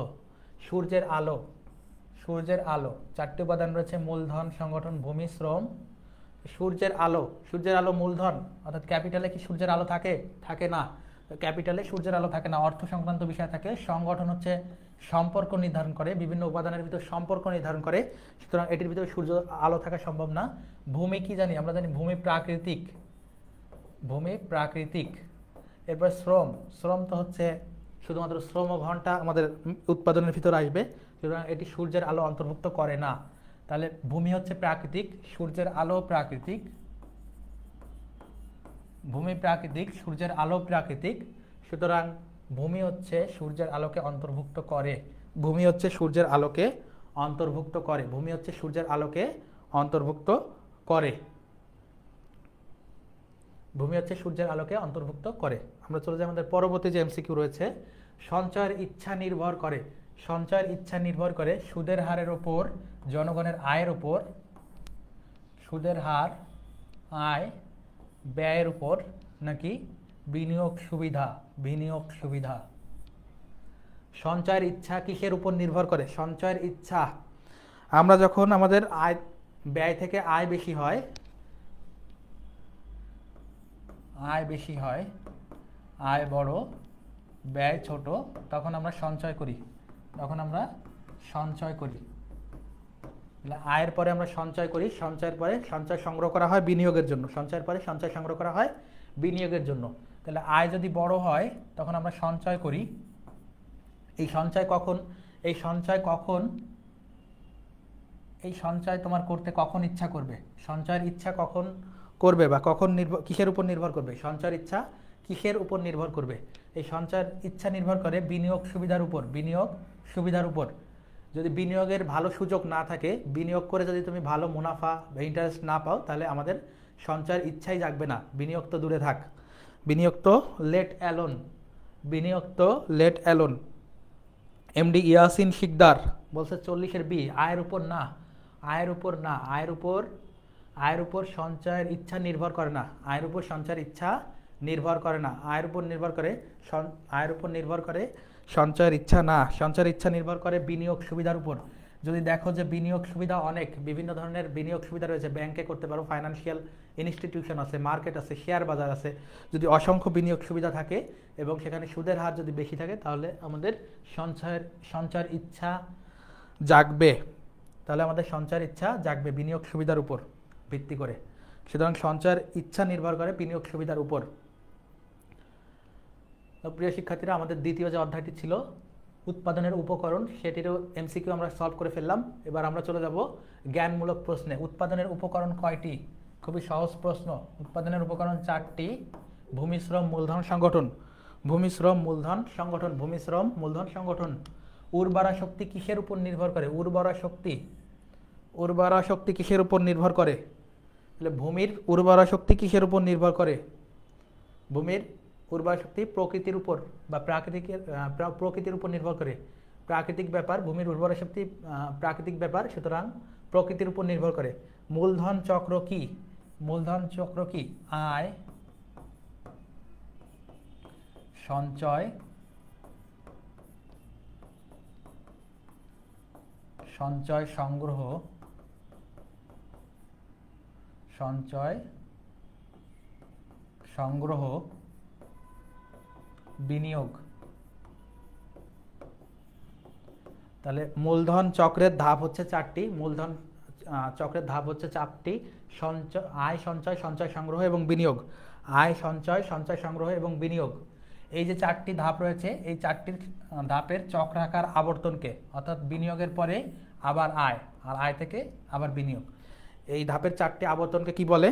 [SPEAKER 1] সূর্যের আলো, সূর্যের আলো 4টি উপাদান রয়েছে: মূলধন, সংগঠন, ভূমি, শ্রম। সূর্যের আলো, সূর্যের আলো মূলধন, অর্থাৎ ক্যাপিটালে কি সূর্যের আলো থাকে? থাকে না। ক্যাপিটালে সূর্যের আলো থাকে না, অর্থ সংক্রান্ত বিষয় থাকে। সংগঠন হচ্ছে সম্পর্ক নির্ধারণ করে, বিভিন্ন উপাদানের ভিতর সম্পর্ক নির্ধারণ করে, সুতরাং এটির ভিতরে সূর্য আলো থাকা সম্ভব না। ভূমি কি জানি আমরা? জানি ভূমি প্রাকৃতিক, ভূমি প্রাকৃতিক। এরপর শ্রম, শ্রম তো হচ্ছে শুধুমাত্র শ্রম ঘন্টা আমাদের উৎপাদনের ভিতরে আসবে, সুতরাং এটি সূর্যের আলো অন্তর্ভুক্ত করে না। তাহলে ভূমি হচ্ছে প্রাকৃতিক, সূর্যের আলো প্রাকৃতিক। ভূমি প্রাকৃতিক, সূর্যের আলো প্রাকৃতিক, সুতরাং ভূমি হচ্ছে সূর্যের আলোকে অন্তর্ভুক্ত করে। ভূমি হচ্ছে সূর্যের আলোকে অন্তর্ভুক্ত করে। ভূমি হচ্ছে সূর্যের আলোকে অন্তর্ভুক্ত করে। ভূমি হচ্ছে সূর্যের আলোকে অন্তর্ভুক্ত করে। আমরা চলে যাই আমাদের পরবর্তী যে এমসিকিউ রয়েছে, সঞ্চয়ের ইচ্ছা নির্ভর করে। সঞ্চয়ের ইচ্ছা নির্ভর করে সুদের হারের ওপর, জনগণের আয়ের উপর। সুদের হার, আয়, ব্যয়ের উপর, নাকি বিনিয়োগ সুবিধা? বিনিয়োগ সুবিধা। সঞ্চয়ের ইচ্ছা কিসের উপর নির্ভর করে? সঞ্চয়ের ইচ্ছা, আমরা যখন আমাদের আয় ব্যয় থেকে আয় বেশি হয়, আয় বেশি হয়, আয় বড় ব্যয় ছোট, তখন আমরা সঞ্চয় করি, তখন আমরা সঞ্চয় করি। আয়ের পরে আমরা সঞ্চয় করি, সঞ্চয়ের পরে সঞ্চয় সংগ্রহ করা হয় বিনিয়োগের জন্য, সঞ্চয়ের পরে সঞ্চয় সংগ্রহ করা হয় বিনিয়োগের জন্য। তাহলে আয় যদি বড় হয় তখন আমরা সঞ্চয় করি। এই সঞ্চয় কখন, এই সঞ্চয় কখন, এই সঞ্চয় তোমার করতে কখন ইচ্ছা করবে? সঞ্চয়ের ইচ্ছা কখন করবে বা কখন কিসের উপর নির্ভর করবে? সঞ্চয়ের ইচ্ছা কিসের উপর নির্ভর করবে? এই সঞ্চয়ের ইচ্ছা নির্ভর করে বিনিয়োগ সুবিধার উপর, বিনিয়োগ সুবিধার উপর। যদি বিনিয়োগের ভালো সুযোগ না থাকে, বিনিয়োগ করে যদি তুমি ভালো মুনাফা বা ইন্টারেস্ট না পাও, তাহলে আমাদের সঞ্চয়ের ইচ্ছাই জাগবে না। বিনিয়োগ তো দূরে থাক, বিনিয়োগ তো লেট অ্যালোন, বিনিয়োগ তো let alone. MD Yasin Sikdar বলছে 40-এর বি, আয়ের উপর না, আয়ের উপর না, আয়ের উপর, আয়ের উপর সঞ্চয়ের ইচ্ছা নির্ভর করে না, আয়ের উপর সঞ্চয়ের ইচ্ছা নির্ভর করে না, আয়ের উপর নির্ভর করে, আয়ের উপর নির্ভর করে সঞ্চয়ের ইচ্ছা না, সঞ্চয়ের ইচ্ছা নির্ভর করে বিনিয়োগ সুবিধার উপর। যদি দেখো যে বিনিয়োগ সুবিধা অনেক, বিভিন্ন ধরনের বিনিয়োগ সুবিধা রয়েছে, ব্যাংকে করতে পারো, ফাইন্যান্সিয়াল ইনস্টিটিউশন আছে, মার্কেট আছে, শেয়ার বাজার আছে, যদি অসংখ্য বিনিয়োগ সুবিধা থাকে এবং সেখানে সুদের হার যদি বেশি থাকে, তাহলে আমাদের সঞ্চয়ের ইচ্ছা জাগবে, তাহলে আমাদের সঞ্চয়ের ইচ্ছা জাগবে বিনিয়োগ সুবিধার উপর ভিত্তি করে। সুতরাং সঞ্চয়ের ইচ্ছা নির্ভর করে বিনিয়োগ সুবিধার উপর। প্রিয় শিক্ষার্থীরা, আমাদের দ্বিতীয় যে অধ্যায়টি ছিল উৎপাদনের উপকরণ, সেটিরও এমসিকিউ আমরা সলভ করে ফেললাম। এবার আমরা চলে যাব জ্ঞানমূলক প্রশ্নে। উৎপাদনের উপকরণ কয়টি? খুবই সহজ প্রশ্ন। উৎপাদনের উপকরণ 4টি: ভূমি, শ্রম, মূলধন, সংগঠন। ভূমি, শ্রম, মূলধন, সংগঠন। ভূমি, শ্রম, মূলধন, সংগঠন। উর্বরা শক্তি কিসের উপর নির্ভর করে? উর্বরা শক্তি কিসের উপর নির্ভর করে? তাহলে ভূমির উর্বরা শক্তি কিসের উপর নির্ভর করে? ভূমির উর্বরা শক্তি প্রকৃতির উপর বা প্রকৃতির উপর নির্ভর করে। প্রাকৃতিক ব্যাপার, ভূমির উর্বরা শক্তি প্রাকৃতিক ব্যাপার, সুতরাং প্রকৃতির উপর নির্ভর করে। মূলধন চক্র কি? মূলধন চক্র কি? আয়, সঞ্চয়, সংগ্রহ, বিনিয়োগ। তাহলে মূলধন চক্রের ধাপ হচ্ছে 4টি। মূলধন চক্রের ধাপ হচ্ছে 4টি: আয়, সঞ্চয়, সংগ্রহ এবং বিনিয়োগ। আয়, সঞ্চয়, সংগ্রহ এবং বিনিয়োগ, এই যে 4টি ধাপ রয়েছে, এই 4টি ধাপের চক্রাকার আবর্তনকে, অর্থাৎ বিনিয়োগের পরে আবার আয়, আর আয় থেকে আবার বিনিয়োগ, এই ধাপের 4টি আবর্তনকে কি বলে?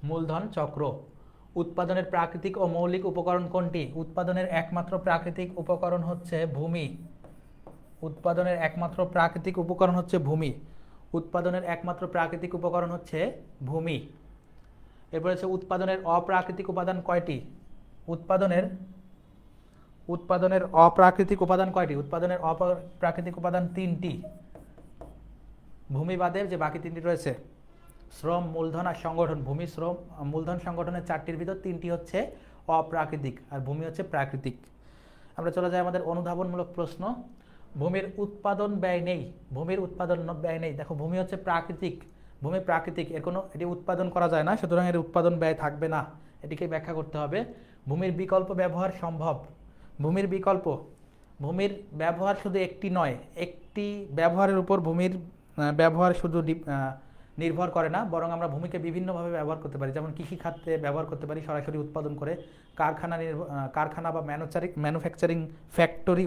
[SPEAKER 1] মূলধন চক্র। উৎপাদনের প্রাকৃতিক ও মৌলিক উপকরণ কোনটি? উৎপাদনের একমাত্র প্রাকৃতিক উপকরণ হচ্ছে ভূমি। উৎপাদনের একমাত্র প্রাকৃতিক উপকরণ হচ্ছে ভূমি। উৎপাদনের একমাত্র প্রাকৃতিক উপকরণ হচ্ছে ভূমি। এরপরে হচ্ছে উৎপাদনের অপ্রাকৃতিক উপাদান কয়টি? উৎপাদনের অপ্রাকৃতিক উপাদান কয়টি? উৎপাদনের অপ্রাকৃতিক উপাদান 3টি। ভূমি বাদে যে বাকি 3টি রয়েছে, শ্রম, মূলধন আর সংগঠন। ভূমি, শ্রম, মূলধন, সংগঠনের 4টির ভিতর 3টি হচ্ছে অপ্রাকৃতিক আর ভূমি হচ্ছে প্রাকৃতিক। আমরা চলে যাই আমাদের অনুধাবনমূলক প্রশ্ন। ভূমির উৎপাদন ব্যয় নেই। ভূমির উৎপাদন ব্যয় নেই। দেখো, ভূমি হচ্ছে প্রাকৃতিক, ভূমি প্রাকৃতিক, এটি উৎপাদন করা যায় না, সুতরাং এর উৎপাদন ব্যয় থাকবে না, এটিকে ব্যাখ্যা করতে হবে। ভূমির বিকল্প ব্যবহার সম্ভব। ভূমির ব্যবহার শুধু একটি নয়, একটি ব্যবহারের উপর ভূমির ব্যবহার শুধু নির্ভর করে না, বরং আমরা ভূমিকে বিভিন্নভাবে ব্যবহার করতে পারি। যেমন কৃষিখাতে ব্যবহার করতে পারি সরাসরি উৎপাদন করে, কারখানা বা ম্যানুফ্যাকচারিং ফ্যাক্টরি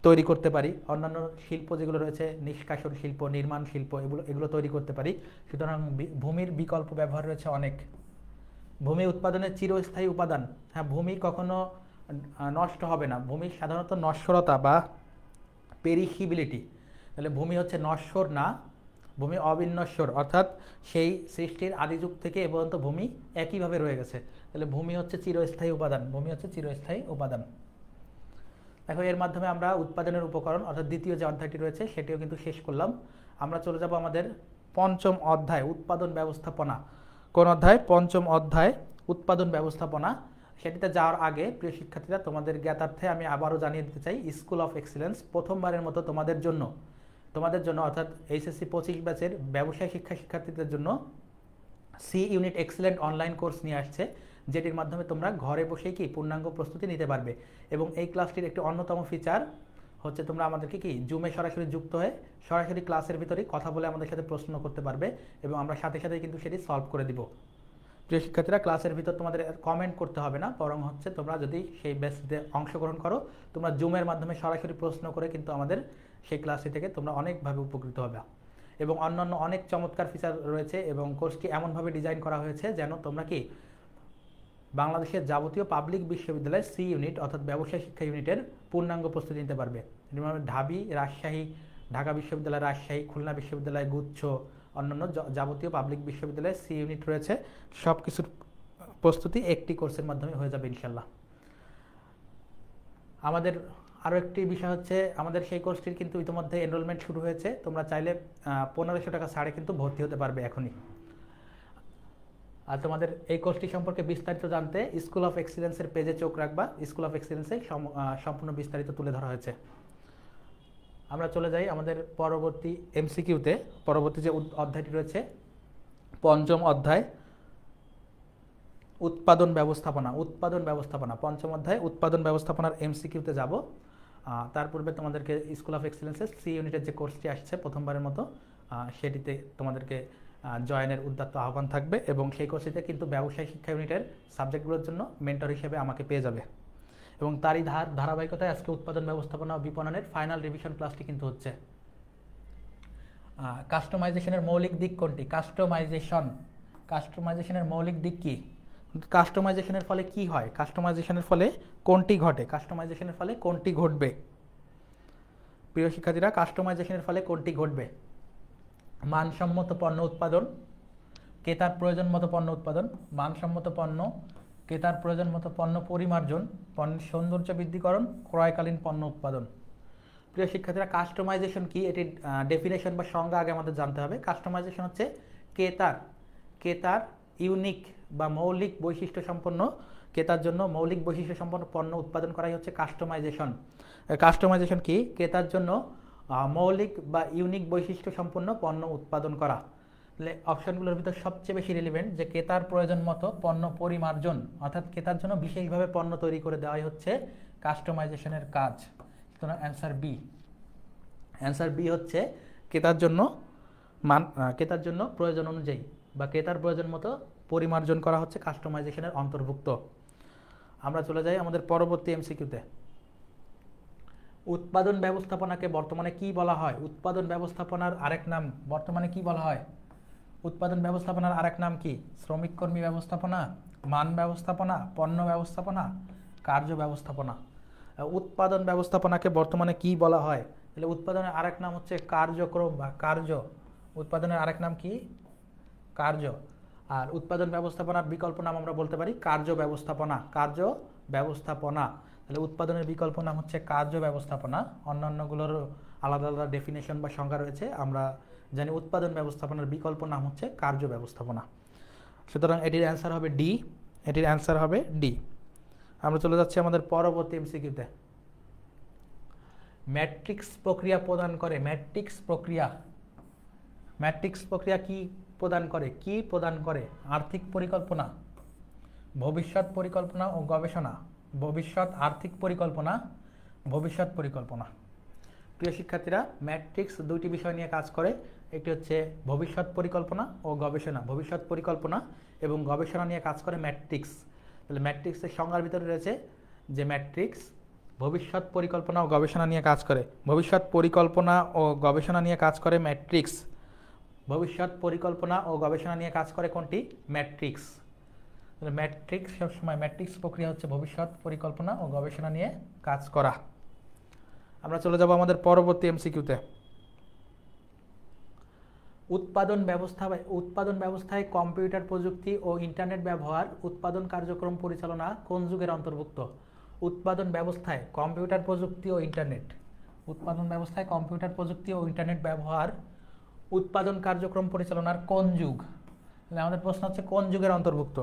[SPEAKER 1] তৈরি করতে পারি, অন্যান্য শিল্প যেগুলো রয়েছে, নিষ্কাশন শিল্প, নির্মাণ শিল্প, এগুলো তৈরি করতে পারি। সুতরাং ভূমির বিকল্প ব্যবহার রয়েছে অনেক। ভূমি উৎপাদনের চিরস্থায়ী উপাদান। হ্যাঁ, ভূমি কখনো নষ্ট হবে না। ভূমি সাধারণত নশ্বরতা বা পেরিশিবিলিটি, তাহলে ভূমি হচ্ছে নশ্বর না, ভূমি অবিনশ্বর, অর্থাৎ সেই সৃষ্টির আদিযুগ থেকে এ পর্যন্ত ভূমি একইভাবে রয়ে গেছে। তাহলে ভূমি হচ্ছে চিরস্থায়ী উপাদান। ভূমি হচ্ছে চিরস্থায়ী উপাদান। দেখো, এর মাধ্যমে আমরা উৎপাদনের উপকরণ অর্থাৎ দ্বিতীয় যে অধ্যায়টি রয়েছে সেটিও কিন্তু শেষ করলাম। আমরা চলে যাব আমাদের 5ম অধ্যায়, উৎপাদন ব্যবস্থাপনা। কোন অধ্যায়? 5ম অধ্যায়, উৎপাদন ব্যবস্থাপনা। সেটিতে যাওয়ার আগে প্রিয় শিক্ষার্থীরা, তোমাদের জ্ঞাতার্থে আমি আবারও জানিয়ে দিতে চাই, স্কুল অফ এক্সিলেন্স প্রথমবারের মতো তোমাদের জন্য অর্থাৎ এইচএসসি 25 ব্যাচের ব্যবসায় শিক্ষার্থীদের জন্য C unit excellent online course নিয়ে আসছে, যেটির মাধ্যমে তোমরা ঘরে বসেই কি পূর্ণাঙ্গ প্রস্তুতি নিতে পারবে। এবং এই ক্লাসটির একটি অন্যতম ফিচার হচ্ছে তোমরা আমাদেরকে কি জুমে সরাসরি যুক্ত হয়ে সরাসরি ক্লাসের ভিতরেই কথা বলে আমাদের সাথে প্রশ্ন করতে পারবে এবং আমরা সাথে সাথে কিন্তু সেটি সলভ করে দিব। প্রিয় শিক্ষার্থীরা, ক্লাসের ভিতর তোমাদের কমেন্ট করতে হবে না, বরং হচ্ছে তোমরা যদি সেই ব্যাচটিতে অংশগ্রহণ করো, তোমরা জুমের মাধ্যমে সরাসরি প্রশ্ন করে কিন্তু আমাদের সেই ক্লাসটি থেকে তোমরা অনেকভাবে উপকৃত হবে। এবং অন্যান্য অনেক চমৎকার ফিচার রয়েছে এবং কোর্সটি এমনভাবে ডিজাইন করা হয়েছে যেন তোমরা কি বাংলাদেশের যাবতীয় পাবলিক বিশ্ববিদ্যালয় সি ইউনিট অর্থাৎ ব্যবসায় শিক্ষা ইউনিটের পূর্ণাঙ্গ প্রস্তুতি নিতে পারবে। ঢাবি, রাজশাহী, ঢাকা বিশ্ববিদ্যালয় রাজশাহী, খুলনা বিশ্ববিদ্যালয় গুচ্ছ, অন্যান্য যাবতীয় পাবলিক বিশ্ববিদ্যালয়ে সি ইউনিট রয়েছে, সব কিছুর প্রস্তুতি একটি কোর্সের মাধ্যমে হয়ে যাবে ইনশাল্লাহ। আমাদের আরও একটি বিষয় হচ্ছে, আমাদের সেই কোর্সটির কিন্তু ইতিমধ্যে এনরোলমেন্ট শুরু হয়েছে। তোমরা চাইলে 1500 টাকা ছাড়ে কিন্তু ভর্তি হতে পারবে এখনই। আর তোমাদের এই কোর্সটি সম্পর্কে বিস্তারিত জানতে স্কুল অফ এক্সিলেন্সের পেজে চোখ রাখবা। স্কুল অফ এক্সিলেন্সে সম্পূর্ণ বিস্তারিত তুলে ধরা হয়েছে। আমরা চলে যাই আমাদের পরবর্তী এমসিকিউতে। পরবর্তী যে অধ্যায়টি রয়েছে 5ম অধ্যায়, উৎপাদন ব্যবস্থাপনা। 5ম অধ্যায় উৎপাদন ব্যবস্থাপনার এমসিকিউতে যাব। তার পূর্বে তোমাদেরকে স্কুল অফ এক্সিলেন্সের সি ইউনিটের যে কোর্সটি আসছে প্রথমবারের মতো, সেটিতে তোমাদেরকে জয়েনের উদ্যত আহ্বান থাকবে এবং সেই কোর্সটিতে কিন্তু ব্যবসায় শিক্ষা ইউনিটের সাবজেক্টগুলোর জন্য মেন্টর হিসেবে আমাকে পেয়ে যাবে। এবং তারই ধারাবাহিকতায় আজকে উৎপাদন ব্যবস্থাপনা ও বিপণনের ফাইনাল রিভিশন ক্লাসটি কিন্তু হচ্ছে। কাস্টমাইজেশনের মৌলিক দিক কোনটি? কাস্টমাইজেশনের মৌলিক দিক কি? কাস্টমাইজেশনের ফলে কি হয়, কাস্টমাইজেশনের ফলে কোনটি ঘটে, কাস্টমাইজেশনের ফলে কোনটি ঘটবে? প্রিয় শিক্ষার্থীরা, কাস্টমাইজেশনের ফলে কোনটি ঘটবে? মানসম্মত পণ্য উৎপাদন, ক্রেতার প্রয়োজন মতো পণ্য উৎপাদন, মানসম্মত পণ্য, ক্রেতার প্রয়োজন মতো পণ্য পরিমার্জন, পণ্যের সৌন্দর্য বৃদ্ধিকরণ, ক্রয়কালীন পণ্য উৎপাদন। প্রিয় শিক্ষার্থীরা, কাস্টমাইজেশন কি এটির ডেফিনেশন বা সংজ্ঞা আগে আমাদের জানতে হবে। কাস্টমাইজেশন হচ্ছে ক্রেতার ইউনিক বা মৌলিক বৈশিষ্ট্য সম্পন্ন, ক্রেতার জন্য মৌলিক বৈশিষ্ট্য সম্পন্ন পণ্য উৎপাদন করাই হচ্ছে কাস্টমাইজেশন। কাস্টমাইজেশন কি? ক্রেতার জন্য মৌলিক বা ইউনিক বৈশিষ্ট্য সম্পন্ন পণ্য উৎপাদন করা। তাহলে অপশনগুলোর ভিতর সবচেয়ে বেশি রিলেভেন্ট যে ক্রেতার প্রয়োজন মতো পণ্য পরিমার্জন, অর্থাৎ ক্রেতার জন্য বিশেষভাবে পণ্য তৈরি করে দেওয়াই হচ্ছে কাস্টমাইজেশনের কাজ। সুতরাং অ্যান্সার বি হচ্ছে ক্রেতার জন্য প্রয়োজন অনুযায়ী বা ক্রেতার প্রয়োজন মতো পরিমার্জন করা হচ্ছে কাস্টমাইজেশনের অন্তর্ভুক্ত। আমরা চলে যাই আমাদের পরবর্তী এমসিকিউতে। উৎপাদন ব্যবস্থাপনাকে বর্তমানে কি বলা হয়? উৎপাদন ব্যবস্থাপনার আরেক নাম বর্তমানে কি বলা হয়? উৎপাদন ব্যবস্থাপনার আরেক নাম কি? শ্রমিক কর্মী ব্যবস্থাপনা, মান ব্যবস্থাপনা, পণ্য ব্যবস্থাপনা, কার্য ব্যবস্থাপনা। উৎপাদন ব্যবস্থাপনাকে বর্তমানে কি বলা হয়? তাহলে উৎপাদনের আরেক নাম হচ্ছে কার্যক্রম বা কার্য। উৎপাদনের আরেক নাম কি? কার্য। আর উৎপাদন ব্যবস্থাপনার বিকল্প নাম আমরা বলতে পারি কার্য ব্যবস্থাপনা। তাহলে উৎপাদনের বিকল্প নাম হচ্ছে কার্য ব্যবস্থাপনা। অন্যান্যগুলোর আলাদা আলাদা ডেফিনেশন বা সংজ্ঞা রয়েছে। আমরা জানি উৎপাদন ব্যবস্থাপনার বিকল্প নাম হচ্ছে কার্য ব্যবস্থাপনা। সুতরাং এটির অ্যান্সার হবে ডি। আমরা চলে যাচ্ছি আমাদের পরবর্তী এমসিকিউতে। ম্যাট্রিক্স প্রক্রিয়া প্রদান করে। ম্যাট্রিক্স প্রক্রিয়া কি প্রদান করে? আর্থিক পরিকল্পনা, ভবিষ্যৎ পরিকল্পনা ও গবেষণা, আর্থিক পরিকল্পনা, ভবিষ্যৎ পরিকল্পনা। প্রিয় শিক্ষার্থীরা, ম্যাট্রিক্স দুইটি বিষয় নিয়ে কাজ করে। একটি হচ্ছে ভবিষ্যৎ পরিকল্পনা ও গবেষণা। ভবিষ্যৎ পরিকল্পনা এবং গবেষণা নিয়ে কাজ করে ম্যাট্রিক্স। তাহলে ম্যাট্রিক্সের সংজ্ঞার ভিতরে রয়েছে যে ম্যাট্রিক্স ভবিষ্যৎ পরিকল্পনা ও গবেষণা নিয়ে কাজ করে। ভবিষ্যৎ পরিকল্পনা ও গবেষণা নিয়ে কাজ করে ম্যাট্রিক্স। ভবিষ্যৎ পরিকল্পনা ও গবেষণা নিয়ে কাজ করে কোনটি? ম্যাট্রিক্স। সবসময় ম্যাট্রিক্স প্রক্রিয়া হচ্ছে ভবিষ্যৎ পরিকল্পনা ও গবেষণা নিয়ে কাজ করা। আমরা চলে যাব আমাদের পরবর্তী এমসিকিউতে। উৎপাদন ব্যবস্থায় কম্পিউটার প্রযুক্তি ও ইন্টারনেট ব্যবহার উৎপাদন কার্যক্রম পরিচালনা কোন যুগের অন্তর্ভুক্ত? উৎপাদন ব্যবস্থায় কম্পিউটার প্রযুক্তি ও ইন্টারনেট ব্যবহার উৎপাদন কার্যক্রম পরিচালনার কোন যুগ? আমাদের প্রশ্ন হচ্ছে কোন যুগের অন্তর্ভুক্ত?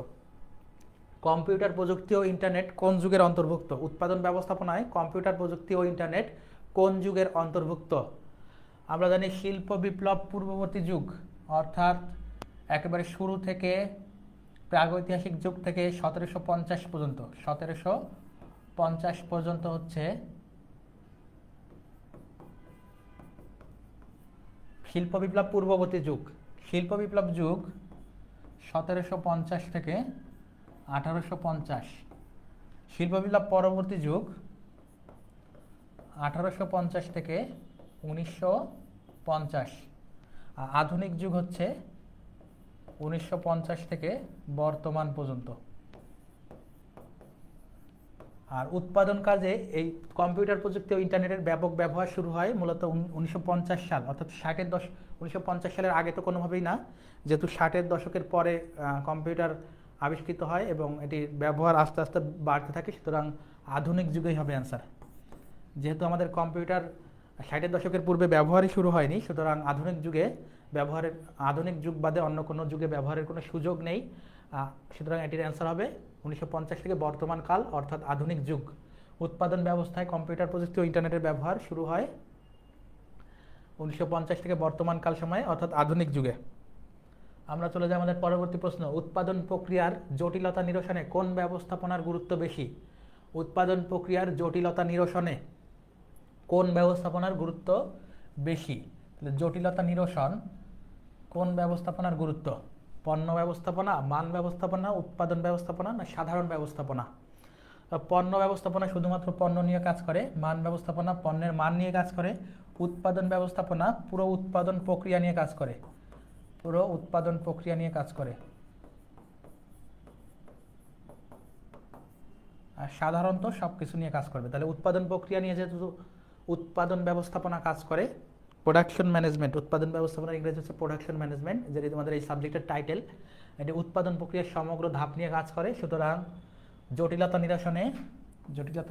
[SPEAKER 1] কম্পিউটার প্রযুক্তি ও ইন্টারনেট কোন যুগের অন্তর্ভুক্ত? উৎপাদন ব্যবস্থাপনায় কম্পিউটার প্রযুক্তি ও ইন্টারনেট কোন যুগের অন্তর্ভুক্ত? আমরা জানি শিল্প বিপ্লব পূর্ববর্তী যুগ, অর্থাৎ একেবারে শুরু থেকে প্রাগৈতিহাসিক যুগ থেকে 1750 পর্যন্ত হচ্ছে শিল্প বিপ্লব পূর্ববর্তী যুগ। শিল্প বিপ্লব যুগ 1750 থেকে 1850। শিল্প বিপ্লব পরবর্তী যুগ 1850 থেকে 1950। আধুনিক যুগ হচ্ছে 1950 থেকে বর্তমান পর্যন্ত। আর উৎপাদন কাজে এই কম্পিউটার প্রযুক্তি ও ইন্টারনেটের ব্যাপক ব্যবহার শুরু হয় মূলত 1950 সাল, অর্থাৎ 1950 সালের আগে তো কোনোভাবেই না, যেহেতু 60-এর দশকের পরে কম্পিউটার আবিষ্কৃত হয় এবং এটির ব্যবহার আস্তে আস্তে বাড়তে থাকে। সুতরাং আধুনিক যুগেই হবে অ্যান্সার। যেহেতু আমাদের কম্পিউটার 60-এর দশকের পূর্বে ব্যবহারই শুরু হয়নি, সুতরাং আধুনিক যুগ বাদে অন্য কোনো যুগে ব্যবহারের কোনো সুযোগ নেই। সুতরাং এটির অ্যান্সার হবে 1950 থেকে বর্তমান কাল, অর্থাৎ আধুনিক যুগ। উৎপাদন ব্যবস্থায় কম্পিউটার প্রযুক্তি ও ইন্টারনেটের ব্যবহার শুরু হয় 1950 থেকে বর্তমান কাল সময়ে, অর্থাৎ আধুনিক যুগে। আমরা চলে যাই আমাদের পরবর্তী প্রশ্ন। উৎপাদন প্রক্রিয়ার জটিলতা নিরসনে কোন ব্যবস্থাপনার গুরুত্ব বেশি? উৎপাদন প্রক্রিয়ার জটিলতা নিরসনে কোন ব্যবস্থাপনার গুরুত্ব বেশি? জটিলতা নিরসন কোন ব্যবস্থাপনার গুরুত্ব? পণ্য ব্যবস্থাপনা, মান ব্যবস্থাপনা, উৎপাদন ব্যবস্থাপনা না সাধারণ ব্যবস্থাপনা? পণ্য ব্যবস্থাপনা শুধুমাত্র পণ্য নিয়ে কাজ করে, মান ব্যবস্থাপনা পণ্যের মান নিয়ে কাজ করে, উৎপাদন ব্যবস্থাপনা পুরো উৎপাদন প্রক্রিয়া নিয়ে কাজ করে। সাধারণত সব কিছু নিয়ে কাজ করবে। তাহলে উৎপাদন প্রক্রিয়া নিয়ে যেহেতু উৎপাদন ব্যবস্থাপনা কাজ করে, প্রোডাকশন ম্যানেজমেন্ট, উৎপাদন ব্যবস্থাপনার ইংরেজি হচ্ছে প্রোডাকশন ম্যানেজমেন্ট, যেটি তোমাদের এই সাবজেক্টের টাইটেল। এটি উৎপাদন প্রক্রিয়ার সমগ্র ধাপ নিয়ে কাজ করে, সুতরাং জটিলতা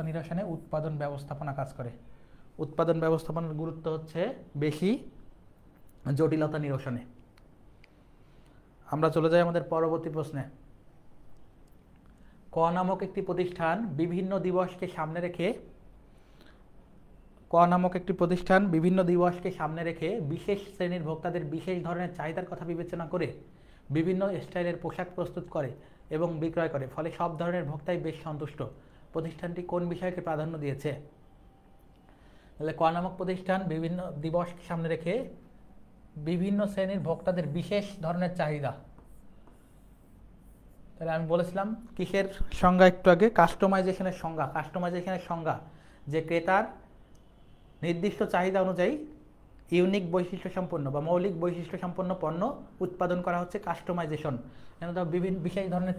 [SPEAKER 1] নিরসনে উৎপাদন ব্যবস্থাপনা কাজ করে। উৎপাদন ব্যবস্থাপনার গুরুত্ব হচ্ছে বেশি জটিলতা নিরসনে। আমরা চলে যাই আমাদের পরবর্তী প্রশ্নে। ক নামক একটি প্রতিষ্ঠান বিভিন্ন দিবসকে সামনে রেখে বিশেষ শ্রেণীর ভোক্তাদের বিশেষ ধরনের চাহিদার কথা বিবেচনা করে বিভিন্ন স্টাইলের পোশাক প্রস্তুত করে এবং বিক্রয় করে, ফলে সব ধরনের ভোক্তাই বেশ সন্তুষ্ট। প্রতিষ্ঠানটি কোন বিষয়কে প্রাধান্য দিয়েছে? তাহলে ক নামক প্রতিষ্ঠান বিভিন্ন দিবসকে সামনে রেখে বিভিন্ন শ্রেণীর ভোক্তাদের বিশেষ ধরনের চাহিদা। তাহলে আমি বলেছিলাম কিসের সংজ্ঞা একটু আগে, কাস্টমাইজেশনের সংজ্ঞা যে ক্রেতার নির্দিষ্ট চাহিদা অনুযায়ী ইউনিক বৈশিষ্ট্য সম্পন্ন বা মৌলিক বৈশিষ্ট্য সম্পন্ন পণ্য উৎপাদন করা হচ্ছে কাস্টমাইজেশন। বিভিন্ন বিশেষ ধরনের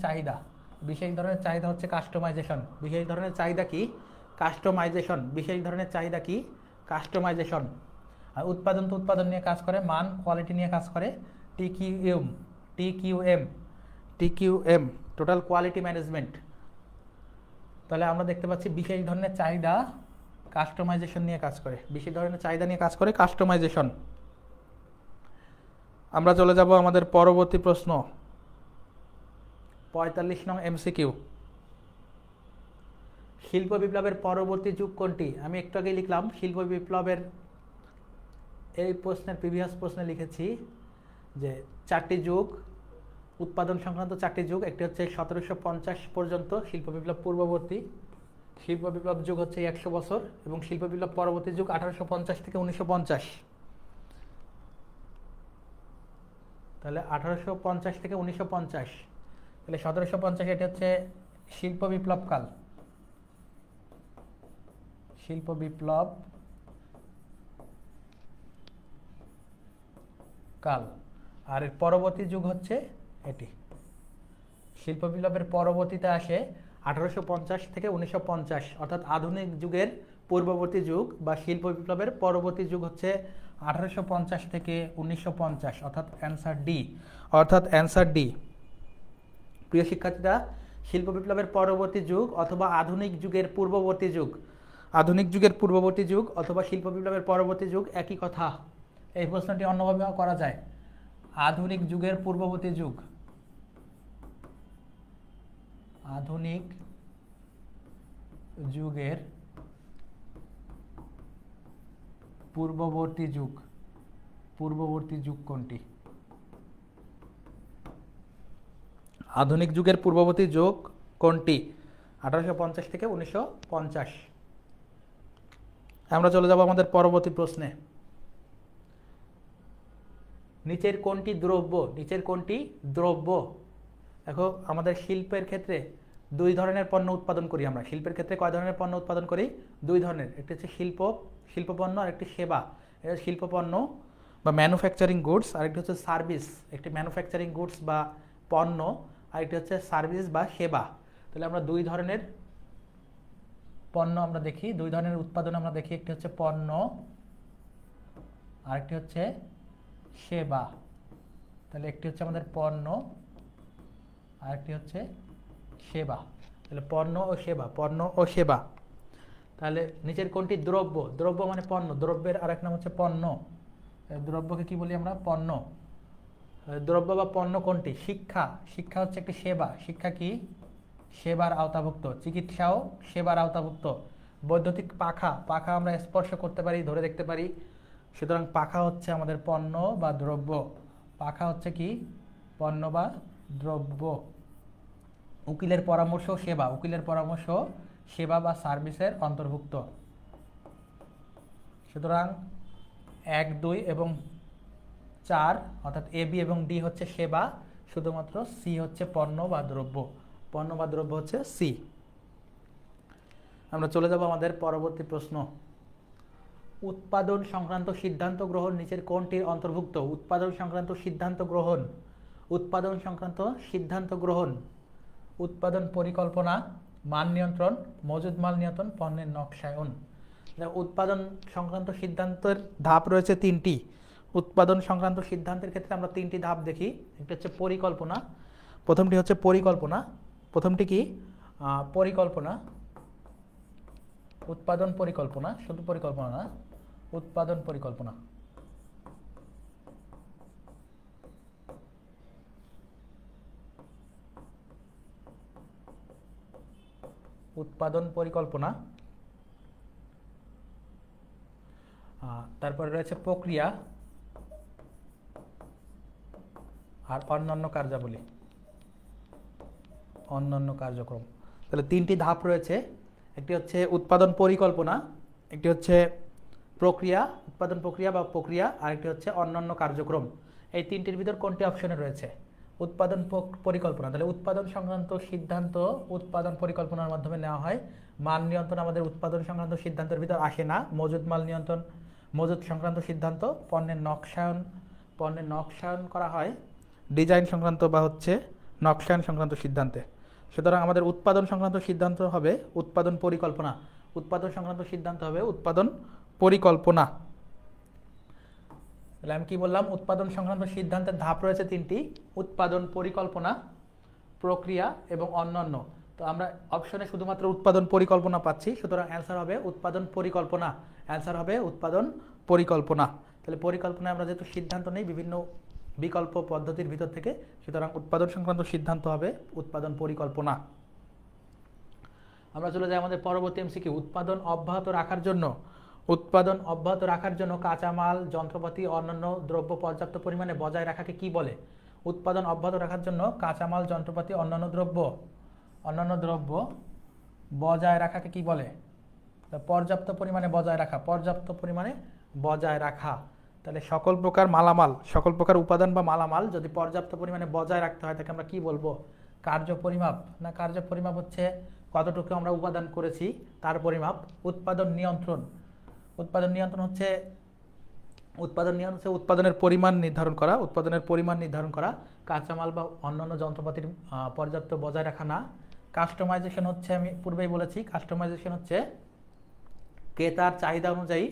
[SPEAKER 1] চাহিদা হচ্ছে কাস্টমাইজেশন। বিশেষ ধরনের চাহিদা কি? কাস্টমাইজেশন। আর উৎপাদন নিয়ে কাজ করে, মান কোয়ালিটি নিয়ে কাজ করে TQM, টোটাল কোয়ালিটি ম্যানেজমেন্ট। তাহলে আমরা দেখতে পাচ্ছি বিশেষ ধরনের চাহিদা কাস্টমাইজেশন নিয়ে কাজ করে, কাস্টমাইজেশন। আমরা চলে যাব আমাদের পরবর্তী প্রশ্ন, 45 নং MCQ। শিল্প বিপ্লবের পরবর্তী যুগ কোনটি? আমি একটু আগে লিখলাম শিল্প বিপ্লবের, এই প্রশ্নের প্রিভিয়াস প্রশ্নে লিখেছি যে 4টি যুগ, উৎপাদন সংক্রান্ত 4টি যুগ। একটি হচ্ছে 1750 পর্যন্ত শিল্প বিপ্লব পূর্ববর্তী, শিল্প বিপ্লব যুগ হচ্ছে 100 বছর, এবং শিল্প বিপ্লব পরবর্তী যুগ 1850 থেকে 1950। তাহলে 1850 থেকে 1950, তাহলে 1750 এটা হচ্ছে শিল্প বিপ্লব কাল। আর এর পরবর্তী যুগ হচ্ছে এটি। শিল্প বিপ্লবের পরবর্তীতে আসে 1850 থেকে 1950, অর্থাৎ আধুনিক যুগের পূর্ববর্তী যুগ বা শিল্প বিপ্লবের পরবর্তী যুগ হচ্ছে 1850 থেকে 1950, অর্থাৎ অ্যান্সার ডি। প্রিয় শিক্ষার্থীরা, শিল্প বিপ্লবের পরবর্তী যুগ অথবা আধুনিক যুগের পূর্ববর্তী যুগ অথবা শিল্প বিপ্লবের পরবর্তী যুগ একই কথা। এই প্রশ্নটি অন্যভাবে করা যায়, আধুনিক যুগের পূর্ববর্তী যুগ, আধুনিক যুগের পূর্ববর্তী যুগ কোনটি? আধুনিক যুগের পূর্ববর্তী যুগ কোনটি? 1850 থেকে 1950। আমরা চলে যাব আমাদের পরবর্তী প্রশ্নে। নিচের কোনটি দ্রব্য? দেখো, আমাদের শিল্পের ক্ষেত্রে 2 ধরনের পণ্য উৎপাদন করি আমরা। শিল্পের ক্ষেত্রে কয় ধরনের পণ্য উৎপাদন করি? 2 ধরনের। একটি হচ্ছে শিল্পপণ্য আর একটি সেবা। এটা শিল্পপণ্য বা ম্যানুফ্যাকচারিং গুডস, আর একটি হচ্ছে সার্ভিস। একটি ম্যানুফ্যাকচারিং গুডস বা পণ্য, আর একটি হচ্ছে সার্ভিস বা সেবা। তাহলে আমরা 2 ধরনের পণ্য আমরা দেখি, 2 ধরনের উৎপাদন আমরা দেখি। একটি হচ্ছে পণ্য, আর একটি হচ্ছে সেবা। তাহলে একটি হচ্ছে আমাদের পণ্য, আর একটি হচ্ছে সেবা। তাহলে পণ্য ও সেবা। তাহলে নিচের কোনটি দ্রব্য মানে পণ্য, দ্রব্যের আরেক নাম হচ্ছে পণ্য। দ্রব্যকে কি বলি আমরা? পণ্য। দ্রব্য বা পণ্য কোনটি? শিক্ষা হচ্ছে একটি সেবা। শিক্ষা কি? সেবার আওতাভুক্ত। চিকিৎসাও সেবার আওতাভুক্ত। বৈদ্যুতিক পাখা আমরা স্পর্শ করতে পারি, ধরে দেখতে পারি, সুতরাং পাখা হচ্ছে আমাদের পণ্য বা দ্রব্য। পাখা হচ্ছে কি? পণ্য বা দ্রব্য। উকিলের পরামর্শ সেবা বা সার্ভিসের অন্তর্ভুক্ত। সুতরাং 1, 2 এবং 4 অর্থাৎ A, B এবং D হচ্ছে সেবা, শুধুমাত্র C হচ্ছে পণ্য বা দ্রব্য। হচ্ছে C। আমরা চলে যাব আমাদের পরবর্তী প্রশ্ন। উৎপাদন সংক্রান্ত সিদ্ধান্ত গ্রহণ নিচের কোনটির অন্তর্ভুক্ত? উৎপাদন সংক্রান্ত সিদ্ধান্ত গ্রহণ, উৎপাদন পরিকল্পনা, মান নিয়ন্ত্রণ, মজুদ মাল নিয়ন্ত্রণ, পণ্যের নকশায়ন। উৎপাদন সংক্রান্ত সিদ্ধান্তের ধাপ রয়েছে তিনটি। উৎপাদন সংক্রান্ত সিদ্ধান্তের ক্ষেত্রে আমরা তিনটি ধাপ দেখি। একটা হচ্ছে পরিকল্পনা, প্রথমটি হচ্ছে পরিকল্পনা। প্রথমটি কি? পরিকল্পনা, উৎপাদন পরিকল্পনা, শুধু পরিকল্পনা না, উৎপাদন পরিকল্পনা। উৎপাদন পরিকল্পনা। তারপরে রয়েছে প্রক্রিয়া আর অন্যান্য কার্যাবলী, অন্যান্য কার্যক্রম। তাহলে তিনটি ধাপ রয়েছে। একটি হচ্ছে উৎপাদন পরিকল্পনা, একটি হচ্ছে প্রক্রিয়া, উৎপাদন প্রক্রিয়া বা প্রক্রিয়া, আর একটি হচ্ছে অন্যান্য কার্যক্রম। এই তিনটির ভিতর কোনটি অপশনে রয়েছে? উৎপাদন পরিকল্পনা। তাহলে উৎপাদন সংক্রান্ত সিদ্ধান্ত উৎপাদন পরিকল্পনার মাধ্যমে নেওয়া হয়। মান নিয়ন্ত্রণ আমাদের উৎপাদন সংক্রান্ত সিদ্ধান্তের ভিতর আসে না। মজুদ মাল নিয়ন্ত্রণ, মজুদ সংক্রান্ত সিদ্ধান্ত। পণ্যের নকশায়ন, পণ্যের নকশায়ন করা হয় ডিজাইন সংক্রান্ত বা হচ্ছে নকশায়ন সংক্রান্ত সিদ্ধান্তে। সুতরাং আমাদের উৎপাদন সংক্রান্ত সিদ্ধান্ত হবে উৎপাদন পরিকল্পনা, উৎপাদন সংক্রান্ত সিদ্ধান্ত হবে উৎপাদন পরিকল্পনা। তাহলে আমি কি বললাম? উৎপাদন সংক্রান্ত সিদ্ধান্তের ধাপ রয়েছে তিনটি: উৎপাদন পরিকল্পনা, প্রক্রিয়া এবং অন্যান্য। তো আমরা অপশনে শুধুমাত্র উৎপাদন পরিকল্পনা পাচ্ছি, সুতরাং অ্যান্সার হবে উৎপাদন পরিকল্পনা। অ্যান্সার হবে উৎপাদন পরিকল্পনা। তাহলে পরিকল্পনায় আমরা যেহেতু সিদ্ধান্ত নেই বিভিন্ন বিকল্প পদ্ধতির ভিতর থেকে, সুতরাং উৎপাদন সংক্রান্ত সিদ্ধান্ত হবে উৎপাদন পরিকল্পনা। আমরা চলে যাই আমাদের পরবর্তী এমসিকিউ। উৎপাদন অব্যাহত রাখার জন্য, উৎপাদন অব্যাহত রাখার জন্য কাঁচামাল, যন্ত্রপাতি, অন্যান্য দ্রব্য পর্যাপ্ত পরিমাণে বজায় রাখাকে কি বলে? উৎপাদন অব্যাহত রাখার জন্য কাঁচামাল, যন্ত্রপাতি, অন্যান্য দ্রব্য বজায় রাখাকে কি বলে? পর্যাপ্ত পরিমাণে বজায় রাখা, পর্যাপ্ত পরিমাণে বজায় রাখা। তাহলে সকল প্রকার মালামাল, সকল প্রকার উপাদান বা মালামাল যদি পর্যাপ্ত পরিমাণে বজায় রাখতে হয় তাকে আমরা কি বলবো? কার্য পরিমাপ। না, কার্য পরিমাপ হচ্ছে কতটুকু আমরা উপাদান করেছি তার পরিমাপ। উৎপাদন নিয়ন্ত্রণ, উৎপাদন নিয়ন্ত্রণ হচ্ছে উৎপাদনের পরিমাণ নির্ধারণ করা, উৎপাদনের পরিমাণ নির্ধারণ করা। কাঁচামাল বা অন্যান্য যন্ত্রপাতির পর্যাপ্ত বজায় রাখা না। কাস্টমাইজেশন হচ্ছে, আমি পূর্বেই বলেছি, কাস্টমাইজেশন হচ্ছে ক্রেতার চাহিদা অনুযায়ী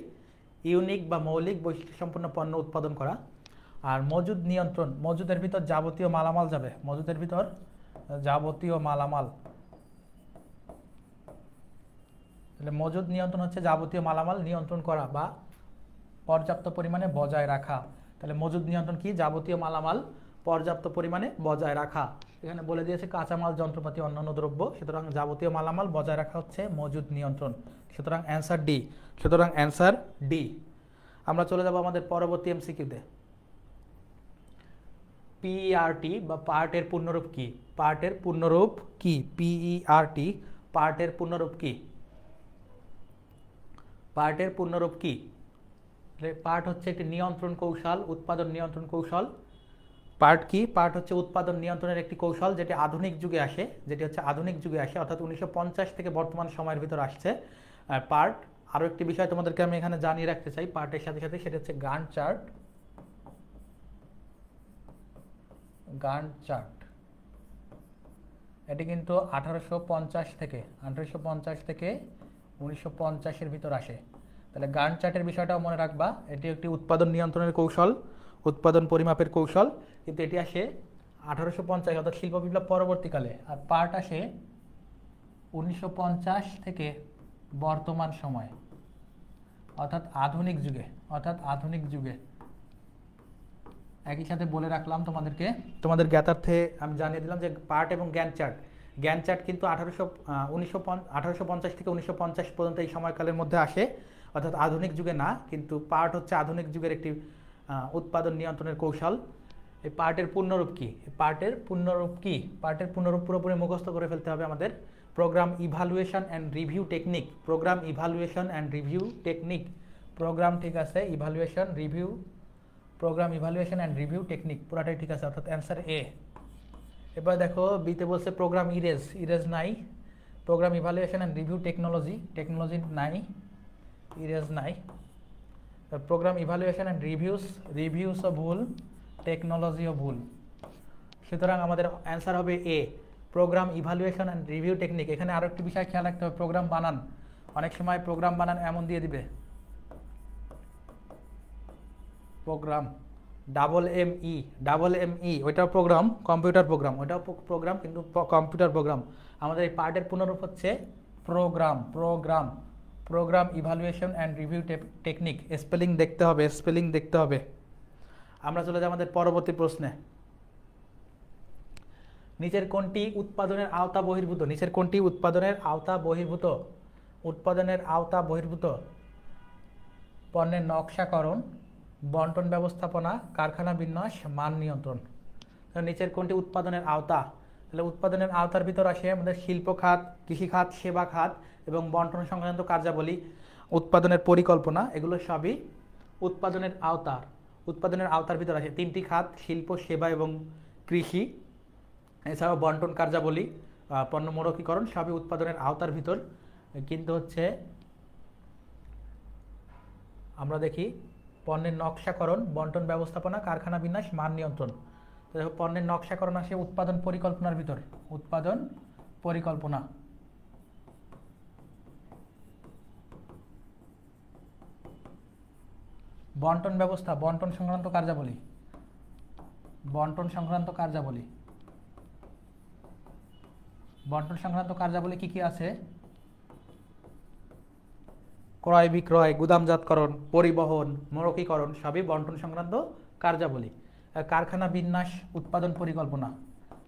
[SPEAKER 1] ইউনিক বা মৌলিক বৈশিষ্ট্য সম্পন্ন পণ্য উৎপাদন করা। আর মজুদ নিয়ন্ত্রণ, মজুদের ভিতর যাবতীয় মালামাল যাবে, মজুদের ভিতর যাবতীয় মালামাল। তাহলে মজুদ নিয়ন্ত্রণ হচ্ছে যাবতীয় মালামাল নিয়ন্ত্রণ করা বা পর্যাপ্ত পরিমাণে বজায় রাখা। তাহলে মজুদ নিয়ন্ত্রণ কি? যাবতীয় মালামাল পর্যাপ্ত পরিমাণে বজায় রাখা। এখানে বলে দিয়েছে কাঁচামাল, যন্ত্রপাতি, অন্যান্য দ্রব্য, সুতরাং যাবতীয় মালামাল বজায় রাখা হচ্ছে মজুদ নিয়ন্ত্রণ। সুতরাং অ্যান্সার ডি। সুতরাং অ্যান্সার ডি। আমরা চলে যাব আমাদের পরবর্তী এমসিকিউতে। পিইআরটি বা পার্টের পূর্ণরূপ কি? পার্টের পূর্ণরূপ কি? পিইআরটি, পার্টের পূর্ণরূপ কি? পার্টের পূর্ণরূপ কি? পার্ট হচ্ছে একটি নিয়ন্ত্রণ কৌশল, উৎপাদন নিয়ন্ত্রণ কৌশল। পার্ট কি? পার্ট হচ্ছে উৎপাদন নিয়ন্ত্রণের একটি কৌশল যেটি আধুনিক যুগে আসে, অর্থাৎ 1950 থেকে বর্তমান সময়ের ভিতর আসছে। পার্ট, আরও একটি বিষয় তোমাদেরকে আমি এখানে জানিয়ে রাখতে চাই পার্টের সাথে সাথে, সেটা হচ্ছে গ্যান্ট চার্ট। গ্যান্ট চার্ট এটি কিন্তু 1850 থেকে 1950-এর ভিতর আসে। তাহলে গ্যান্ট চার্টের বিষয়টাও মনে রাখবা, এটি একটি উৎপাদন নিয়ন্ত্রণের কৌশল, উৎপাদন পরিমাপের কৌশল, কিন্তু এটি আসে 1850 অর্থাৎ শিল্প বিপ্লব পরবর্তীকালে। আর পার্ট আসে 1950 থেকে বর্তমান সময়, অর্থাৎ আধুনিক যুগে। একই সাথে বলে রাখলাম তোমাদের জ্ঞাতার্থে আমি জানিয়ে দিলাম যে পার্ট এবং গ্যান্ট চার্ট কিন্তু 1850 থেকে 1950 পর্যন্ত এই সময়কালের মধ্যে আসে, অর্থাৎ আধুনিক যুগে না। কিন্তু পার্ট হচ্ছে আধুনিক যুগের একটি উৎপাদন নিয়ন্ত্রণের কৌশল। এই পার্টের পূর্ণরূপ কি? পার্টের পূর্ণরূপ পুরোপুরি মুখস্থ করে ফেলতে হবে আমাদের। Program evaluation and review technique, program ঠিক আছে, program evaluation and review technique পুরাটাই ঠিক আছে, অর্থাৎ অ্যান্সার এ। এবার দেখো বিতে বলছে প্রোগ্রাম ইরেজ নাই, program evaluation and review technology নাই, ইরেজ নাই। প্রোগ্রাম ইভালুয়েশন অ্যান্ড রিভিউসও ভুল, টেকনোলজিও ভুল। সুতরাং আমাদের অ্যান্সার হবে A,
[SPEAKER 2] program evaluation and review technique. এখানে আরও একটি বিষয় খেয়াল রাখতে হবে, প্রোগ্রাম বানান। অনেক সময় প্রোগ্রাম বানান এমন দিয়ে দিবে, প্রোগ্রাম ডাবল এম ই, ওইটাও প্রোগ্রাম, কম্পিউটার প্রোগ্রাম, ওইটাও প্রোগ্রাম কিন্তু কম্পিউটার প্রোগ্রাম। আমাদের এই পার্টের পুনরূপ হচ্ছে program evaluation and review technique. Spelling দেখতে হবে। আমরা চলে যাই আমাদের পরবর্তী প্রশ্নে। নিচের কোনটি উৎপাদনের আওতা বহির্ভূত? পণ্যের নকশাকরণ, বন্টন ব্যবস্থাপনা, কারখানা বিন্যাস, মান নিয়ন্ত্রণ। নিচের কোনটি উৎপাদনের আওতা? তাহলে উৎপাদনের আওতার ভিতর আসে আমাদের শিল্প খাত, কৃষি খাত, সেবা খাত এবং বন্টন সংক্রান্ত কার্যাবলী, উৎপাদনের পরিকল্পনা, এগুলো সবই উৎপাদনের আওতার ভিতর আসে। তিনটি খাত, শিল্প, সেবা এবং কৃষি, এছাড়াও বন্টন কার্যাবলী, পণ্য মোড়কীকরণ, সবই উৎপাদনের আওতার ভিতর। কিন্তু হচ্ছে আমরা দেখি পণ্যের নকশাকরণ, বন্টন ব্যবস্থাপনা, কারখানা বিন্যাস, মান নিয়ন্ত্রণ। তো দেখো পণ্যের নকশাকরণ আসে উৎপাদন পরিকল্পনার ভিতর, উৎপাদন পরিকল্পনা। বন্টন ব্যবস্থা, বন্টন সংক্রান্ত কার্যাবলী কি কি আছে? ক্রয় বিক্রয়, গুদামজাতকরণ, পরিবহন, মোড়কীকরণ, সবই বন্টন সংক্রান্ত কার্যাবলী। কারখানা বিন্যাস, উৎপাদন পরিকল্পনা।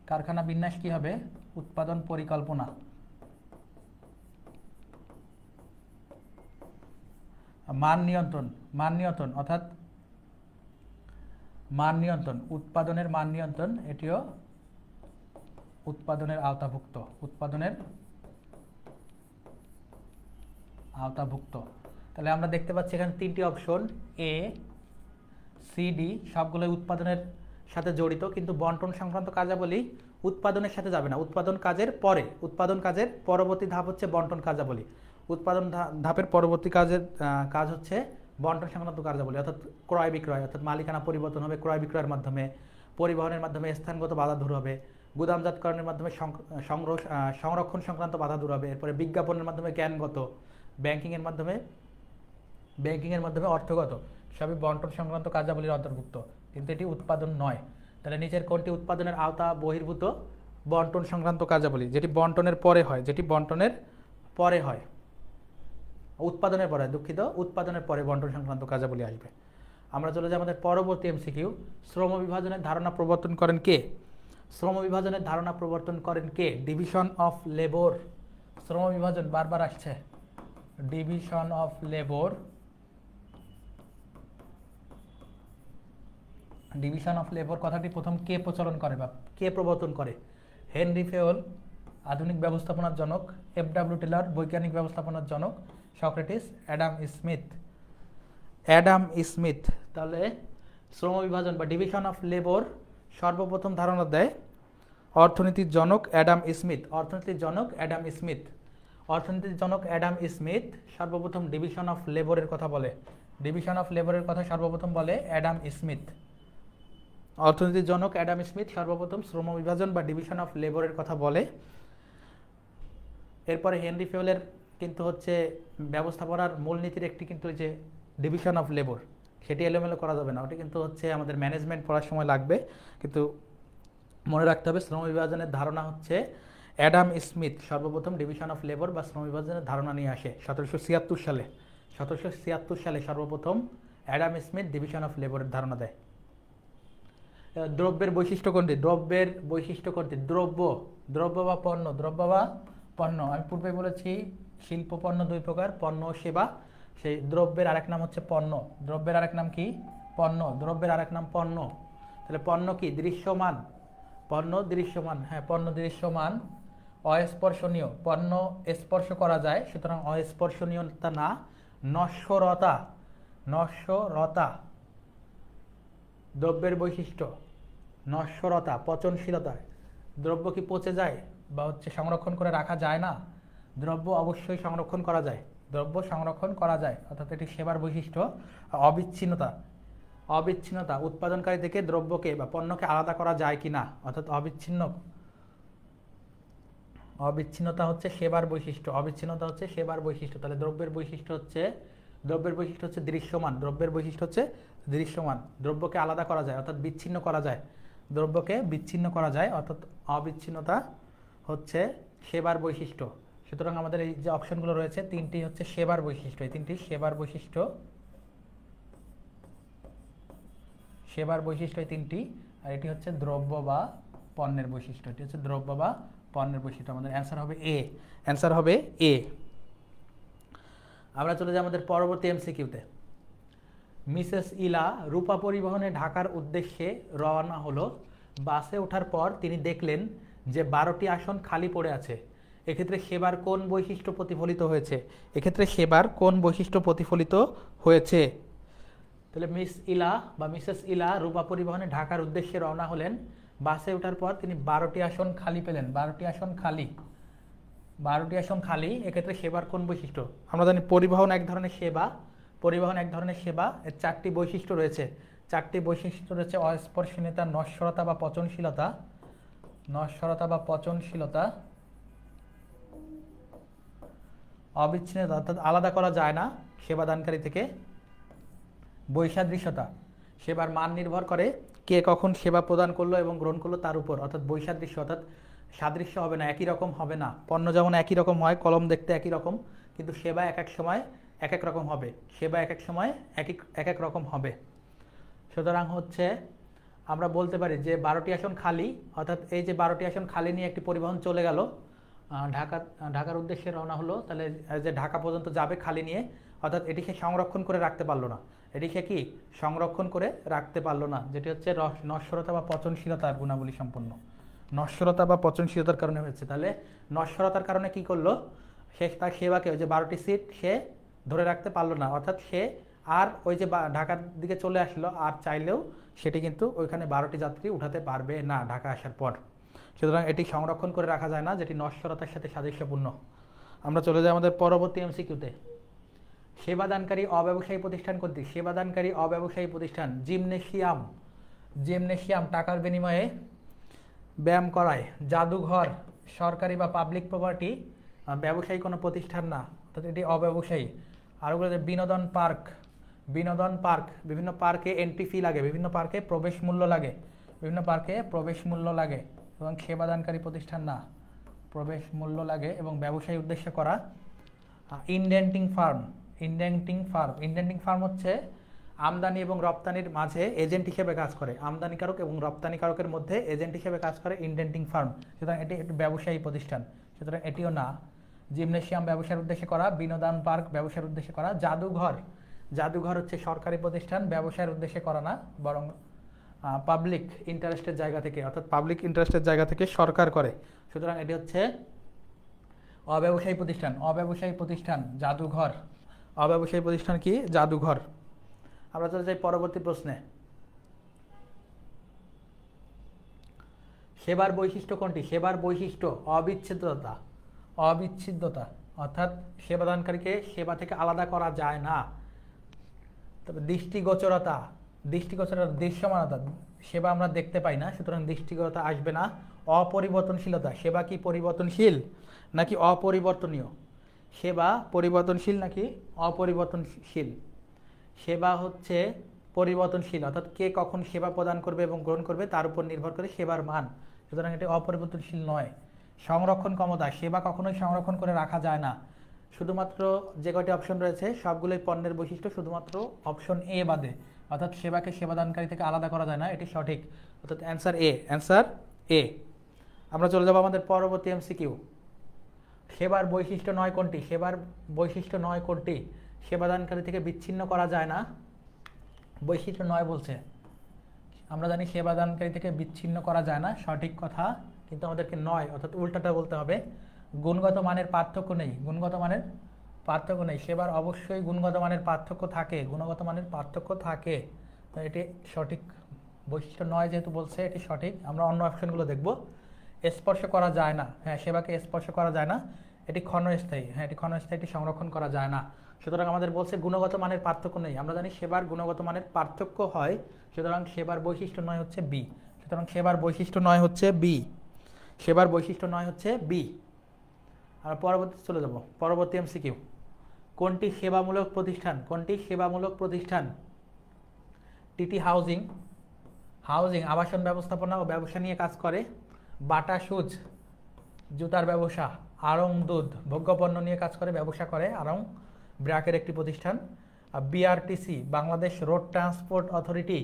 [SPEAKER 2] কারখানা বিন্যাস কি হবে? উৎপাদন পরিকল্পনা। মান নিয়ন্ত্রণ অর্থাৎ উৎপাদনের মান নিয়ন্ত্রণ, এটিও উৎপাদনের আওতাভুক্ত। তাহলে আমরা দেখতে পাচ্ছি এখানে তিনটি অপশন, এ, সি, ডি, সবগুলো উৎপাদনের সাথে জড়িত, কিন্তু বন্টন সংক্রান্ত কার্যাবলী উৎপাদনের সাথে যাবে না, উৎপাদন কাজের পরবর্তী ধাপ হচ্ছে বন্টন কার্যাবলী। উৎপাদন ধাপের পরবর্তী কাজ হচ্ছে বন্টন সংক্রান্ত কার্যাবলী, অর্থাৎ ক্রয় বিক্রয়, অর্থাৎ মালিকানা পরিবর্তন হবে ক্রয় বিক্রয়ের মাধ্যমে, পরিবহনের মাধ্যমে স্থানগত বাধা দূর হবে, গুদামজাতকরণের মাধ্যমে সংরক্ষণ সংক্রান্ত বাধা দূর হবে, এরপরে বিজ্ঞাপনের মাধ্যমে জ্ঞানগত, ব্যাংকিংয়ের মাধ্যমে অর্থগত, সবই বন্টন সংক্রান্ত কার্যাবলীর অন্তর্ভুক্ত, কিন্তু এটি উৎপাদন নয়। তাহলে নিচের কোনটি উৎপাদনের আওতা বহির্ভূত? বন্টন সংক্রান্ত কার্যাবলী, যেটি বন্টনের পরে হয়, উৎপাদনের পরে বন্টন সংক্রান্ত কার্যাবলী আসবে। আমরা চলে যাই আমাদের পরবর্তী এমসিকিউ। শ্রম বিভাজনের ধারণা প্রবর্তন করেন কে? Division of labour. শ্রম বিভাজন বারবার আসছে, ডিভিশন অফ লেবার। কথাটি প্রথম কে প্রচলন করে বা কে প্রবর্তন করে? হেনরি ফেওল, আধুনিক ব্যবস্থাপনার জনক; এফ.ডব্লিউ. টেলর, বৈজ্ঞানিক ব্যবস্থাপনার জনক; সক্রেটিস; অ্যাডাম স্মিথ। তাহলে শ্রম বিভাজন বা ডিভিশন অফ লেবার সর্বপ্রথম ধারণা দেয় অর্থনীতির জনক অ্যাডাম স্মিথ। সর্বপ্রথম ডিভিশন অফ লেবারের কথা সর্বপ্রথম বলে অ্যাডাম স্মিথ। অর্থনীতির জনক অ্যাডাম স্মিথ সর্বপ্রথম শ্রম বিভাজন বা ডিভিশন অফ লেবারের কথা বলে। এরপরে হেনরি ফেওলের কিন্তু হচ্ছে ব্যবস্থাপনার মূলনীতির একটি কিন্তু যে ডিভিশন অফ লেবার, সেটি এলোমেলো করা যাবে না, ওটি কিন্তু হচ্ছে আমাদের ম্যানেজমেন্ট পড়ার সময় লাগবে, কিন্তু মনে রাখতে হবে শ্রম বিভাজনের ধারণা হচ্ছে অ্যাডাম স্মিথ সর্বপ্রথম ডিভিশন অফ লেবার বা শ্রম বিভাজনের ধারণা নিয়ে আসে 1776 সালে সর্বপ্রথম অ্যাডাম স্মিথ ডিভিশন অফ লেবারের ধারণা দেয়। দ্রব্যের বৈশিষ্ট্য কোনটি? দ্রব্য বা পণ্য। আমি পূর্বে বলেছি শিল্প পণ্য দুই প্রকার, পণ্য ও সেবা। সেই দ্রব্যের আরেক নাম হচ্ছে পণ্য। দ্রব্যের আরেক নাম কি? পণ্য। তাহলে পণ্য কি? দৃশ্যমান। হ্যাঁ, পণ্য দৃশ্যমান। অস্পর্শনীয়, পণ্য স্পর্শ করা যায়, সুতরাং অস্পর্শনীয়তা না। নশ্বরতা, দ্রব্যের বৈশিষ্ট্য নশ্বরতা, পচনশীলতা। দ্রব্য কি পচে যায় বা সংরক্ষণ করে রাখা যায় না? দ্রব্য অবশ্যই সংরক্ষণ করা যায়, অর্থাৎ এটি সেবার বৈশিষ্ট্য। অবিচ্ছিন্নতা, উৎপাদনকারী থেকে দ্রব্যকে বা পণ্যকে আলাদা করা যায় কিনা, অর্থাৎ অবিচ্ছিন্নতা হচ্ছে সেবার বৈশিষ্ট্য, অবিচ্ছিন্নতা হচ্ছে সেবার বৈশিষ্ট্য। তাহলে দ্রব্যের বৈশিষ্ট্য হচ্ছে দৃশ্যমান, দ্রব্যের বৈশিষ্ট্য হচ্ছে দৃশ্যমান। দ্রব্যকে আলাদা করা যায় অর্থাৎ বিচ্ছিন্ন করা যায়, দ্রব্যকে বিচ্ছিন্ন করা যায় অর্থাৎ অবিচ্ছিন্নতা হচ্ছে সেবার বৈশিষ্ট্য। সুতরাং আমাদের এই যে অপশনগুলো রয়েছে তিনটি হচ্ছে সেবার বৈশিষ্ট্য, এই তিনটি সেবার বৈশিষ্ট্য, সেবার বৈশিষ্ট্য এই তিনটি। আর এটি হচ্ছে দ্রব্য বা পণ্যের বৈশিষ্ট্য, এটি হচ্ছে দ্রব্য বা পণ্যের বৈশিষ্ট্য। আমাদের অ্যান্সার হবে এ, অ্যান্সার হবে এ। আমরা চলে যাই আমাদের পরবর্তী এমসিকিউতে। মিসেস ইলা রূপা পরিবহনে ঢাকার উদ্দেশ্যে রওনা হলো। বাসে ওঠার পর তিনি দেখলেন যে 12টি আসন খালি পড়ে আছে। এক্ষেত্রে সেবার কোন বৈশিষ্ট্য প্রতিফলিত হয়েছে? এক্ষেত্রে সেবার কোন বৈশিষ্ট্য প্রতিফলিত হয়েছে? তাহলে মিসেস ইলা রূপা পরিবহনে ঢাকার উদ্দেশ্যে রওনা হলেন। বাসে ওঠার পর তিনি 12টি আসন খালি পেলেন, 12টি আসন খালি, 12টি আসন খালি। এক্ষেত্রে সেবার কোন বৈশিষ্ট্য? আমরা জানি পরিবহন এক ধরনের সেবা, পরিবহন এক ধরনের সেবা, এর 4টি বৈশিষ্ট্য রয়েছে। 4টি বৈশিষ্ট্য রয়েছে অস্পর্শনীয়তা, নশ্বরতা বা পচনশীলতা, নশ্বরতা বা পচনশীলতা, অবিচ্ছিন্নতা অর্থাৎ আলাদা করা যায় না সেবাদানকারী থেকে, বৈসাদৃশ্যতা, সেবার মান নির্ভর করে কে কখন সেবা প্রদান করলো এবং গ্রহণ করলো তার উপর, অর্থাৎ বৈসাদৃশ্য অর্থাৎ সাদৃশ্য হবে না, একই রকম হবে না। পণ্য যেমন একই রকম হয়, কলম দেখতে একই রকম, কিন্তু সেবা এক এক সময় এক এক রকম হবে, সেবা এক এক সময় এক এক রকম হবে। সুতরাং হচ্ছে আমরা বলতে পারি যে 12টি আসন খালি, অর্থাৎ এই যে 12টি আসন খালি নিয়ে একটি পরিবহন চলে গেল, ঢাকার উদ্দেশ্যে রওনা হলো, তাহলে যে ঢাকা পর্যন্ত যাবে খালি নিয়ে, অর্থাৎ এটি সে সংরক্ষণ করে রাখতে পারলো না, এটি সে কি সংরক্ষণ করে রাখতে পারলো না, যেটি হচ্ছে নশ্বরতা বা পচনশীলতার গুণাবলী সম্পন্ন, নশ্বরতা বা পচনশীলতার কারণে হয়েছে। তাহলে নশ্বরতার কারণে কি করলো, সে তার সেবাকে ওই যে 12টি সিট সে ধরে রাখতে পারলো না, অর্থাৎ সে আর ওই যে ঢাকার দিকে চলে আসলো, আর চাইলেও সেটি কিন্তু ওইখানে 12টি যাত্রী উঠাতে পারবে না ঢাকা আসার পর। সুতরাং এটি সংরক্ষণ করে রাখা যায় না, যেটি নশ্বরতার সাথে সাদৃশ্যপূর্ণ। আমরা চলে যাই আমাদের পরবর্তী এমসিকিউতে। সেবাদানকারী অব্যবসায়ী প্রতিষ্ঠান কোনটি? সেবাদানকারী অব্যবসায়ী প্রতিষ্ঠান জিমনেশিয়াম, জিমনেশিয়াম টাকার বিনিময়ে ব্যায়াম করায়। জাদুঘর সরকারি বা পাবলিক প্রপার্টি, ব্যবসায়ী কোনো প্রতিষ্ঠান না, অর্থাৎ এটি অব্যবসায়ী। আর ওগুলো বিনোদন পার্ক, বিনোদন পার্ক, বিভিন্ন পার্কে এন্ট্রি ফি লাগে, বিভিন্ন পার্কে প্রবেশ মূল্য লাগে, বিভিন্ন পার্কে প্রবেশ মূল্য লাগে, এবং সেবাদানকারী প্রতিষ্ঠান না, প্রবেশ মূল্য লাগে এবং ব্যবসায়ী উদ্দেশ্যে করা। Indenting farm, indenting farm, indenting farm হচ্ছে আমদানি এবং রপ্তানির মাঝে এজেন্ট হিসেবে কাজ করে, আমদানিকারক এবং রপ্তানিকারকের মধ্যে এজেন্ট হিসেবে কাজ করে ইনডেন্টিং ফার্ম। সুতরাং এটি একটি ব্যবসায়ী প্রতিষ্ঠান, সুতরাং এটিও না। জিমনেশিয়াম ব্যবসার উদ্দেশ্যে করা, বিনোদন পার্ক ব্যবসার উদ্দেশ্যে করা। জাদুঘর, জাদুঘর হচ্ছে সরকারি প্রতিষ্ঠান, ব্যবসায়ের উদ্দেশ্যে করা না, বরং পাবলিক ইন্টারেস্টের জায়গা থেকে, অর্থাৎ পাবলিক ইন্টারেস্টের জায়গা থেকে সরকার করে। সুতরাং এটি হচ্ছে অব্যবসায়ী প্রতিষ্ঠান, অব্যবসায়ী প্রতিষ্ঠান জাদুঘর, অব্যবসায়ী প্রতিষ্ঠান কি জাদুঘর। আমরা চলে যাই পরবর্তী প্রশ্নে। সেবার বৈশিষ্ট্য কোনটি? সেবার বৈশিষ্ট্য অবিচ্ছেদ্যতা, অবিচ্ছেদ্যতা অর্থাৎ সেবাদানকারীকে সেবা থেকে আলাদা করা যায় না। তবে দৃষ্টিগোচরতা, দৃষ্টিগোচরতা দৃশ্যমানতা, সেবা আমরা দেখতে পাই না, সুতরাং দৃষ্টিগোচরতা আসবে না। অপরিবর্তনশীলতা, সেবা কি পরিবর্তনশীল নাকি অপরিবর্তনীয়? সেবা পরিবর্তনশীল নাকি অপরিবর্তনশীল? সেবা হচ্ছে পরিবর্তনশীল, অর্থাৎ কে কখন সেবা প্রদান করবে এবং গ্রহণ করবে তার উপর নির্ভর করে সেবার মান, সুতরাং এটি অপরিবর্তনশীল নয়। সংরক্ষণ ক্ষমতা, সেবা কখনোই সংরক্ষণ করে রাখা যায় না। শুধুমাত্র যে কয়টি অপশন রয়েছে সবগুলোই পণ্যের বৈশিষ্ট্য, শুধুমাত্র অপশন এ বাদে, অর্থাৎ সেবাকে সেবাদানকারী থেকে আলাদা করা যায় না, এটি সঠিক, অর্থাৎ অ্যান্সার এ, অ্যান্সার এ। আমরা চলে যাব আমাদের পরবর্তী এমসিকিউ। সেবার বৈশিষ্ট্য নয় কোনটি? সেবার বৈশিষ্ট্য নয় কোনটি? সেবাদানকারী থেকে বিচ্ছিন্ন করা যায় না, বৈশিষ্ট্য নয় বলছে। আমরা জানি সেবাদানকারী থেকে বিচ্ছিন্ন করা যায় না, সঠিক কথা, কিন্তু আমাদেরকে নয় অর্থাৎ উল্টাটা বলতে হবে। গুণগত মানের পার্থক্য নেই, গুণগত মানের পার্থক্য নেই। সেবার অবশ্যই গুণগত মানের পার্থক্য থাকে, গুণগত মানের পার্থক্য থাকে, তো এটি সঠিক। বৈশিষ্ট্য নয় যেহেতু বলছে এটি সঠিক। আমরা অন্য অপশনগুলো দেখব। স্পর্শ করা যায় না, হ্যাঁ সেবাকে স্পর্শ করা যায় না, এটি ক্ষণস্থায়ী, হ্যাঁ এটি ক্ষণস্থায়ী, এটি সংরক্ষণ করা যায় না। সুতরাং আমাদের বলছে গুণগত মানের পার্থক্য নেই, আমরা জানি সেবার গুণগত মানের পার্থক্য হয়, সুতরাং সেবার বৈশিষ্ট্য নয় হচ্ছে বি। সুতরাং সেবার বৈশিষ্ট্য নয় হচ্ছে বি, সেবার বৈশিষ্ট্য নয় হচ্ছে বি। আর পরবর্তী চলে যাব, পরবর্তী এমসিকিউ। কোনটি সেবামূলক প্রতিষ্ঠান? কোনটি সেবামূলক প্রতিষ্ঠান? টিটি হাউজিং, হাউজিং আবাসন ব্যবস্থাপনা ও ব্যবসা নিয়ে কাজ করে। বাটা সুজ জুতার ব্যবসা। আড়ং দুধ ভোগ্যপণ্য নিয়ে কাজ করে, ব্যবসা করে। আড়ং ব্র্যাকের একটি প্রতিষ্ঠান। আর BRTC Bangladesh road transport authority,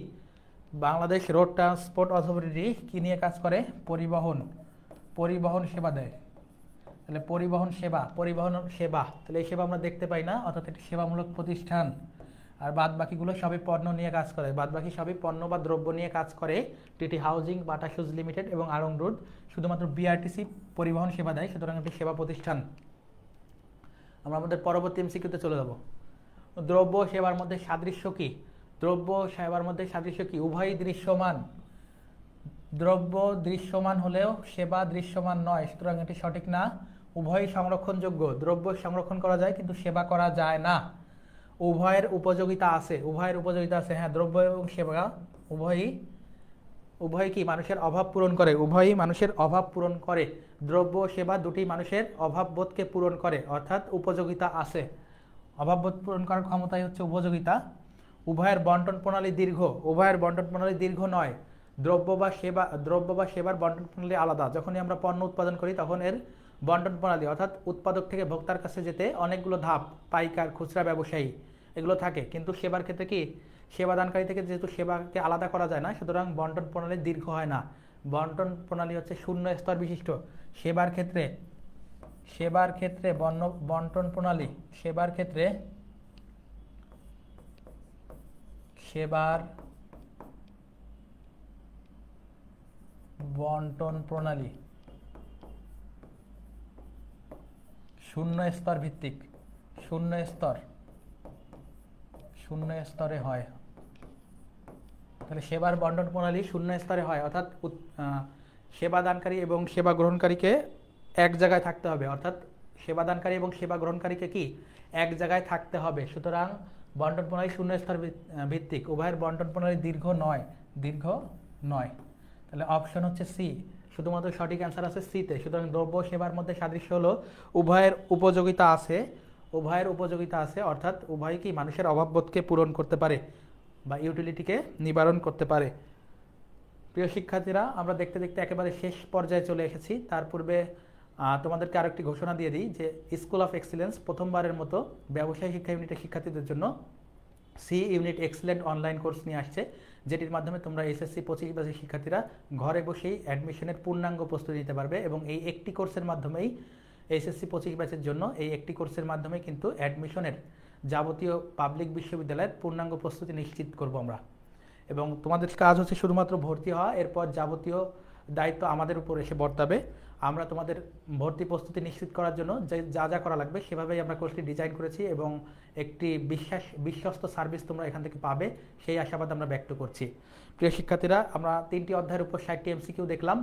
[SPEAKER 2] Bangladesh road transport authority কী নিয়ে কাজ করে? পরিবহন, পরিবহন সেবা দেয়। তাহলে পরিবহন সেবা, পরিবহন সেবা, তাহলে এই সেবা আমরা দেখতে পাই না, অর্থাৎ একটি সেবামূলক প্রতিষ্ঠান। আর বাদ বাকিগুলো সবই পণ্য নিয়ে কাজ করে, বাদ বাকি সবই পণ্য বা দ্রব্য নিয়ে কাজ করে। টিটি হাউজিং, বাটা সুজ লিমিটেড এবং আড়ং রোড। শুধুমাত্র বিআরটিসি পরিবহন সেবা দেয়, সুতরাং একটি সেবা প্রতিষ্ঠান। আমরা আমাদের পরবর্তী এমসিকিউতে চলে যাব। দ্রব্য সেবার মধ্যে সাদৃশ্য কি? দ্রব্য সেবার মধ্যে সাদৃশ্য কি? উভয়ই দৃশ্যমান। দ্রব্য দৃশ্যমান হলেও সেবা দৃশ্যমান নয়, সুতরাং এটি সঠিক না। উভয়ই সংরক্ষণযোগ্য। দ্রব্য সংরক্ষণ করা যায় কিন্তু সেবা করা যায় না। উভয়ের উপযোগিতা আছে, উভয়ের উপযোগিতা আছে। হ্যাঁ, দ্রব্য এবং সেবা উভয়ই কি মানুষের অভাব পূরণ করে, উভয়ই মানুষের অভাব পূরণ করে। দ্রব্য সেবা দুটি মানুষের অভাববোধকে পূরণ করে, অর্থাৎ উপযোগিতা আছে। অভাববোধ পূরণ করার ক্ষমতাই হচ্ছে উপযোগিতা। উভয়ের বন্টন প্রণালী দীর্ঘ, উভয়ের বন্টন প্রণালী দীর্ঘ নয়। দ্রব্য বা সেবার বন্টন প্রণালী আলাদা। যখনই আমরা পণ্য উৎপাদন করি তখন এর বন্টন প্রণালী, অর্থাৎ উৎপাদক থেকে ভোক্তার কাছে যেতে অনেকগুলো ধাপ, পাইকার, খুচরা ব্যবসায়ী এগুলো থাকে। কিন্তু সেবার ক্ষেত্রে কি, সেবাদানকারী থেকে যেহেতু সেবাকে আলাদা করা যায় না, সুতরাং বন্টন প্রণালী দীর্ঘ হয় না। বন্টন প্রণালী হচ্ছে শূন্য স্তর বিশিষ্ট। সেবার ক্ষেত্রে বন্টন প্রণালী, সেবার ক্ষেত্রে সেবার বন্টন প্রণালী শূন্য স্তর ভিত্তিক, শূন্য স্তরে হয়। তাহলে সেবার বন্টন প্রণালী শূন্য স্তরে হয়, অর্থাৎ সেবাদানকারী এবং সেবা গ্রহণকারীকে এক জায়গায় থাকতে হবে, অর্থাৎ সেবাদানকারী এবং সেবা গ্রহণকারীকে কি এক জায়গায় থাকতে হবে। সুতরাং বন্টন প্রণালী শূন্য স্তর ভিত্তিক। উভয়ের বন্টন প্রণালী দীর্ঘ নয়। তাহলে অপশন হচ্ছে সি, শুধুমাত্র সঠিক অ্যান্সার আছে সিতে। সুতরাং দ্রব্য সেবার মধ্যে সাদৃশ্য হলো উভয়ের উপযোগিতা আছে, উভয়ের উপযোগিতা আছে, অর্থাৎ উভয় কি মানুষের অভাববোধকে পূরণ করতে পারে বা ইউটিলিটিকে নিবারণ করতে পারে। প্রিয় শিক্ষার্থীরা, আমরা দেখতে দেখতে একেবারে শেষ পর্যায়ে চলে এসেছি। তার পূর্বে তোমাদেরকে আরেকটি ঘোষণা দিয়ে দিই যে স্কুল অফ এক্সিলেন্স প্রথমবারের মতো ব্যবসায় শিক্ষা ইউনিটের শিক্ষার্থীদের জন্য C unit excellent online course নিয়ে আসছে, যেটির মাধ্যমে তোমরা এসএসসি 25 ব্যাচের শিক্ষার্থীরা ঘরে বসেই অ্যাডমিশনের পূর্ণাঙ্গ প্রস্তুতি নিতে পারবে। এবং এই একটি কোর্সের মাধ্যমেই এসএসসি 25 ব্যাচের জন্য এই একটি কোর্সের মাধ্যমে কিন্তু অ্যাডমিশনের যাবতীয় পাবলিক বিশ্ববিদ্যালয়ের পূর্ণাঙ্গ প্রস্তুতি নিশ্চিত করব আমরা। এবং তোমাদের কাজ হচ্ছে শুধুমাত্র ভর্তি হওয়া, এরপর যাবতীয় দায়িত্ব আমাদের উপর এসে বর্তাবে। আমরা তোমাদের ভর্তি প্রস্তুতি নিশ্চিত করার জন্য যা যা করা লাগবে সেভাবেই আমরা কোর্সটি ডিজাইন করেছি এবং একটি বিশ্বস্ত সার্ভিস তোমরা এখান থেকে পাবে, সেই আশাবাদ আমরা ব্যক্ত করছি। প্রিয় শিক্ষার্থীরা, আমরা 3টি অধ্যায়ের উপর 60টি এমসিকিউ দেখলাম।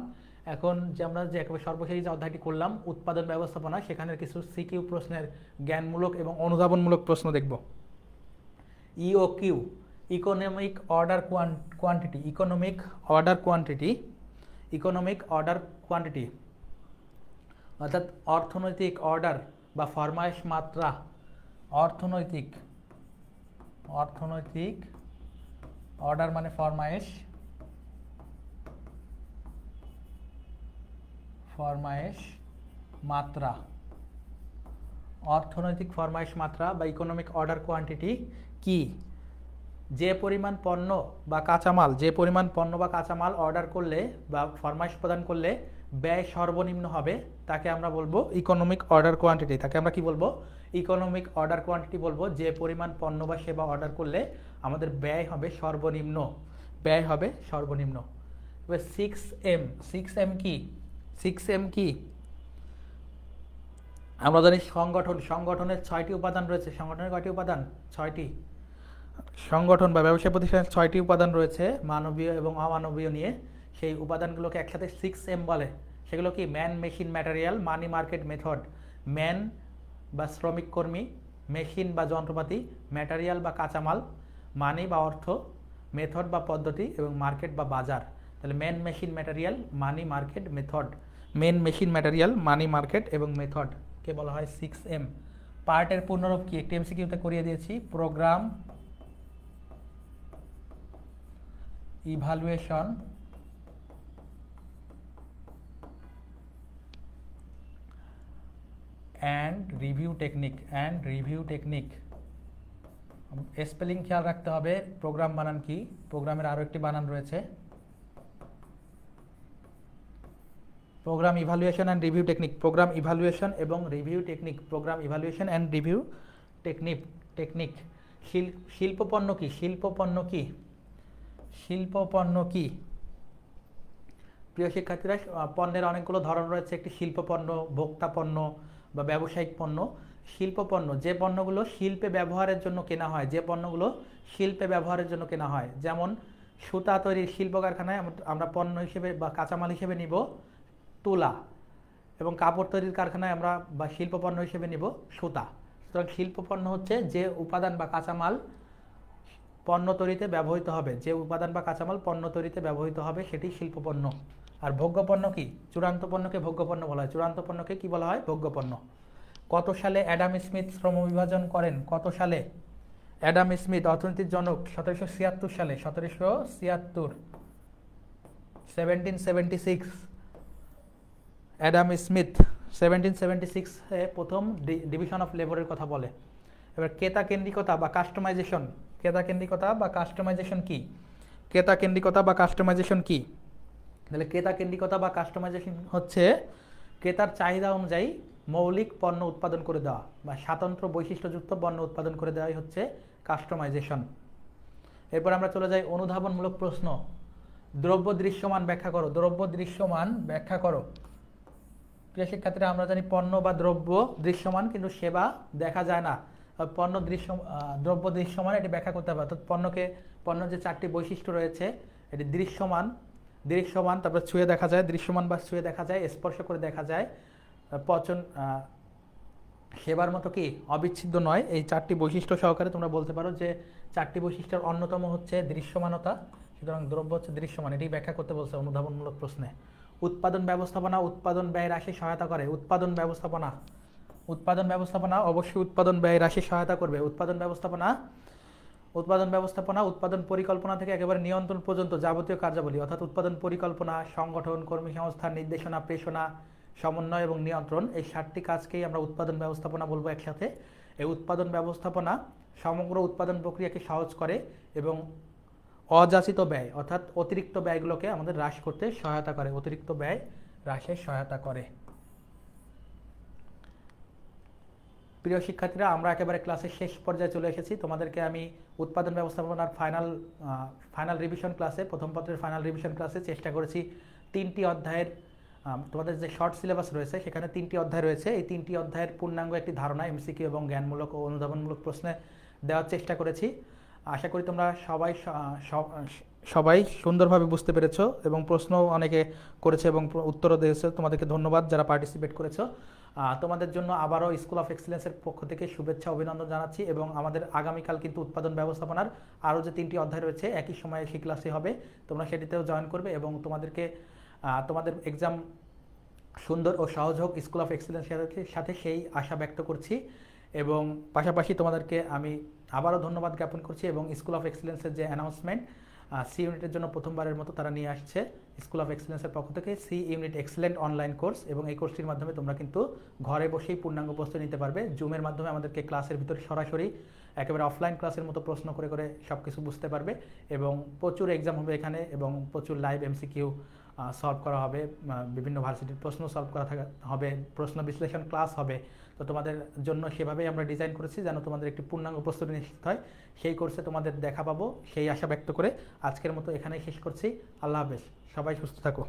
[SPEAKER 2] এখন যে আমরা যে একেবারে সর্বশেষ যে অধ্যায়টি করলাম উৎপাদন ব্যবস্থাপনা, সেখানের কিছু সিকিউ প্রশ্নের জ্ঞানমূলক এবং অনুধাবনমূলক প্রশ্ন দেখব। EOQ, economic order quantity, economic order quantity অর্থাৎ অর্থনৈতিক অর্ডার বা ফরমায়েশ মাত্রা। অর্থনৈতিক অর্ডার মানে ফরমায়েশ মাত্রা। অর্থনৈতিক ফরমায়েশ মাত্রা বা ইকোনমিক অর্ডার কোয়ান্টিটি কি? যে পরিমাণ পণ্য বা কাঁচামাল অর্ডার করলে বা ফরমায়েশ প্রদান করলে ব্যয় সর্বনিম্ন হবে তাকে আমরা বলবো ইকোনমিক অর্ডার কোয়ান্টিটি। তাকে আমরা কি বলবো? ইকোনমিক অর্ডার কোয়ান্টিটি বলবো। যে পরিমাণ পণ্য বা সেবা অর্ডার করলে আমাদের ব্যয় হবে সর্বনিম্ন। এবার 6M কি? 6M কি? আমরা জানি সংগঠনের 6টি উপাদান রয়েছে। সংগঠনের কয়টি উপাদান? 6টি। সংগঠন বা ব্যবসায় প্রতিষ্ঠানের 6টি উপাদান রয়েছে, মানবীয় এবং অমানবীয় নিয়ে। সেই উপাদানগুলোকে একসাথে 6M বলে। সেগুলো কি? Man, machine, material, money, market, method. Man বা শ্রমিক কর্মী, মেশিন বা যন্ত্রপাতি, ম্যাটেরিয়াল বা কাঁচামাল, মানি বা অর্থ, মেথড বা পদ্ধতি এবং মার্কেট বা বাজার। তাহলে man, machine, material, money, market, method. Men, machine, material, money, market এবং মেথড। কে বলা হয় 6M। পার্টের পূর্ণরূপ কি একটি এমসিকিউতে করিয়ে দিয়েছি, program evaluation and review technique. Spelling খেয়াল রাখতে হবে, প্রোগ্রাম বানান কি, প্রোগ্রামের আরও একটি বানান রয়েছে, programme evaluation and review technique, programme evaluation এবং review technique, programme evaluation and review technique. শিল্পপণ্য কি, শিল্পপণ্য কি? প্রিয় শিক্ষার্থীরা, পণ্যের অনেকগুলো ধরন রয়েছে, একটি শিল্পপণ্য, ভোক্তা পণ্য বা ব্যবসায়িক পণ্য। শিল্পপণ্য যে পণ্যগুলো শিল্পে ব্যবহারের জন্য কেনা হয়, যেমন সুতা তৈরির শিল্প কারখানায় আমরা পণ্য হিসেবে বা কাঁচামাল হিসেবে নিব তুলা, এবং কাপড় তৈরির কারখানায় আমরা বা শিল্প পণ্য হিসেবে নিব সুতা। সুতরাং শিল্প পণ্য হচ্ছে যে উপাদান বা কাঁচামাল পণ্য তৈরিতে ব্যবহৃত হবে, সেটি শিল্প পণ্য। আর ভোগ্য পণ্য কি? চূড়ান্ত পণ্যকে ভোগ্য পণ্য বলা হয়, চূড়ান্ত পণ্যকে কি বলা হয়? ভোগ্য পণ্য। কত সালে অ্যাডাম স্মিথ শ্রম বিভাজন করেন? কত সালে? অ্যাডাম স্মিথ অর্থনীতির জনক 1776 সালে, 1776 অ্যাডাম স্মিথ 1776 প্রথম ডিভিশন অফ লেবারের কথা বলে। এবার ক্রেতা কেন্দ্রিকতা বা কাস্টমাইজেশন, কি? তাহলে ক্রেতা কেন্দ্রিকতা বা কাস্টমাইজেশন হচ্ছে ক্রেতার চাহিদা অনুযায়ী মৌলিক পণ্য উৎপাদন করে দেওয়া বা স্বতন্ত্র বৈশিষ্ট্যযুক্ত পণ্য উৎপাদন করে দেওয়াই হচ্ছে কাস্টমাইজেশন। এরপর আমরা চলে যাই অনুধাবনমূলক প্রশ্ন। দ্রব্য দৃশ্যমান ব্যাখ্যা করো। প্রিয় শিক্ষার্থীরা, আমরা জানি পণ্য বা দ্রব্য দৃশ্যমান, কিন্তু সেবা দেখা যায় না। দ্রব্য দৃশ্যমান, এটি ব্যাখ্যা করতে হবে। অর্থাৎ পণ্য যে 4টি বৈশিষ্ট্য রয়েছে, এটি দৃশ্যমান, তারপর ছুঁয়ে দেখা যায়, দৃশ্যমান বা ছুঁয়ে দেখা যায়, স্পর্শ করে দেখা যায়, পচন সেবার মতো কি অবিচ্ছেদ্য নয়। এই 4টি বৈশিষ্ট্য সহকারে তোমরা বলতে পারো যে 4টি বৈশিষ্ট্যের অন্যতম হচ্ছে দৃশ্যমানতা। সুতরাং দ্রব্য হচ্ছে দৃশ্যমান, এটি ব্যাখ্যা করতে বলছে অনুধাবনমূলক প্রশ্নে। উৎপাদন ব্যবস্থাপনা উৎপাদন ব্যয় হ্রাসে সহায়তা করে। উৎপাদন ব্যবস্থাপনা অবশ্যই উৎপাদন ব্যয় হ্রাসে সহায়তা করবে। উৎপাদন ব্যবস্থাপনা উৎপাদন পরিকল্পনা থেকে একেবারে নিয়ন্ত্রণ পর্যন্ত যাবতীয় কার্যাবলী, অর্থাৎ উৎপাদন পরিকল্পনা, সংগঠন, কর্মসংস্থান, নির্দেশনা, প্রেষণা, সমন্বয় এবং নিয়ন্ত্রণ, এই 7টি কাজকেই আমরা উৎপাদন ব্যবস্থাপনা বলবো একসাথে। এই উৎপাদন ব্যবস্থাপনা সমগ্র উৎপাদন প্রক্রিয়াকে সহজ করে এবং অযাচিত ব্যয় অর্থাৎ অতিরিক্ত ব্যয়গুলোকে আমাদের হ্রাস করতে সহায়তা করে, অতিরিক্ত ব্যয় হ্রাসে সহায়তা করে। প্রিয় শিক্ষার্থীরা, আমরা একেবারে ক্লাসের শেষ পর্যায়ে চলে এসেছি। তোমাদেরকে আমি উৎপাদন ব্যবস্থাপনার ফাইনাল রিভিশন ক্লাসে, প্রথম পত্রের ফাইনাল রিভিশন ক্লাসে চেষ্টা করেছি 3টি অধ্যায়ের, তোমাদের যে শর্ট সিলেবাস রয়েছে সেখানে 3টি অধ্যায় রয়েছে, এই 3টি অধ্যায়ের পূর্ণাঙ্গ একটি ধারণা এমসিকিউ এবং জ্ঞানমূলক ও অনুধাবনমূলক প্রশ্নে দেওয়ার চেষ্টা করেছি। আশা করি তোমরা সবাই সুন্দরভাবে বুঝতে পেরেছো এবং প্রশ্ন অনেকে করেছে এবং উত্তরও দিয়েছে। তোমাদেরকে ধন্যবাদ যারা পার্টিসিপেট করেছো। তোমাদের জন্য আবারও স্কুল অফ এক্সেলেন্সের পক্ষ থেকে শুভেচ্ছা অভিনন্দন জানাচ্ছি এবং আমাদের আগামীকাল কিন্তু উৎপাদন ব্যবস্থাপনার আরও যে 3টি অধ্যায় রয়েছে একই সময়ে সেই ক্লাসে হবে, তোমরা সেটিতেও জয়েন করবে এবং তোমাদের এক্সাম সুন্দর ও সহজ হোক স্কুল অফ এক্সেলেন্সের সাথে সেই আশা ব্যক্ত করছি। এবং পাশাপাশি তোমাদেরকে আমি আবারও ধন্যবাদ জ্ঞাপন করছি এবং স্কুল অফ এক্সেলেন্সের যে অ্যানাউন্সমেন্ট সি ইউনিটের জন্য প্রথমবারের মতো তারা নিয়ে আসছে স্কুল অফ এক্সেলেন্সের পক্ষ থেকে C unit excellent online course, এবং এই কোর্সটির মাধ্যমে তোমরা কিন্তু ঘরে বসেই পূর্ণাঙ্গ প্রস্তুতি নিতে পারবে। জুমের মাধ্যমে আমাদেরকে ক্লাসের ভিতরে সরাসরি একেবারে অফলাইন ক্লাসের মতো প্রশ্ন করে করে সব কিছু বুঝতে পারবে এবং প্রচুর এক্সাম হবে এখানে এবং প্রচুর লাইভ এমসিকিউ সলভ করা হবে, বিভিন্ন ভার্সিটির প্রশ্ন সলভ করা হবে, প্রশ্ন বিশ্লেষণ ক্লাস হবে। তো তোমাদের জন্য সেভাবেই আমরা ডিজাইন করেছি যেন তোমাদের একটি পূর্ণাঙ্গ প্রস্তুতি নিশ্চিত হয়। সেই কোর্সে তোমাদের দেখা পাবো সেই আশা ব্যক্ত করে আজকের মতো এখানেই শেষ করছি। আল্লাহ হাফেজ, সবাই সুস্থ থাকো।